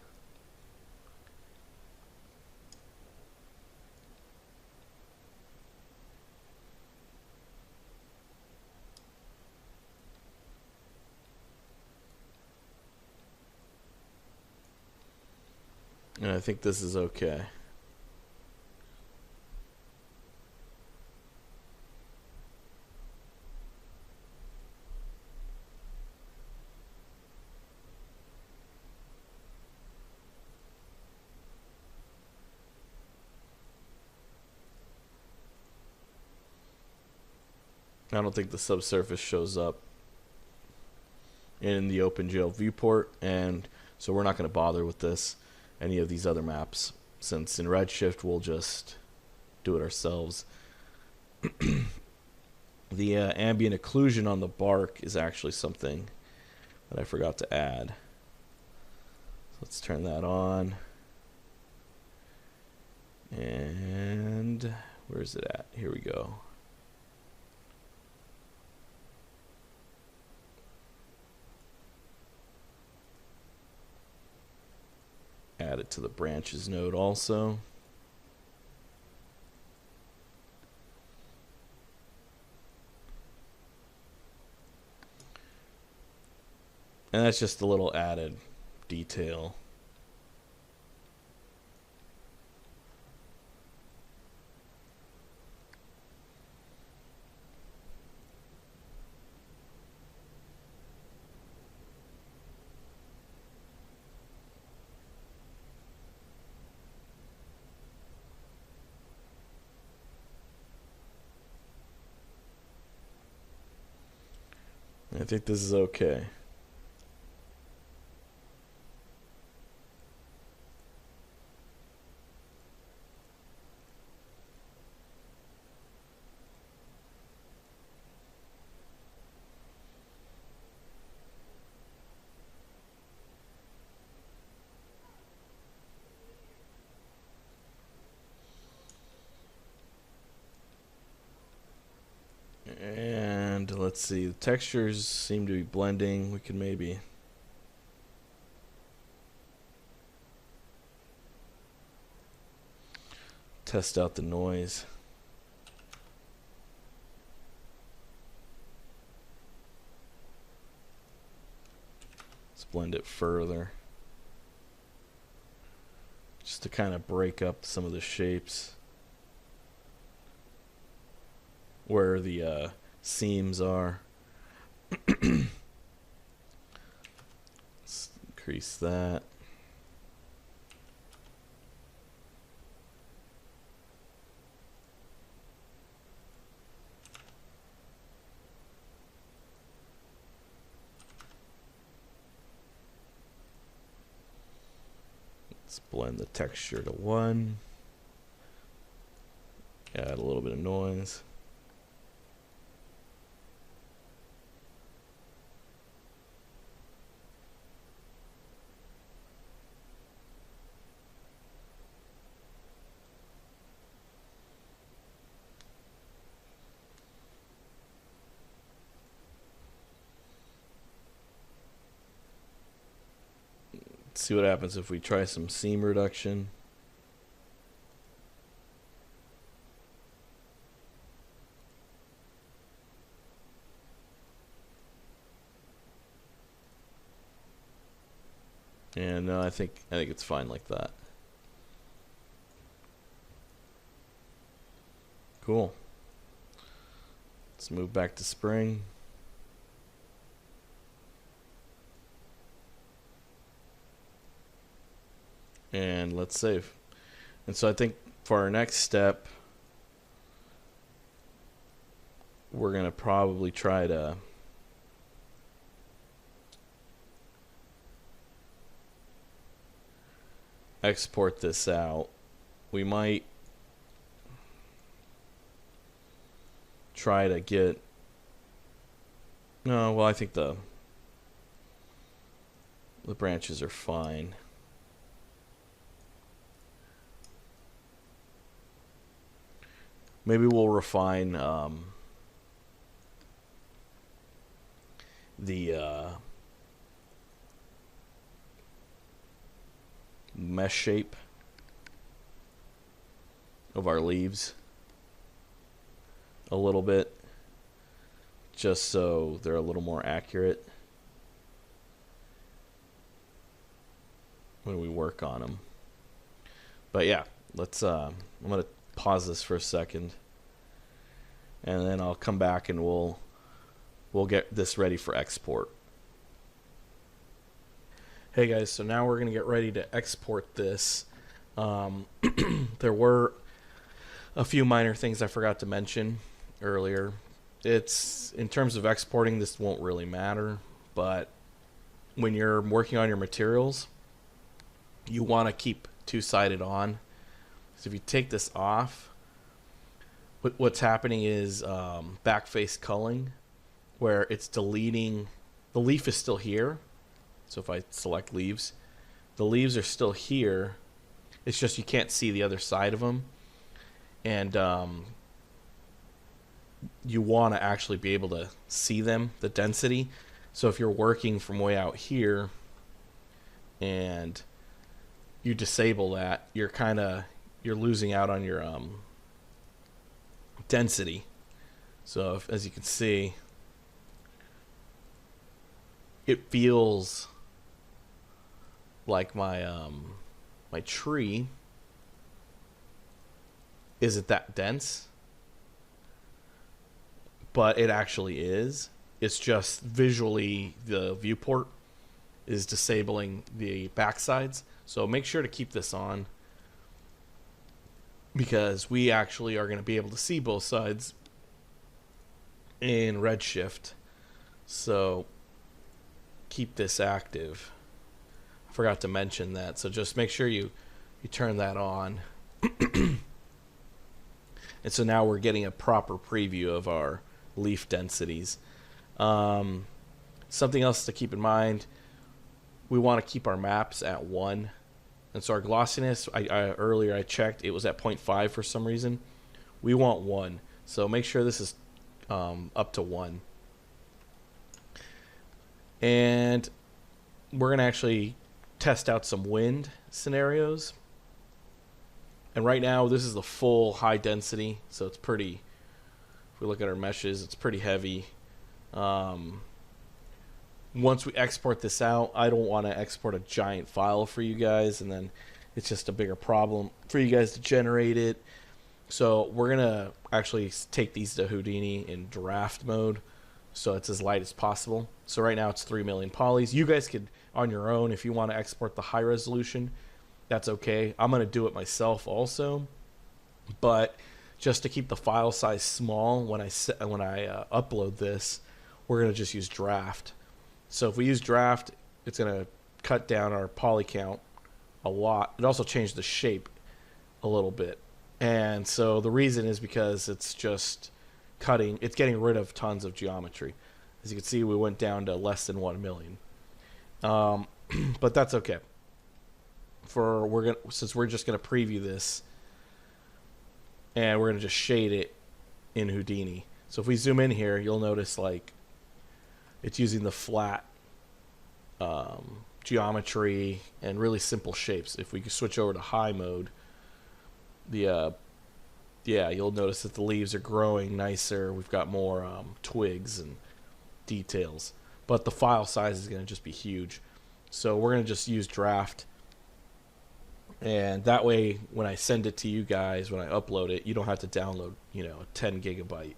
And I think this is okay. I don't think the subsurface shows up in the OpenGL viewport, and so we're not going to bother with this, any of these other maps, since in Redshift we'll just do it ourselves. The ambient occlusion on the bark is actually something that I forgot to add. So let's turn that on. And where's it at? Here we go. Add it to the branches node also. And that's just a little added detail. I think this is okay. And let's see, the textures seem to be blending. We can maybe test out the noise. Let's blend it further, just to kind of break up some of the shapes where the seams are. Let's increase that. Let's blend the texture to 1. Add a little bit of noise. See what happens if we try some seam reduction. And no, I think it's fine like that. Cool. Let's move back to spring. And let's save. And so I think for our next step, we're going to probably try to export this out. We might try to get... No, well, I think the branches are fine. Maybe we'll refine the mesh shape of our leaves a little bit, just so they're a little more accurate when we work on them. But yeah, let's I'm gonna pause this for a second, and then I'll come back and we'll get this ready for export. Hey guys, so now we're gonna get ready to export this. There were a few minor things I forgot to mention earlier. It's, in terms of exporting, this won't really matter, but when you're working on your materials, you want to keep two-sided on. So if you take this off, what's happening is backface culling, where it's deleting, the leaf is still here. So if I select leaves, the leaves are still here. It's just you can't see the other side of them. And you want to actually be able to see them, the density. So if you're working from way out here and you disable that, you're losing out on your density. So as you can see, it feels like my my tree isn't that dense, but it actually is. It's just visually the viewport is disabling the backsides. So make sure to keep this on, because we actually are going to be able to see both sides in Redshift. So keep this active. I forgot to mention that. So just make sure you turn that on. And so now we're getting a proper preview of our leaf densities. Something else to keep in mind, we want to keep our maps at 1. And so our glossiness, earlier I checked, it was at 0.5 for some reason. We want 1. So make sure this is up to 1. And we're going to actually test out some wind scenarios. And right now, this is the full high density, so it's pretty, if we look at our meshes, it's pretty heavy. Once we export this out, I don't want to export a giant file for you guys, and then it's just a bigger problem for you guys to generate it. So we're going to actually take these to Houdini in draft mode, so it's as light as possible. So right now it's 3 million polys. You guys could, on your own, if you want to export the high resolution, that's okay. I'm going to do it myself also, but just to keep the file size small when I upload this, we're going to just use draft. So if we use draft, it's going to cut down our poly count a lot. It also changed the shape a little bit. And so the reason is because it's just it's getting rid of tons of geometry. As you can see, we went down to less than 1 million. But that's okay. Since we're just going to preview this, and we're going to just shade it in Houdini. So if we zoom in here, you'll notice like it's using the flat geometry and really simple shapes. If we switch over to high mode, you'll notice that the leaves are growing nicer. We've got more twigs and details, but the file size is going to just be huge. So we're going to just use draft. And that way, when I send it to you guys, when I upload it, you don't have to download, a 10 gigabyte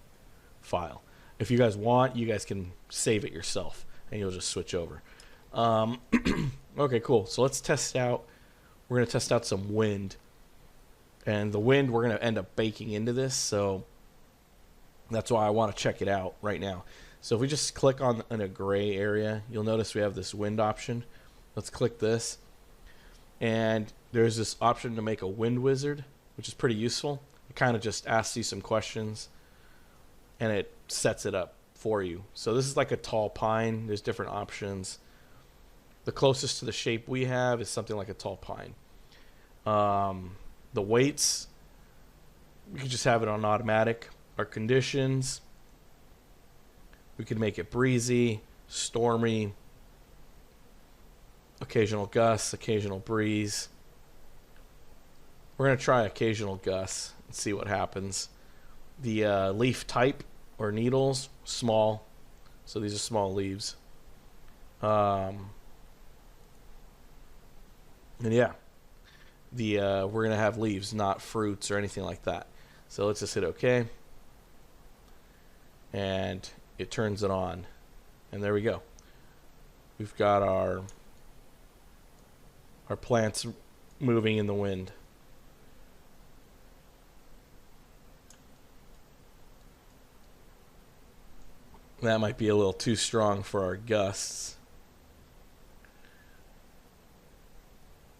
file. If you guys want, you guys can save it yourself, and you'll just switch over. Okay, cool. So let's test out. We're going to test out some wind. And the wind, we're going to end up baking into this, so that's why I want to check it out right now. So if we just click on in a gray area, you'll notice we have this wind option. Let's click this. And there's this option to make a wind wizard, which is pretty useful. It kind of just asks you some questions, and it sets it up for you. So this is like a tall pine. There's different options. The closest to the shape we have is something like a tall pine. The weights, we could just have it on automatic. Our conditions, we could make it breezy, stormy, occasional gusts, occasional breeze. We're going to try occasional gusts and see what happens. The leaf type or needles, small. So these are small leaves. And yeah, we're going to have leaves, not fruits or anything like that. So let's just hit OK. And it turns it on. And there we go. We've got our plants moving in the wind. That might be a little too strong for our gusts.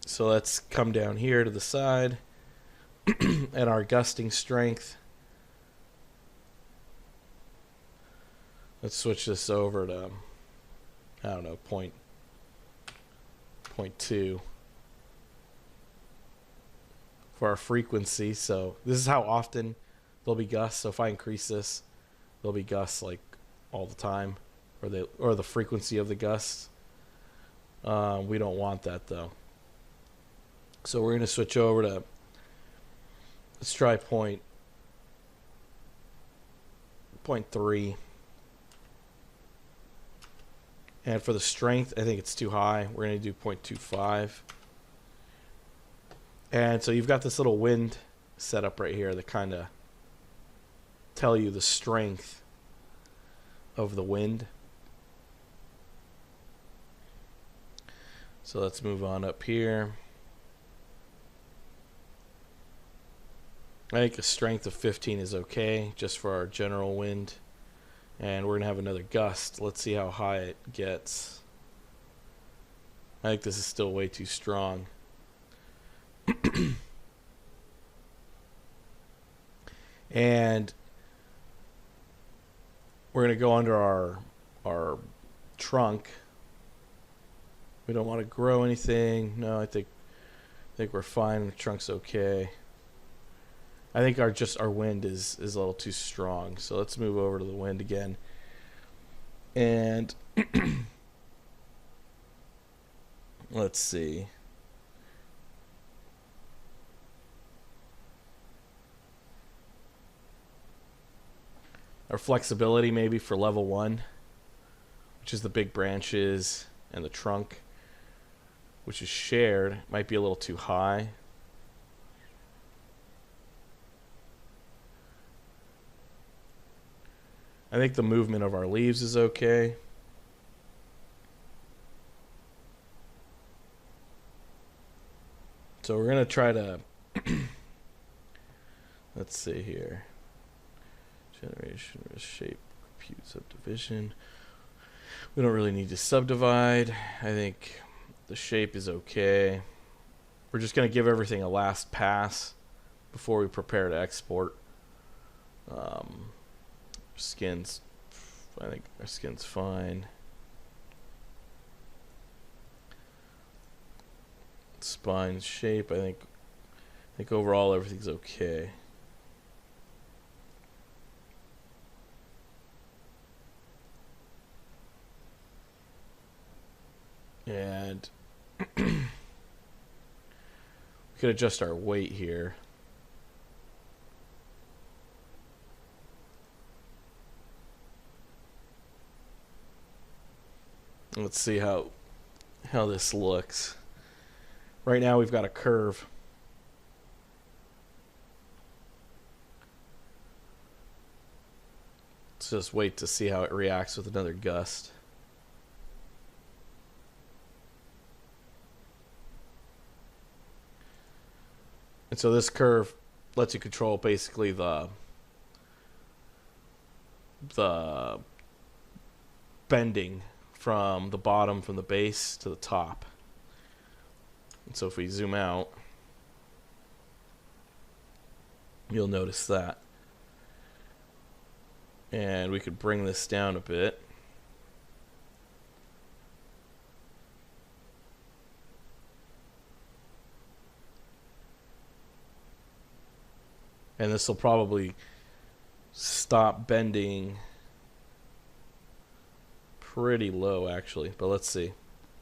So let's come down here to the side and our gusting strength. Let's switch this over to, I don't know, point 2 for our frequency. So this is how often there'll be gusts. So if I increase this, there'll be gusts like all the time, or the frequency of the gusts. We don't want that though. So we're going to switch over to, let's try point 3. And for the strength, I think it's too high. We're going to do 0.25. And so you've got this little wind setup right here that kind of tell you the strength of the wind. So let's move on up here. I think a strength of 15 is okay, just for our general wind. And we're going to have another gust. Let's see how high it gets. I think this is still way too strong. And we're going to go under our trunk. We don't want to grow anything. No, I think we're fine. The trunk's okay. I think our wind is a little too strong. So let's move over to the wind again. And let's see. Our flexibility maybe for level 1, which is the big branches and the trunk, which is shared, might be a little too high. I think the movement of our leaves is okay. So we're going to try to, let's see here. Generation, shape, compute, subdivision. We don't really need to subdivide. I think the shape is okay. We're just going to give everything a last pass before we prepare to export. Skins, I think our skin's fine. Spine shape, I think overall everything's okay. And we could adjust our weight here. Let's see how this looks. Right now we've got a curve. Let's just wait to see how it reacts with another gust. And so this curve lets you control basically the bending from the bottom, from the base to the top. And so if we zoom out, you'll notice that. And we could bring this down a bit. And this will probably stop bending pretty low, actually. But let's see.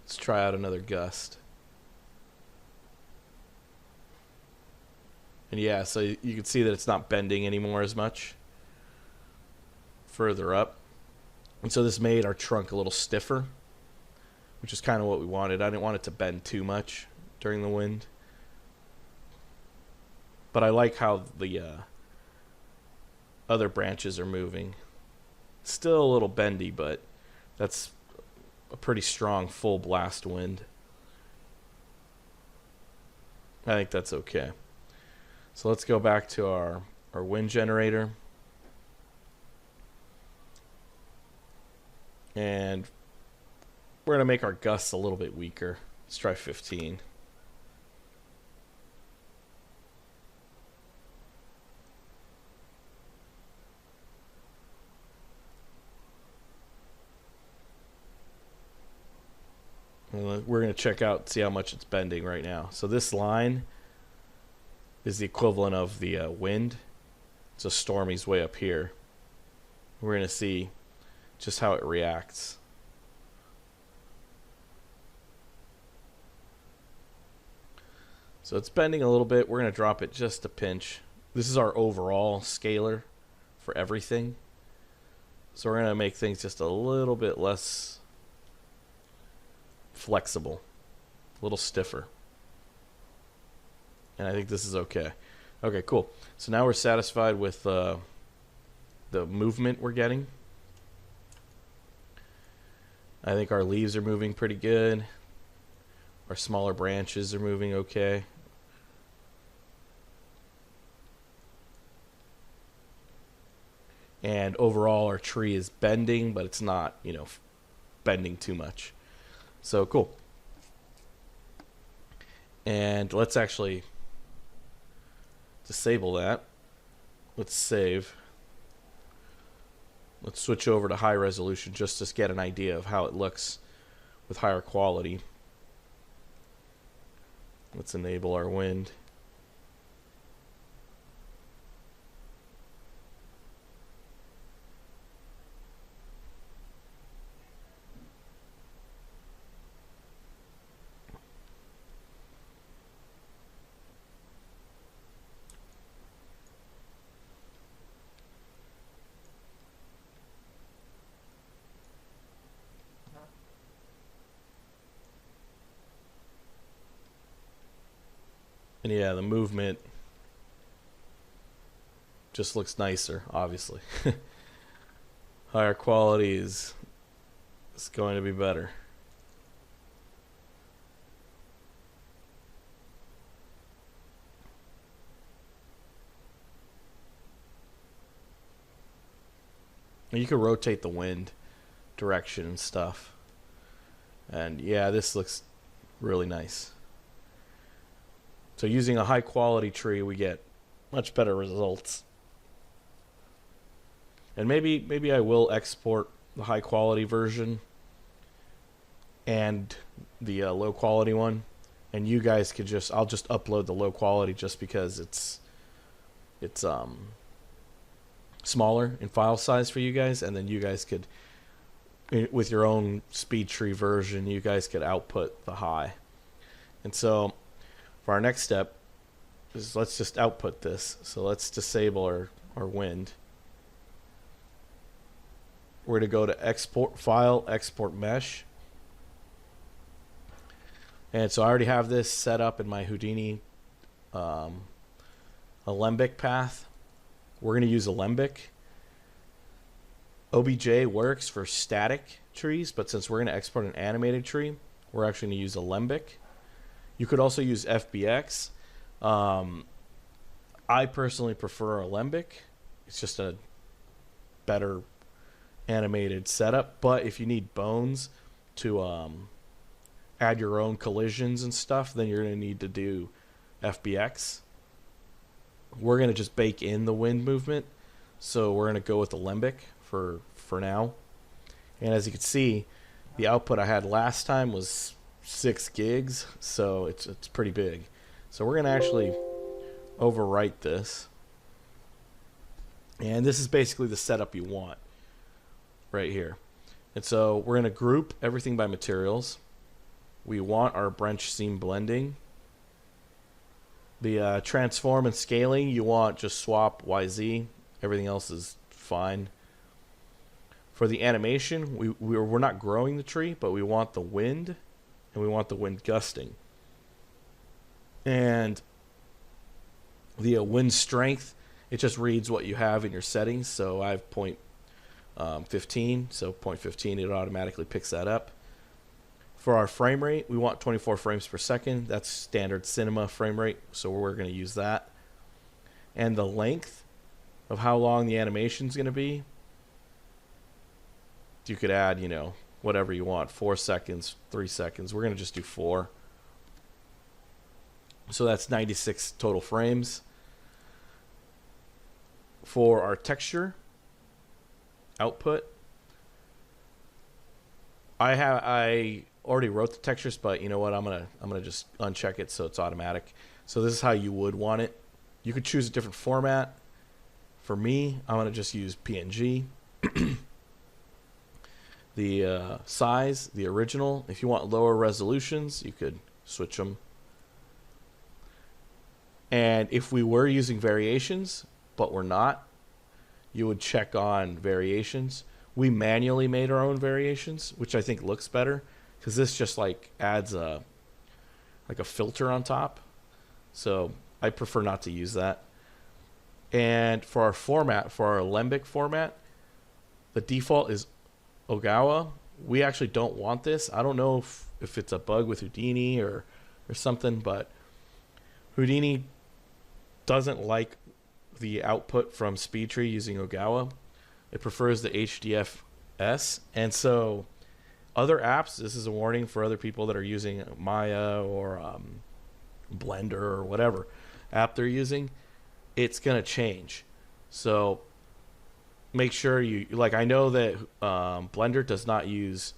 Let's try out another gust. And yeah, so you can see that it's not bending anymore as much further up. And so this made our trunk a little stiffer, which is kind of what we wanted. I didn't want it to bend too much during the wind. But I like how the other branches are moving. Still a little bendy, but that's a pretty strong full blast wind. I think that's okay. So let's go back to our wind generator. And we're going to make our gusts a little bit weaker. Let's try 15. And we're going to check out, see how much it's bending right now. So this line is the equivalent of the wind. So Stormy's way up here. We're going to see just how it reacts. So it's bending a little bit. We're going to drop it just a pinch. This is our overall scaler for everything. So we're going to make things just a little bit less flexible, a little stiffer. And I think this is okay. Okay, cool. So now we're satisfied with the movement we're getting. I think our leaves are moving pretty good. Our smaller branches are moving okay. And overall our tree is bending, but it's not, you know, bending too much. So cool. And let's actually disable that. Let's save. Let's switch over to high resolution just to get an idea of how it looks with higher quality. Let's enable our wind. And yeah, the movement just looks nicer, obviously. Higher quality is going to be better. And you can rotate the wind direction and stuff. And yeah, this looks really nice. So using a high quality tree, we get much better results. And maybe I will export the high quality version and the low quality one, and you guys could I'll just upload the low quality just because it's smaller in file size for you guys, and then you guys could, with your own speed tree version, you guys could output the high. And so for our next step is let's just output this. So let's disable our wind. We're going to go to export file, export mesh. And so I already have this set up in my Houdini Alembic path. We're going to use Alembic. OBJ works for static trees, but since we're going to export an animated tree, we're actually going to use Alembic. You could also use FBX. I personally prefer Alembic. It's just a better animated setup. But if you need bones to add your own collisions and stuff, then you're going to need to do FBX. We're going to just bake in the wind movement, so we're going to go with Alembic for now. And as you can see, the output I had last time was 6 gigs, so it's pretty big. So we're going to actually overwrite this. And this is basically the setup you want right here. And so we're going to group everything by materials. We want our branch seam blending. The transform and scaling, you want just swap YZ. Everything else is fine. For the animation, we're not growing the tree, but we want the wind, and we want the wind gusting. And the wind strength, it just reads what you have in your settings. So I have 0.15, so 0.15, it automatically picks that up. For our frame rate, we want 24 frames per second. That's standard cinema frame rate, so we're going to use that. And the length of how long the animation is going to be, you could add, you know, whatever you want, 4 seconds, 3 seconds. We're going to just do 4. So that's 96 total frames. For our texture output, I already wrote the textures, but you know what? I'm gonna just uncheck it so it's automatic. So this is how you would want it. You could choose a different format. For me, I'm gonna just use PNG. The size, the original. If you want lower resolutions, you could switch them. And if we were using variations, but we're not, you would check on variations. We manually made our own variations, which I think looks better, because this just like adds a filter on top. So I prefer not to use that. And for our format, for our Alembic format, the default is Ogawa. We actually don't want this. I don't know if it's a bug with Houdini or something, but Houdini doesn't like the output from SpeedTree using Ogawa. It prefers the HDFS. And so other apps, this is a warning for other people that are using Maya or Blender or whatever app they're using, it's going to change. So make sure you, like, I know that Blender does not use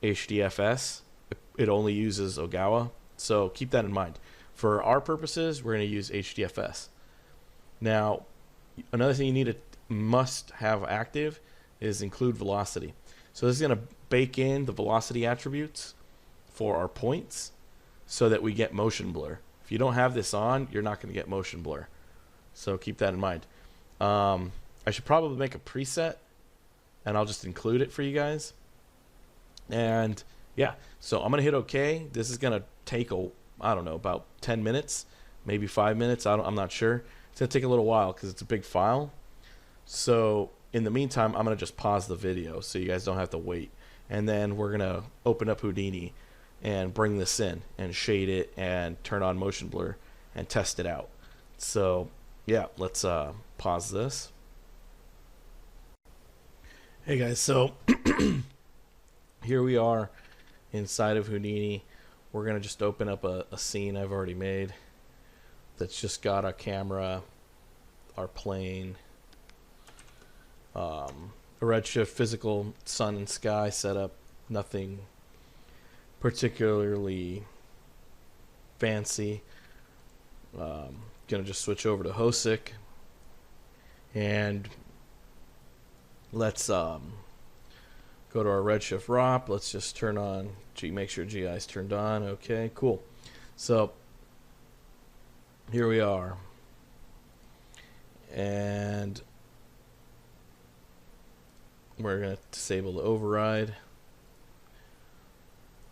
HDFS. It only uses Ogawa. So keep that in mind. For our purposes, we're going to use HDFS. Now, another thing you must have active is include velocity. So this is going to bake in the velocity attributes for our points so that we get motion blur. If you don't have this on, you're not going to get motion blur. So keep that in mind. I should probably make a preset, and I'll just include it for you guys. And yeah, so I'm going to hit OK. This is going to take, I don't know, about 10 minutes, maybe 5 minutes. I'm not sure. It's going to take a little while because it's a big file. So in the meantime, I'm going to just pause the video so you guys don't have to wait. And then we're going to open up Houdini and bring this in and shade it and turn on motion blur and test it out. So yeah, let's pause this. Hey guys, so here we are inside of Houdini. We're going to just open up a scene I've already made that's just got our camera, our plane, a redshift physical sun and sky setup, nothing particularly fancy. Gonna just switch over to Hosick and let's go to our redshift ROP. Let's just turn on make sure GI is turned on. Okay, cool. So here we are, and we're going to disable the override.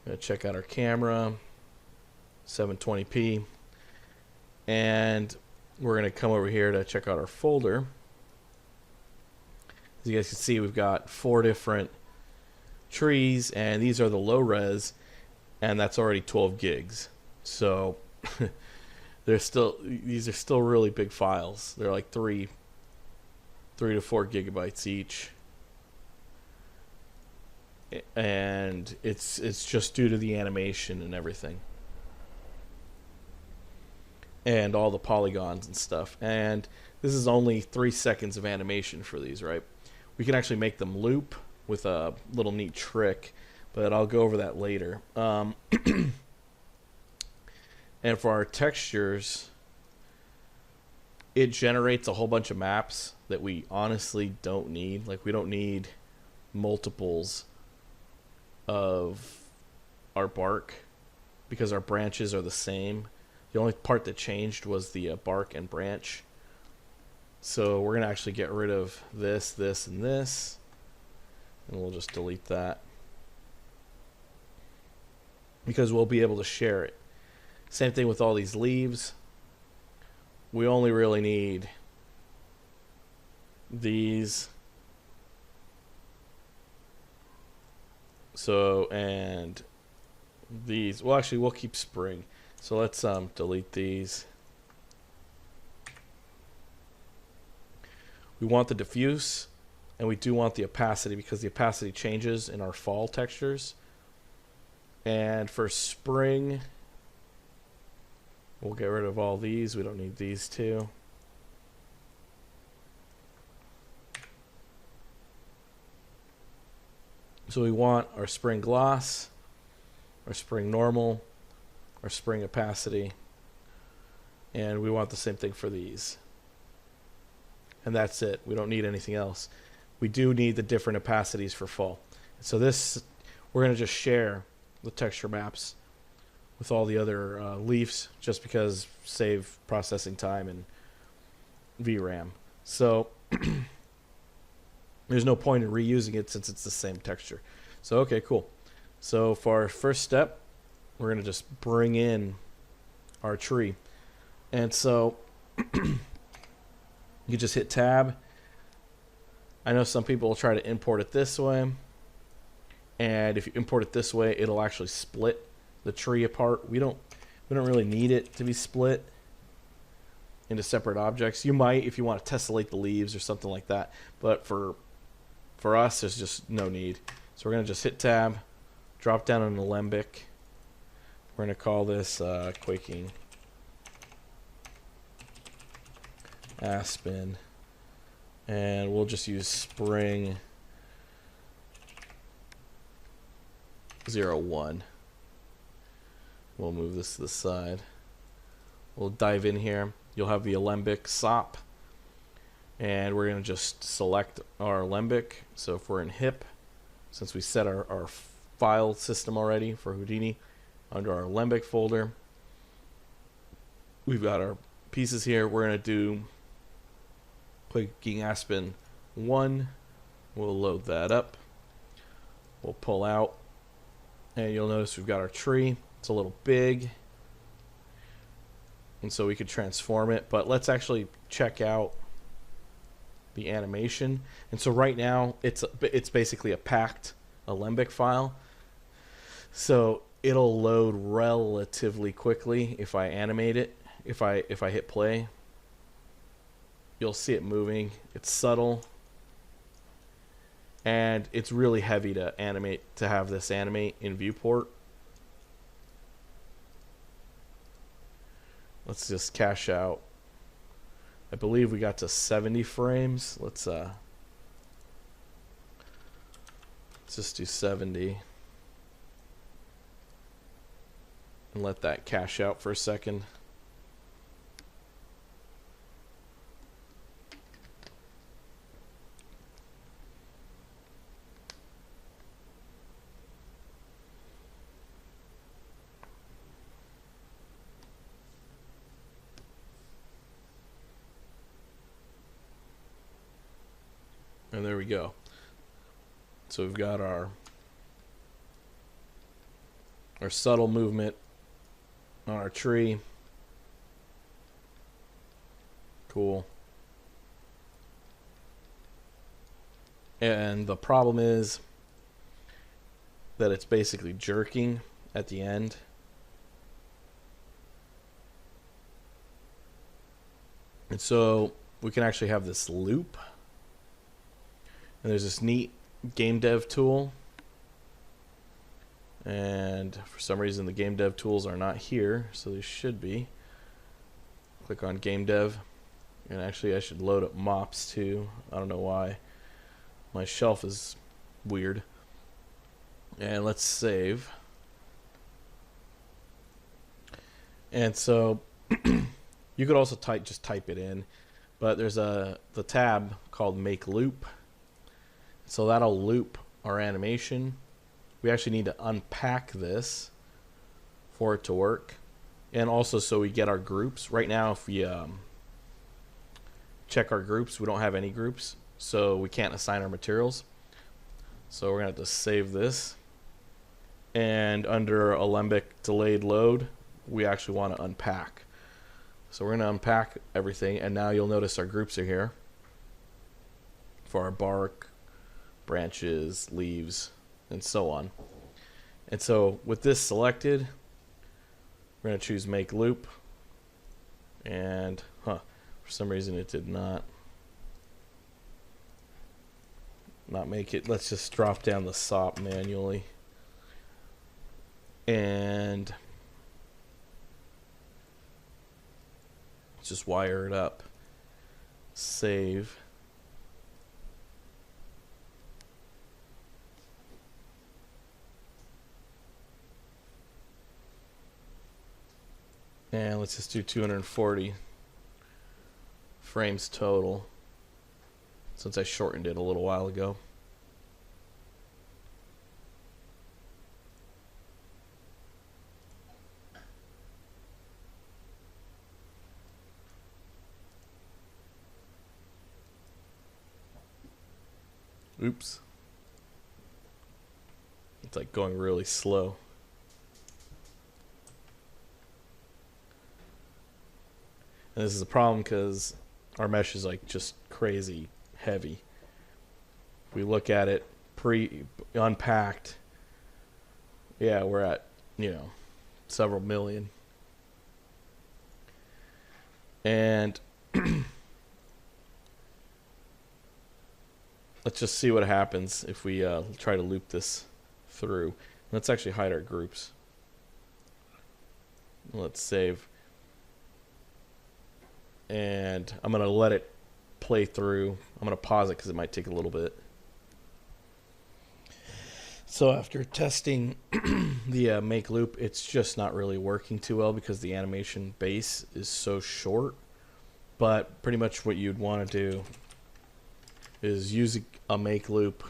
Going to check out our camera, 720p, and we're going to come over here to check out our folder. As you guys can see, we've got 4 different trees, and these are the low res, and that's already 12 gigs. So these are still really big files. They're like 3 to 4 gigabytes each. And it's just due to the animation and everything. And all the polygons and stuff. And this is only 3 seconds of animation for these, right? We can actually make them loop with a little neat trick, but I'll go over that later. And for our textures, it generates a whole bunch of maps that we honestly don't need. Like, we don't need multiples of our bark because our branches are the same. The only part that changed was the bark and branch. So we're going to actually get rid of this, this, and this. And we'll just delete that, because we'll be able to share it. Same thing with all these leaves. We only really need these. So, and these. Well, actually, we'll keep spring. So let's delete these. We want the diffuse, and we do want the opacity, because the opacity changes in our fall textures. And for spring, we'll get rid of all these. We don't need these two. So we want our spring gloss, our spring normal, our spring opacity, and we want the same thing for these. And that's it. We don't need anything else. We do need the different opacities for fall. So this, we're going to just share the texture maps with all the other leaves, just because save processing time and VRAM. So there's no point in reusing it since it's the same texture. So okay, cool. So for our first step, we're going to just bring in our tree. And so you just hit tab. I know some people will try to import it this way, and if you import it this way, it'll actually split the tree apart. We don't really need it to be split into separate objects. You might if you want to tessellate the leaves or something like that, but for us, there's just no need. So we're going to just hit tab, drop down an alembic. We're going to call this Quaking Aspen, and we'll just use spring 01. We'll move this to the side. We'll dive in here. You'll have the alembic SOP, and we're going to just select our alembic. So if we're in HIP, since we set our file system already for Houdini, under our alembic folder, we've got our pieces here. We're going to do Quaking Aspen 1. We'll load that up. We'll pull out, and you'll notice we've got our tree. It's a little big, and so we could transform it, but let's actually check out the animation. And so right now it's basically a packed alembic file, so it'll load relatively quickly if I animate it. If I hit play, you'll see it moving. It's subtle, and it's really heavy to have this animate in viewport. Let's just cache out. I believe we got to 70 frames. Let's just do 70 and let that cache out for a second. And there we go. So we've got our subtle movement on our tree. Cool. And the problem is that it's basically jerking at the end. And so we can actually have this loop. And there's this neat game dev tool. And for some reason the game dev tools are not here, so they should be. Click on game dev. And actually I should load up mops too. I don't know why. My shelf is weird. And let's save. And so you could also just type it in, but there's the tab called make loop. So that'll loop our animation. We actually need to unpack this for it to work. And also so we get our groups. Right now if we check our groups, we don't have any groups, so we can't assign our materials. So we're going to have to save this. And under Alembic delayed load, we actually want to unpack. So we're going to unpack everything, and now you'll notice our groups are here for our bark, branches, leaves, and so on. And so with this selected, we're going to choose make loop, and for some reason it did not make it. Let's just drop down the SOP manually, and let's just wire it up. Save. And let's just do 240 frames total, since I shortened it a little while ago. Oops. It's like going really slow. And this is a problem because our mesh is like just crazy heavy. We look at it unpacked. Yeah, we're at, several million. And let's just see what happens if we try to loop this through. Let's actually hide our groups. Let's save. And I'm going to let it play through. I'm going to pause it because it might take a little bit. So after testing the make loop, it's just not really working too well because the animation base is so short. But pretty much what you'd want to do is use a make loop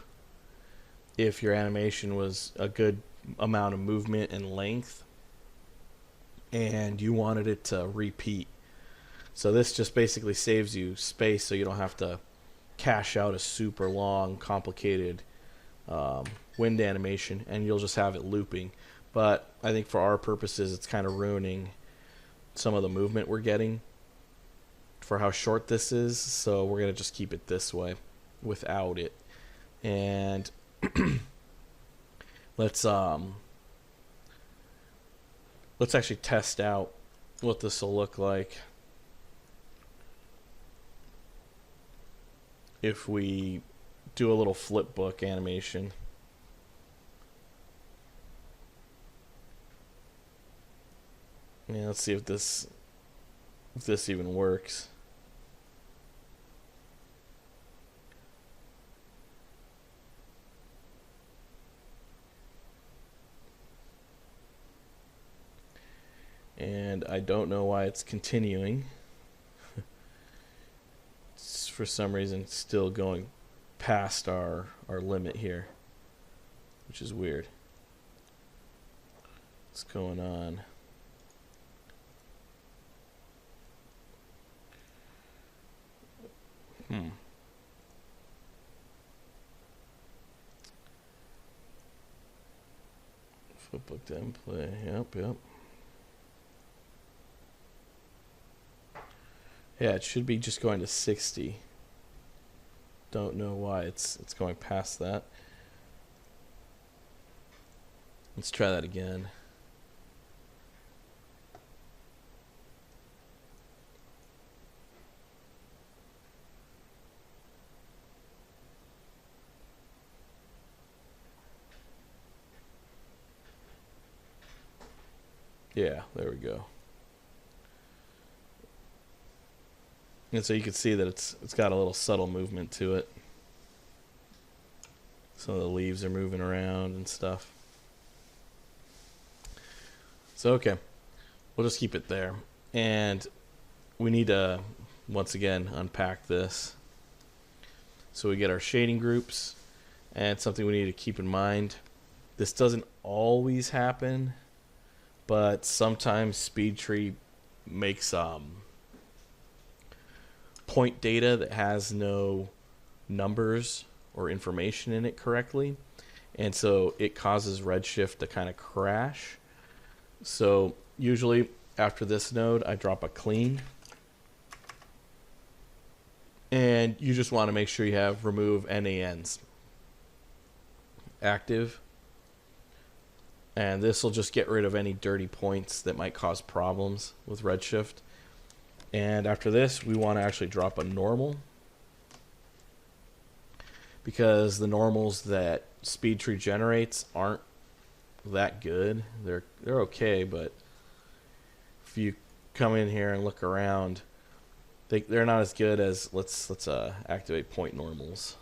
if your animation was a good amount of movement and length and you wanted it to repeat. So this just basically saves you space so you don't have to cache out a super long, complicated wind animation, and you'll just have it looping. But I think for our purposes, it's kind of ruining some of the movement we're getting for how short this is. So we're going to just keep it this way without it. And let's actually test out what this will look like if we do a little flip book animation. Yeah, let's see if this even works. And I don't know why it's continuing. It's for some reason still going past our limit here, which is weird. What's going on? Flipbook template. Yep. Yeah, it should be just going to 60. Don't know why it's going past that. Let's try that again. Yeah, there we go. And so you can see that it's got a little subtle movement to it. Some of the leaves are moving around and stuff. So okay, we'll just keep it there. And we need to, once again, unpack this. So we get our shading groups, and something we need to keep in mind. This doesn't always happen, but sometimes SpeedTree makes point data that has no numbers or information in it correctly, and so it causes Redshift to kind of crash. So usually after this node, I drop a clean, and you just want to make sure you have remove NANs active, and this will just get rid of any dirty points that might cause problems with Redshift. And after this, we want to actually drop a normal, because the normals that SpeedTree generates aren't that good. They're okay, but if you come in here and look around, they're not as good as let's activate point normals.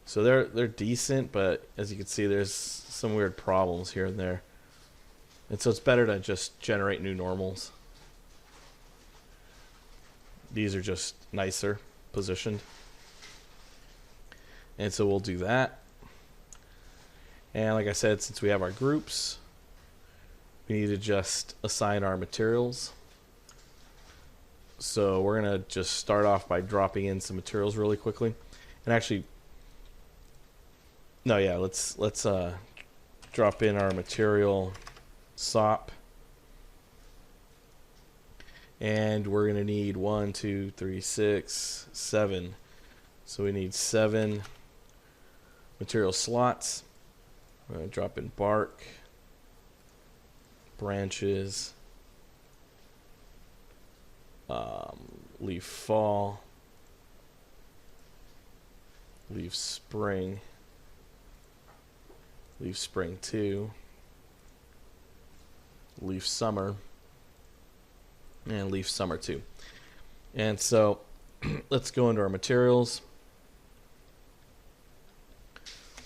So they're decent, but as you can see, there's some weird problems here and there, and so it's better to just generate new normals. These are just nicer positioned, and so we'll do that. And like I said, since we have our groups, we need to just assign our materials. So we're gonna just start off by dropping in some materials really quickly. And actually, no, yeah, let's drop in our material SOP. And we're gonna need 1, 2, 3, 6, 7. So we need 7 material slots. We're gonna drop in bark, branches, leaf fall, leaf spring, leaf spring 2, leaf summer, and leaf summer 2. And so let's go into our materials.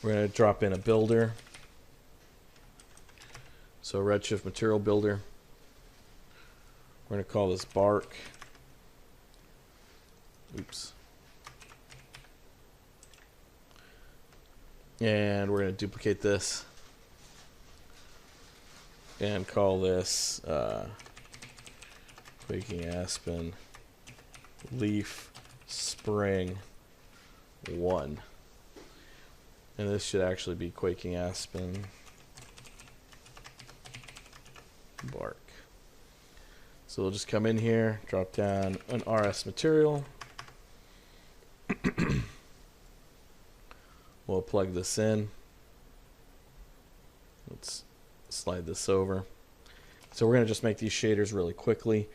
We're going to drop in a builder. So Redshift material builder. We're going to call this bark. Oops. And we're going to duplicate this and call this Quaking Aspen Leaf Spring 1. And this should actually be Quaking Aspen Bark. So we'll just come in here, drop down an RS material. We'll plug this in. Let's slide this over. So we're going to just make these shaders really quickly.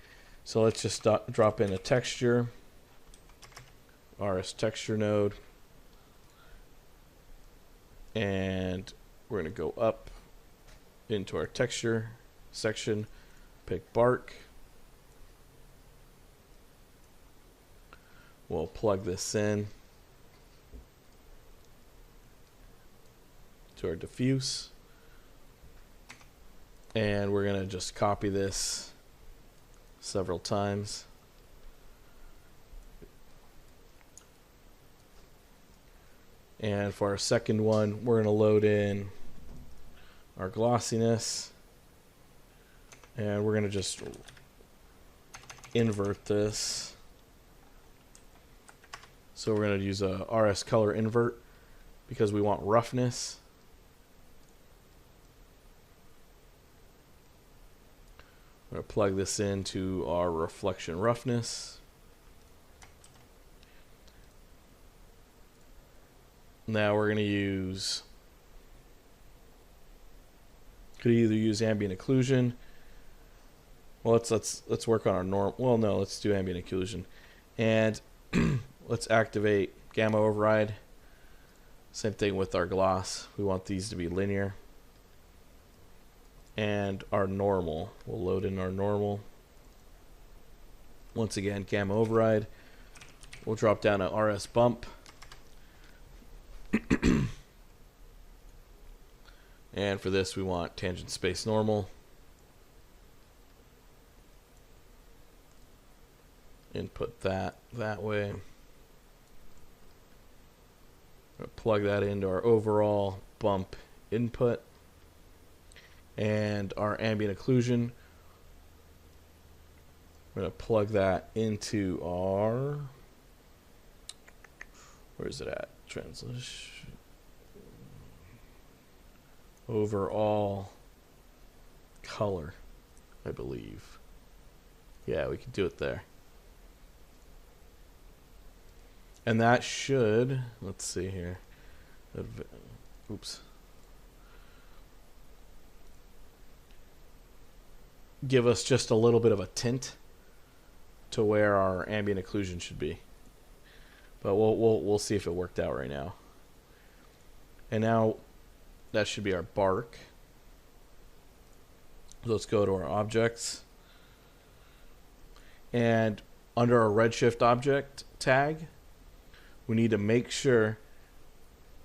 So let's just drop in a texture, RS texture node, and we're going to go up into our texture section, pick bark. We'll plug this in to our diffuse, and we're going to just copy this several times. And for our second one, we're going to load in our glossiness, and we're going to just invert this. So we're going to use a RS color invert because we want roughness. I'm going to plug this into our reflection roughness. Now we're going to use, could either use ambient occlusion. Well, let's work on our norm. Well, no, let's do ambient occlusion, and let's activate gamma override Same thing with our gloss. We want these to be linear. And our normal. We'll load in our normal. Once again, gamma override. We'll drop down an RS bump. And for this, we want tangent space normal. Input that way. Plug that into our overall bump input. And our ambient occlusion, we're going to plug that into our, where is it at? Translation. Overall color, I believe. Yeah, we can do it there. And that should, let's see here. Oops. Give us just a little bit of a tint to where our ambient occlusion should be. But we'll see if it worked out right now. And now that should be our bark. Let's go to our objects. And under our redshift object tag, we need to make sure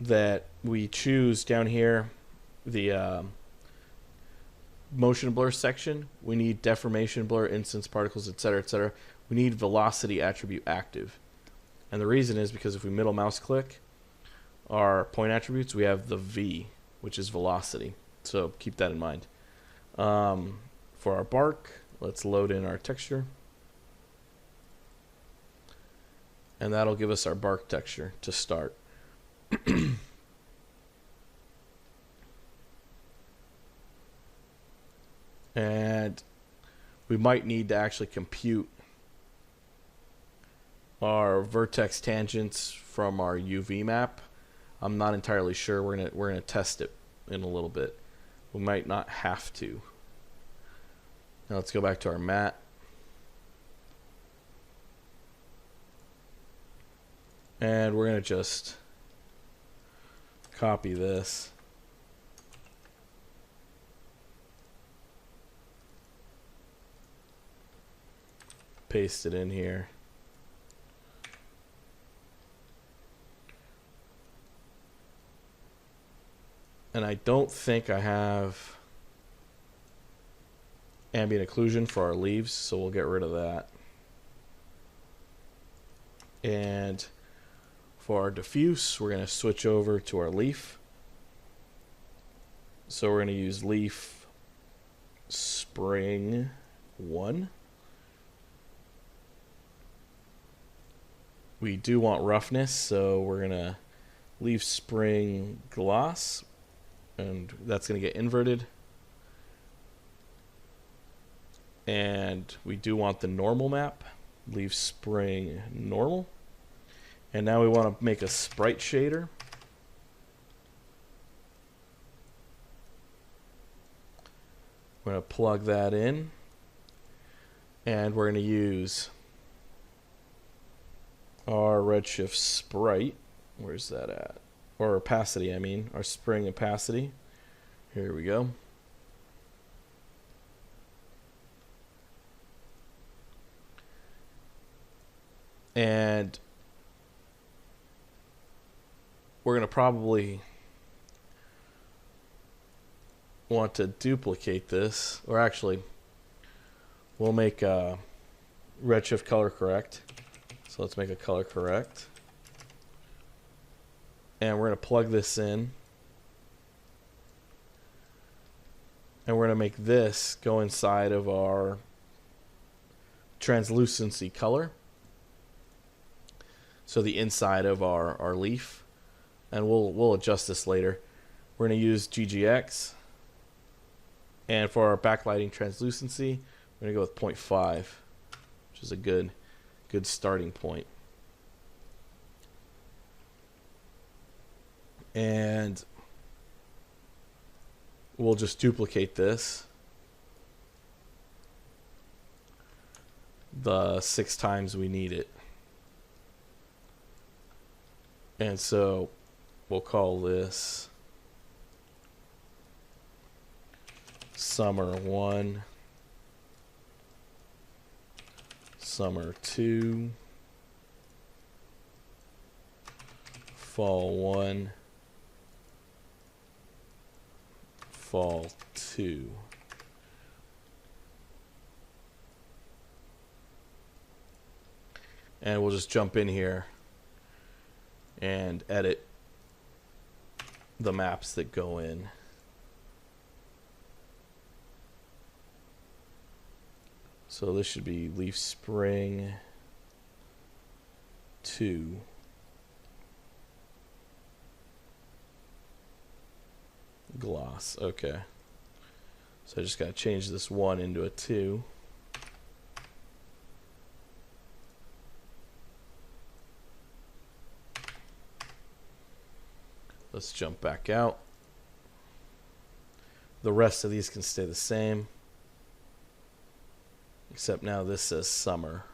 that we choose down here the motion blur section. We need deformation blur, instance particles, etc., etc. We need velocity attribute active. And the reason is because if we middle mouse click our point attributes, we have the V, which is velocity. So keep that in mind. For our bark, let's load in our texture. And that'll give us our bark texture to start. And we might need to actually compute our vertex tangents from our UV map. I'm not entirely sure. We're gonna test it in a little bit. We might not have to. Now let's go back to our mat. And we're gonna just copy this. Paste it in here. And I don't think I have ambient occlusion for our leaves, so we'll get rid of that. And for our diffuse, we're going to switch over to our leaf. So we're going to use leaf spring 1. We do want roughness, so we're going to leaf spring gloss, and that's going to get inverted. And we do want the normal map, leaf spring normal. And now we want to make a sprite shader. We're going to plug that in. And we're going to use our redshift sprite. Where's that at? Or opacity, I mean. Our spring opacity. Here we go. And we're going to probably want to duplicate this, or actually we'll make a redshift color correct. So let's make a color correct, and we're going to plug this in, and we're going to make this go inside of our translucency color, so the inside of our leaf. And we'll adjust this later. We're going to use GGX. And for our backlighting translucency, we're going to go with 0.5, which is a good starting point. And we'll just duplicate this the 6 times we need it. And so we'll call this Summer 1, Summer 2, Fall 1, Fall 2. And we'll just jump in here and edit the maps that go in. So this should be Leaf Spring 2. Gloss. Okay. So I just got to change this 1 into a 2. Let's jump back out. The rest of these can stay the same, except now this says summer,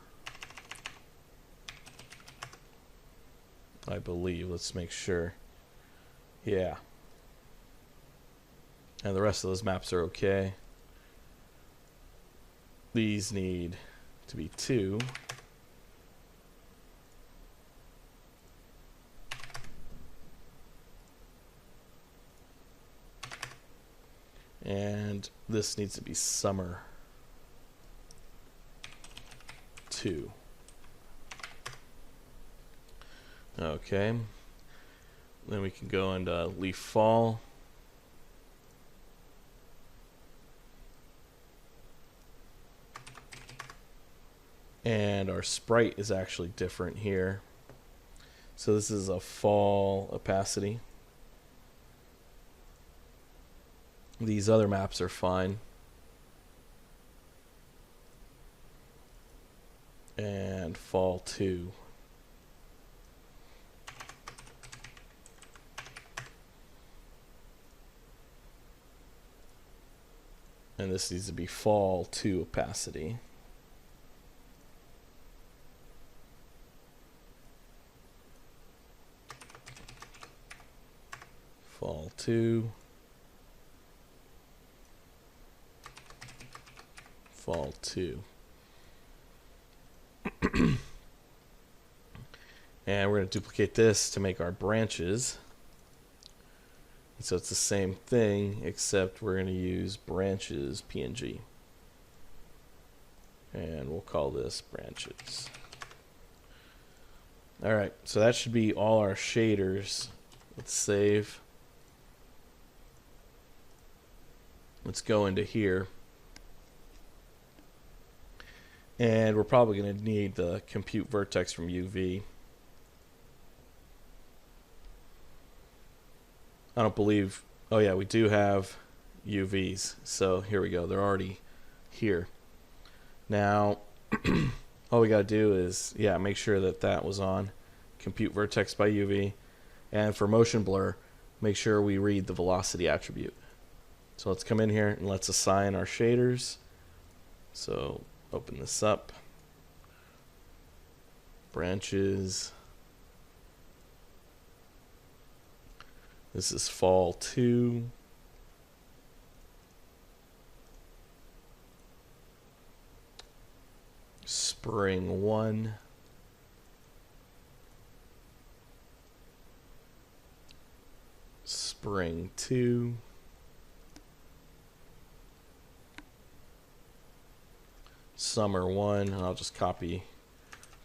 I believe. Let's make sure. Yeah. And the rest of those maps are okay. These need to be 2. And this needs to be summer 2. Okay. Then we can go into Leaf Fall. And our sprite is actually different here. So this is a fall opacity. These other maps are fine. And fall 2. And this needs to be fall 2 opacity. Fall 2. Fall 2. And we're going to duplicate this to make our branches. So it's the same thing, except we're going to use branches PNG. And we'll call this branches. Alright, so that should be all our shaders. Let's save. Let's go into here. And we're probably going to need the compute vertex from UV. I don't believe, oh yeah, we do have UVs. So here we go, they're already here. Now, all we got to do is, yeah, make sure that that was on. Compute vertex by UV. And for motion blur, make sure we read the velocity attribute. So let's come in here and let's assign our shaders. So open this up. Branches. This is fall 2. Spring 1. Spring 2. Summer 1, and I'll just copy,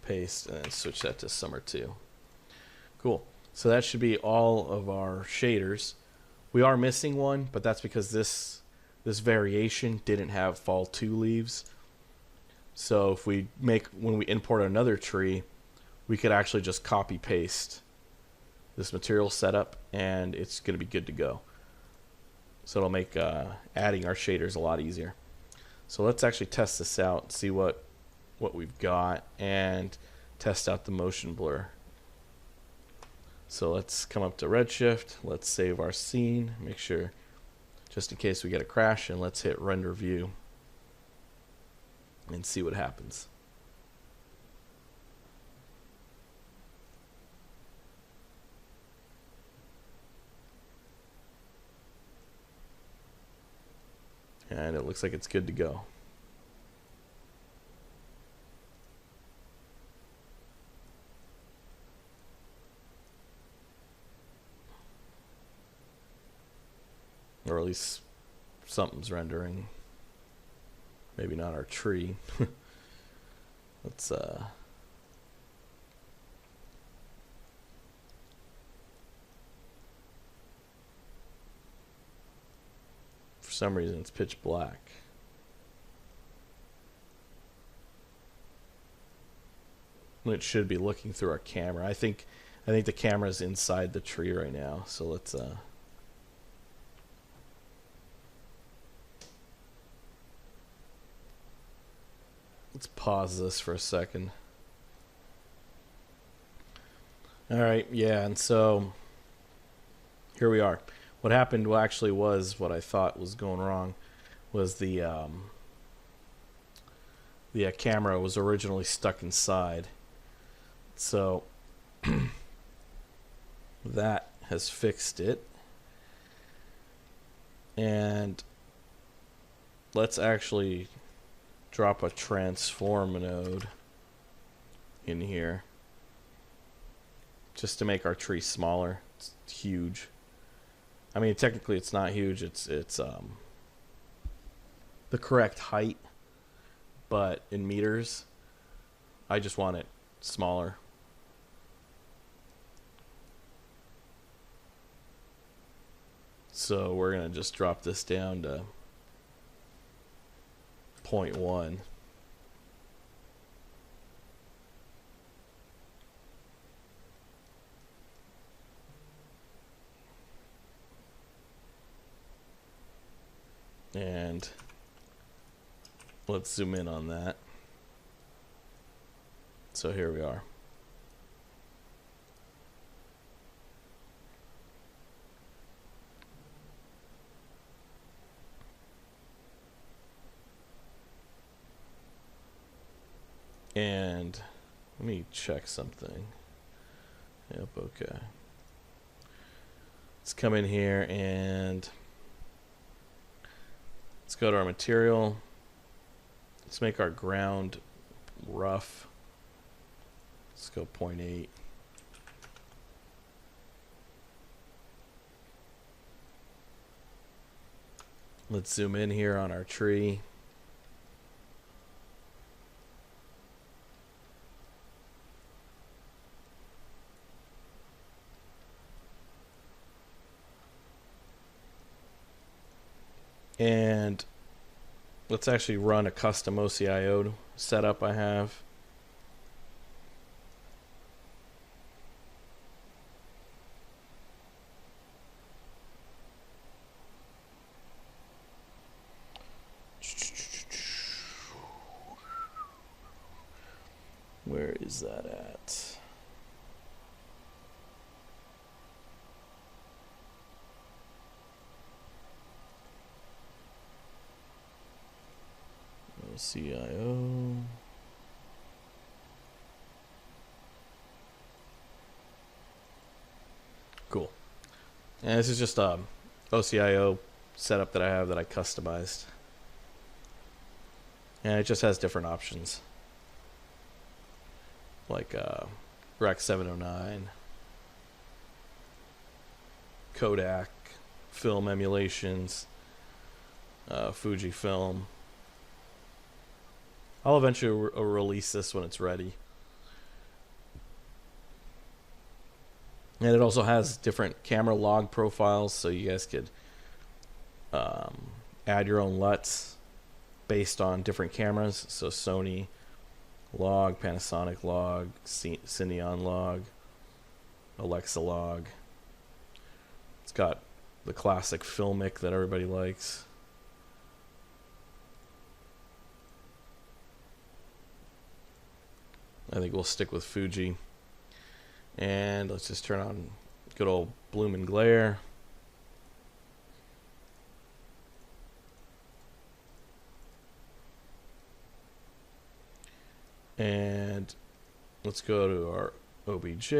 paste, and then switch that to summer 2. Cool. So that should be all of our shaders. We are missing one, but that's because this variation didn't have fall 2 leaves. So if we when we import another tree, we could actually just copy paste this material setup, and it's going to be good to go. So it'll make adding our shaders a lot easier. So let's actually test this out, see what we've got, and test out the motion blur. So let's come up to Redshift, let's save our scene, make sure, just in case we get a crash, and let's hit render view and see what happens. And it looks like it's good to go. Or at least something's rendering. Maybe not our tree. Let's for some reason it's pitch black. It should be looking through our camera. I think the camera's inside the tree right now. So let's pause this for a second. All right, yeah, and so here we are. What happened actually was what I thought was going wrong was the camera was originally stuck inside. So that has fixed it. And let's actually drop a transform node in here just to make our tree smaller. It's huge. I mean, technically it's not huge. It's the correct height, but in meters, I just want it smaller. So we're gonna just drop this down to 0.1. And let's zoom in on that. So here we are. And let me check something. Yep, okay. Let's come in here and let's go to our material. Let's make our ground rough. Let's go 0.8. Let's zoom in here on our tree. And let's actually run a custom OCIO setup I have. Where is that at? OCIO. Cool. And this is just a OCIO setup that I have that I customized. And it just has different options. Like Rec 709, Kodak, film emulations, Fujifilm. I'll eventually release this when it's ready. And it also has different camera log profiles, so you guys could add your own LUTs based on different cameras. So Sony log, Panasonic log, Cineon log, Alexa log. It's got the classic Filmic that everybody likes. I think we'll stick with Fuji. And let's just turn on good old bloom and glare. And let's go to our OBJ,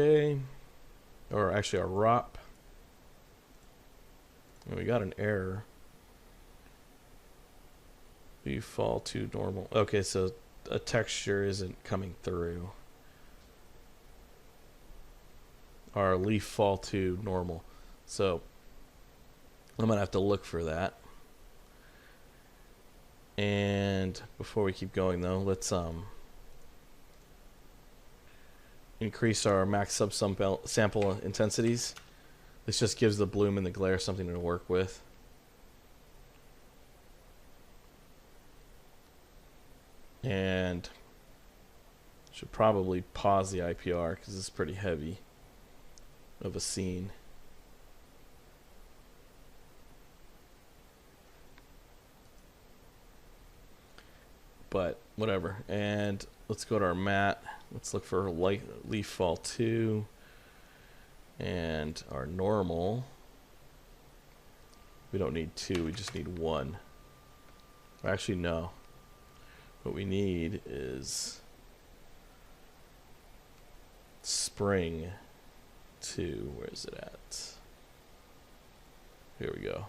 or actually our ROP. And we got an error. Leaf fall to normal. Okay, so a texture isn't coming through. Our leaf fall to normal. So I'm gonna have to look for that. And before we keep going though, let's increase our max sample intensities. This just gives the bloom and the glare something to work with. And should probably pause the IPR because it's pretty heavy of a scene. But whatever. And let's go to our matte. Let's look for leaf fall 2 and our normal. We don't need 2, we just need 1. Actually, no. What we need is spring 2. Where is it at? Here we go.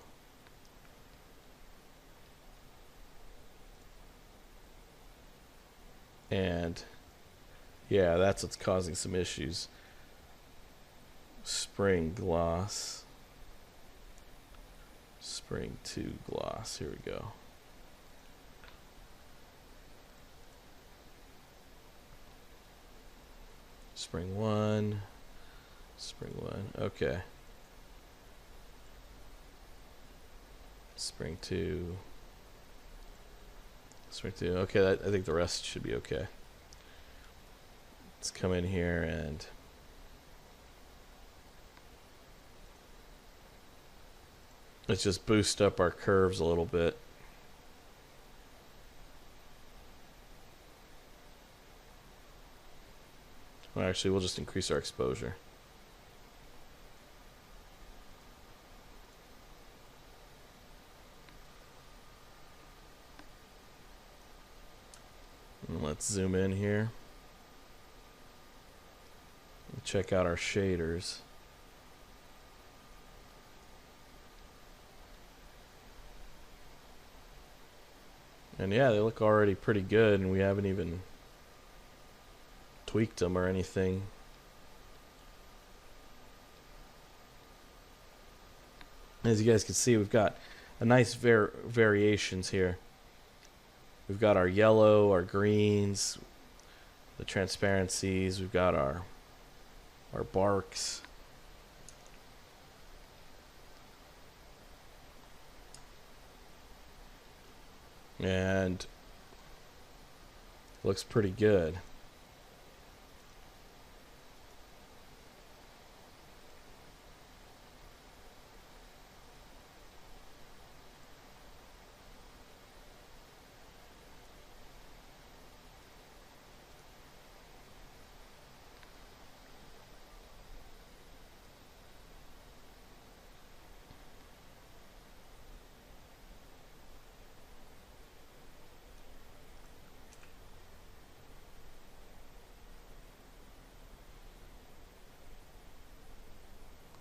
And yeah, that's what's causing some issues. Spring gloss. Spring 2 gloss. Here we go. Spring 1. Spring 1. Okay. Spring 2. Spring 2. Okay, I think the rest should be okay. Let's come in here and let's just boost up our curves a little bit. Well, actually, we'll just increase our exposure. And let's zoom in here. Check out our shaders. And yeah, they look already pretty good, and we haven't even tweaked them or anything. As you guys can see, we've got a nice variations here. We've got our yellow, our greens, the transparencies, we've got our barks. And looks pretty good.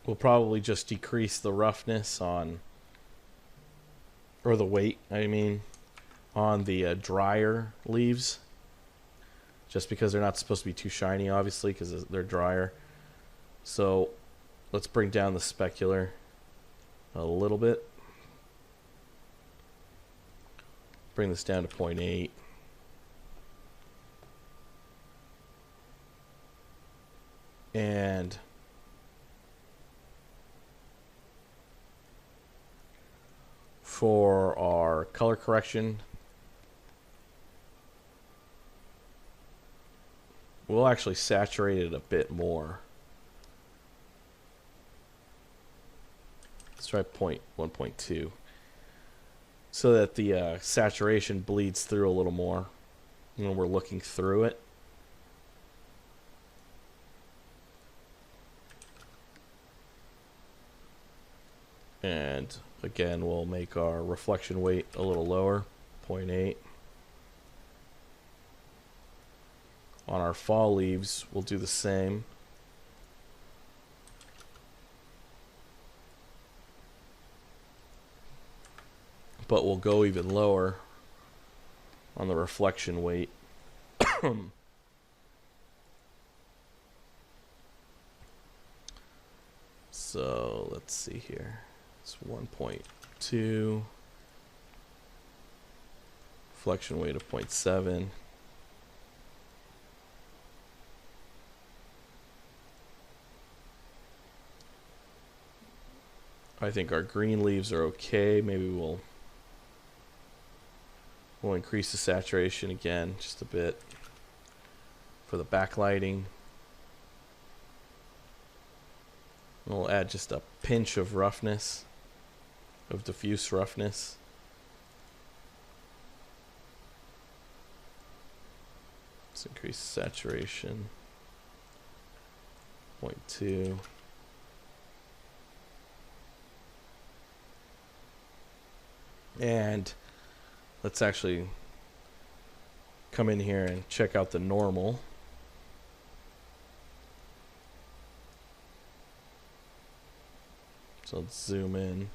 We'll probably just decrease the roughness on, or the weight, I mean, on the drier leaves. Just because they're not supposed to be too shiny, obviously, because they're drier. So let's bring down the specular a little bit. Bring this down to 0.8. And for our color correction, we'll actually saturate it a bit more. Let's try 1.2 so that the saturation bleeds through a little more when we're looking through it. And again, we'll make our reflection weight a little lower, 0.8. On our fall leaves, we'll do the same. But we'll go even lower on the reflection weight. So let's see here. It's 1.2. Reflection weight of 0.7. I think our green leaves are okay. Maybe we'll increase the saturation again just a bit for the backlighting. We'll add just a pinch of roughness, of diffuse roughness. Let's increase saturation. 0.2. And let's actually come in here and check out the normal. So let's zoom in.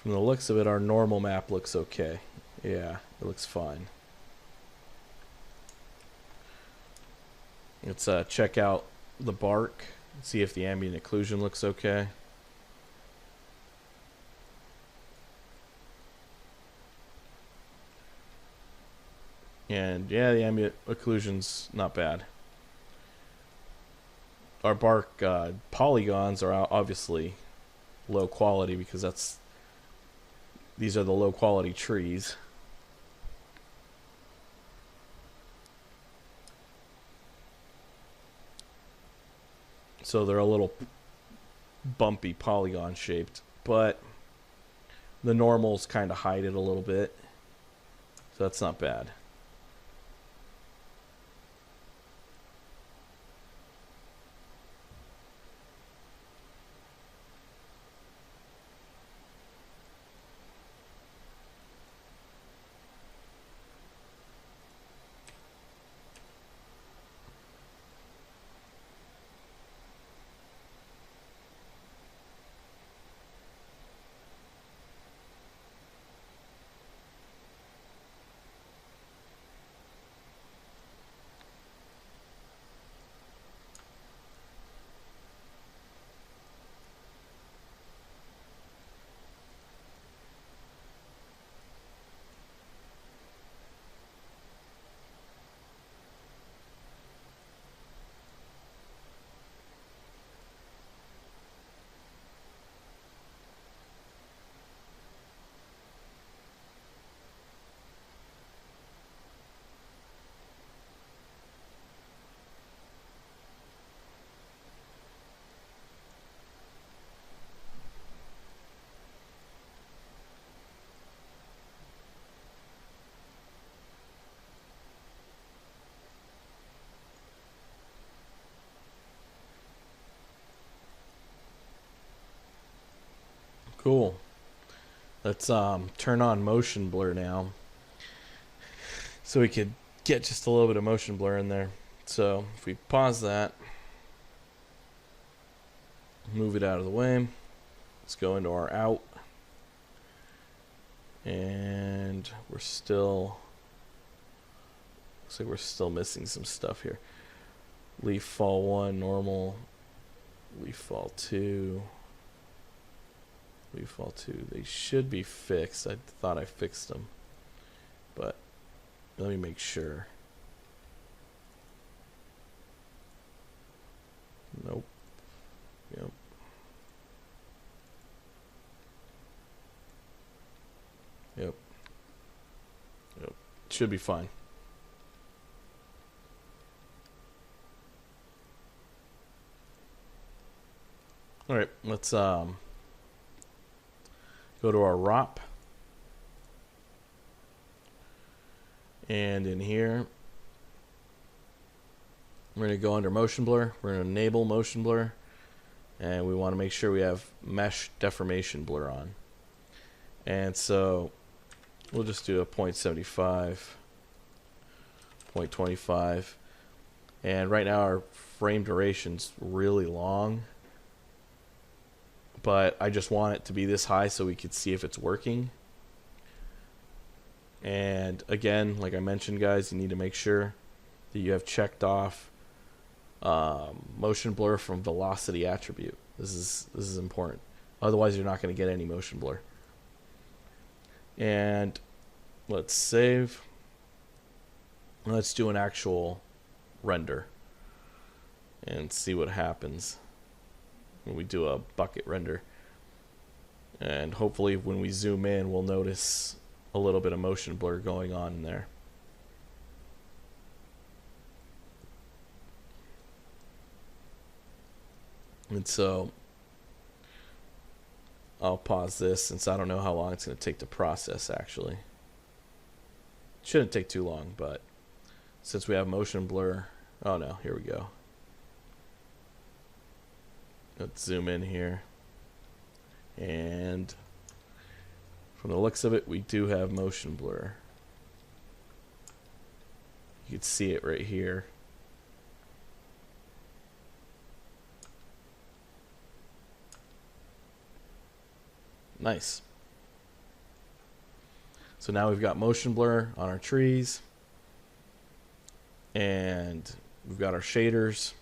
From the looks of it, our normal map looks okay. Yeah, it looks fine. Let's check out the bark, see if the ambient occlusion looks okay. And yeah, the ambient occlusion's not bad. Our bark polygons are obviously low quality because these are the low quality trees. So they're a little bumpy polygon shaped, but the normals kind of hide it a little bit. So that's not bad. Cool. Let's turn on motion blur now, so we could get just a little bit of motion blur in there. So if we pause that, move it out of the way, let's go into our out, and looks like we're still missing some stuff here. Leaf fall 1 normal, leaf fall 2, leaf fall 2. They should be fixed. I thought I fixed them, but let me make sure. Nope. Yep. Yep. Yep. Should be fine. All right, let's go to our ROP, and in here we're going to go under motion blur. We're going to enable motion blur, and we want to make sure we have mesh deformation blur on. And so we'll just do a 0.75, 0.25, And right now our frame duration's really long, but I just want it to be this high so we could see if it's working. And again, like I mentioned, guys, you need to make sure that you have checked off motion blur from velocity attribute. This is important. Otherwise, you're not going to get any motion blur. And let's save. Let's do an actual render and see what happens when we do a bucket render. And hopefully when we zoom in, we'll notice a little bit of motion blur going on in there. And so I'll pause this since I don't know how long it's going to take to process actually. Shouldn't take too long, but since we have motion blur, oh no, here we go. Let's zoom in here. And from the looks of it, we do have motion blur. You can see it right here. Nice. So now we've got motion blur on our trees. And we've got our shaders.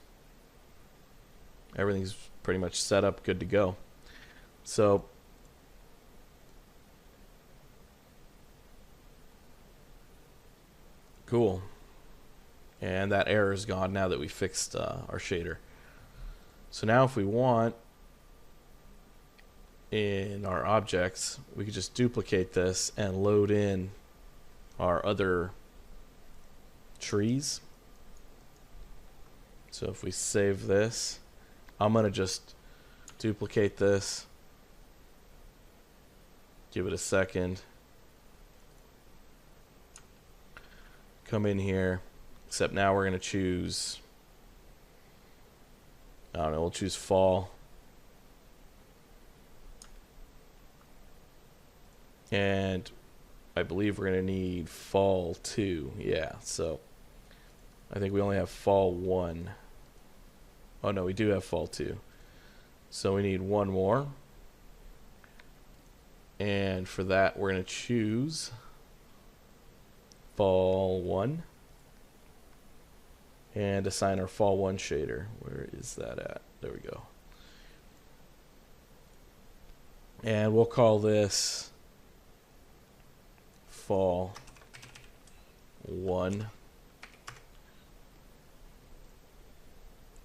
Everything's pretty much set up, good to go. So cool. And that error is gone now that we fixed our shader. So now if we want, in our objects, we could just duplicate this and load in our other trees. So if we save this, I'm going to just duplicate this, give it a second, come in here, except now we're going to choose, I don't know, we'll choose fall. And I believe we're going to need fall 2. Yeah, so I think we only have fall 1. Oh no, we do have fall 2. So we need one more. And for that, we're going to choose fall 1. And assign our fall 1 shader. Where is that at? There we go. And we'll call this fall 1.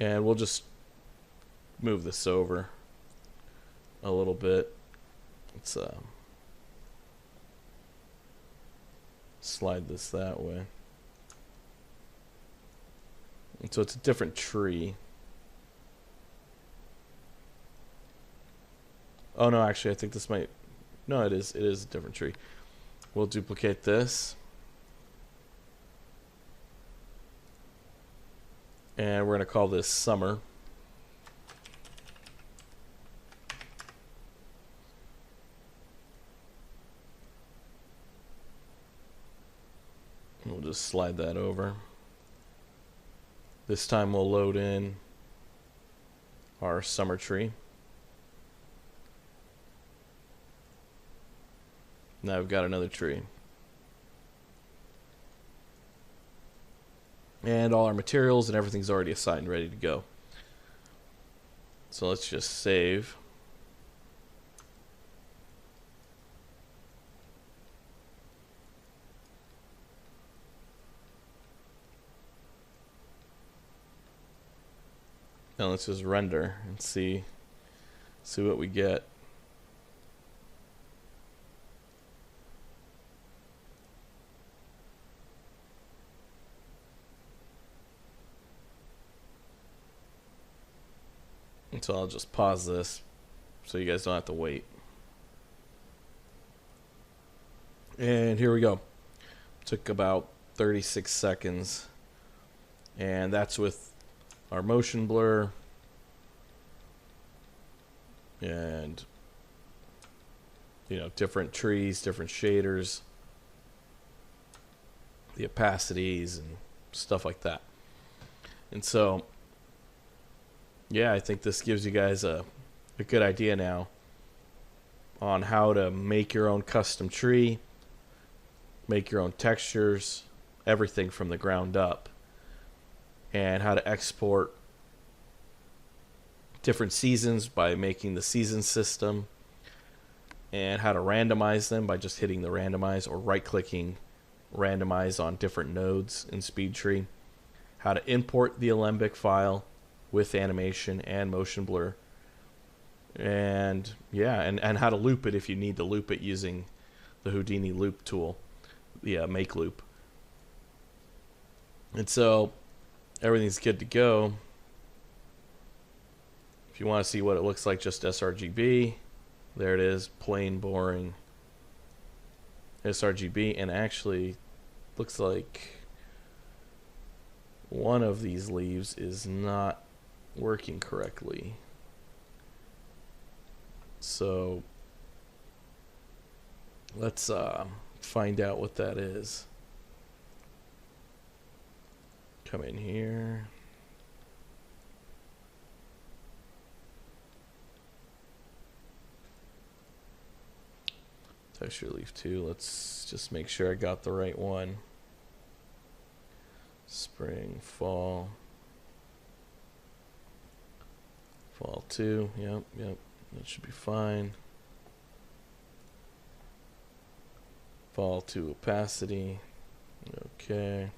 And we'll just move this over a little bit. Let's slide this that way. And so it's a different tree. Oh no, actually I think this might, no, it is a different tree. We'll duplicate this. And we're going to call this summer. And we'll just slide that over. This time we'll load in our summer tree. Now we've got another tree. And all our materials and everything's already assigned, ready to go. So let's just save. Now let's just render and see what we get. So I'll just pause this so you guys don't have to wait. And here we go. Took about 36 seconds. And that's with our motion blur. And, you know, different trees, different shaders, the opacities and stuff like that. And so, yeah, I think this gives you guys a good idea now on how to make your own custom tree, make your own textures, everything from the ground up, and how to export different seasons by making the season system, and how to randomize them by just hitting the randomize or right-clicking randomize on different nodes in SpeedTree, how to import the Alembic file with animation and motion blur, and yeah, and how to loop it if you need to loop it using the Houdini loop tool, the make loop. And so everything's good to go. If you want to see what it looks like, just sRGB, there it is, plain boring sRGB. And actually looks like one of these leaves is not working correctly. So let's find out what that is. Come in here. Texture leaf 2. Let's just make sure I got the right one. Spring, fall. Fall 2. Yep. That should be fine. Fall 2 opacity. Okay.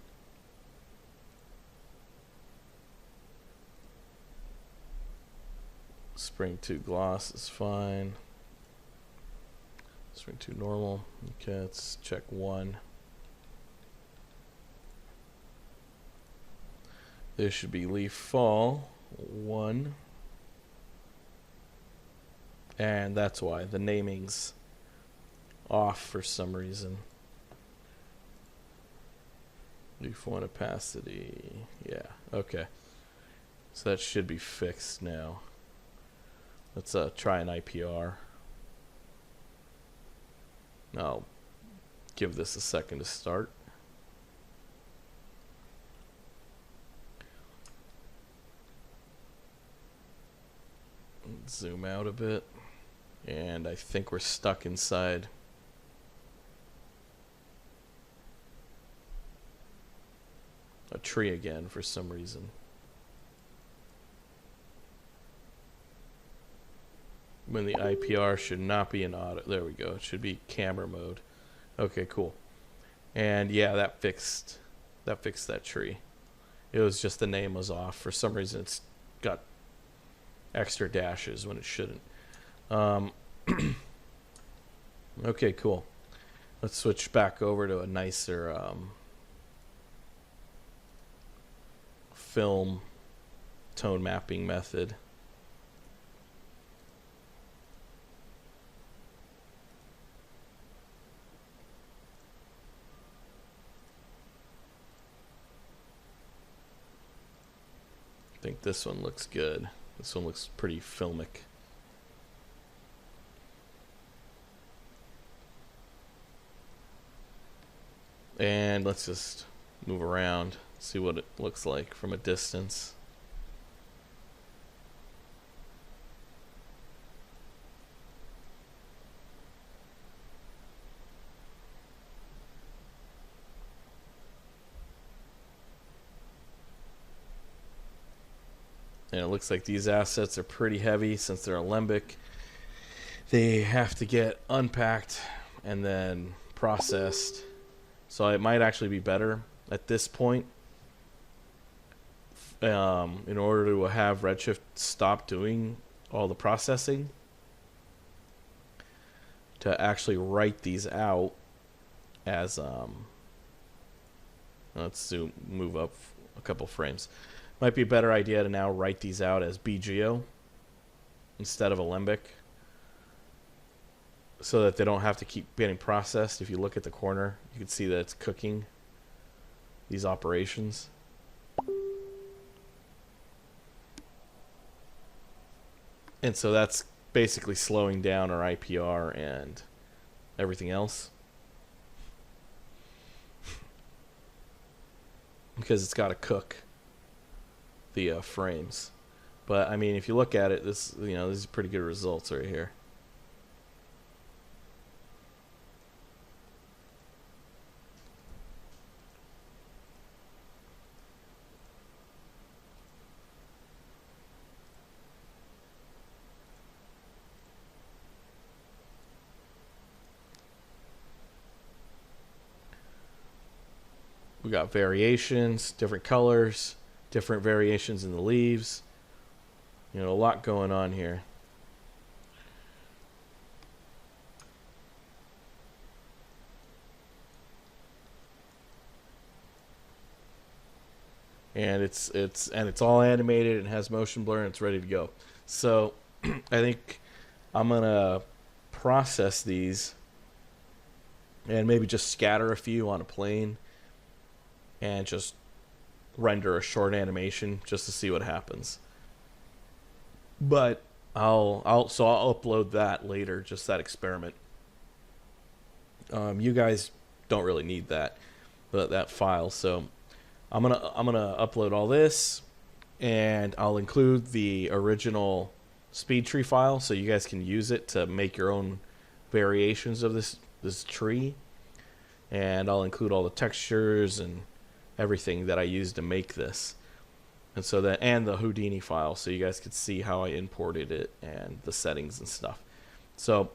Spring 2 gloss is fine. Spring 2 normal. Okay, let's check 1. This should be leaf fall 1. And that's why the naming's off for some reason. Leaf 1 opacity. Yeah, okay. So that should be fixed now. Let's try an IPR. I'll give this a second to start. Zoom out a bit. And I think we're stuck inside a tree again for some reason. When the IPR should not be in auto. There we go. It should be camera mode. Okay, cool. And yeah, that fixed that tree. It was just the name was off. For some reason it's got extra dashes when it shouldn't. Okay, cool. Let's switch back over to a nicer film tone mapping method. I think this one looks good. This one looks pretty filmic. And let's just move around, see what it looks like from a distance. And it looks like these assets are pretty heavy since they're alembic. They have to get unpacked and then processed. So it might actually be better at this point, in order to have Redshift stop doing all the processing, to actually write these out as let's move up a couple frames. Might be a better idea to now write these out as BGO instead of Alembic, so that they don't have to keep getting processed. If you look at the corner, you can see that it's cooking these operations. And so that's basically slowing down our IPR and everything else, because it's got to cook. the frames. But I mean, if you look at it, this this is pretty good results right here. We got variations, different colors, different variations in the leaves. A lot going on here. And it's all animated and has motion blur and it's ready to go. So I think I'm gonna process these and maybe just scatter a few on a plane and just render a short animation just to see what happens. But I'll upload that later, just that experiment. You guys don't really need that file, so I'm gonna upload all this, and I'll include the original speed tree file so you guys can use it to make your own variations of this tree. And I'll include all the textures and everything that I used to make this. And so that, and the Houdini file, so you guys could see how I imported it and the settings and stuff. So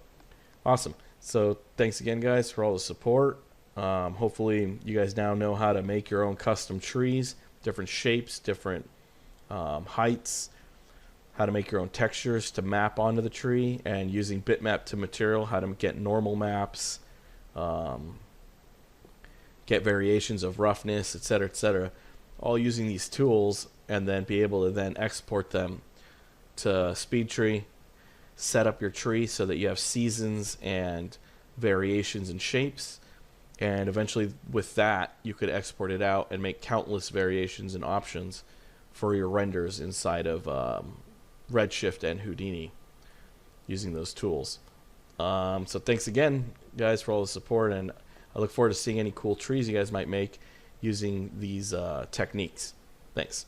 awesome. So thanks again, guys, for all the support. Hopefully you guys now know how to make your own custom trees, different shapes, different heights, how to make your own textures to map onto the tree, and using bitmap to material, how to get normal maps, get variations of roughness, etc., all using these tools, and then be able to then export them to SpeedTree, set up your tree so that you have seasons and variations and shapes, and eventually with that you could export it out and make countless variations and options for your renders inside of Redshift and Houdini using those tools. So thanks again, guys, for all the support, and I look forward to seeing any cool trees you guys might make using these techniques. Thanks.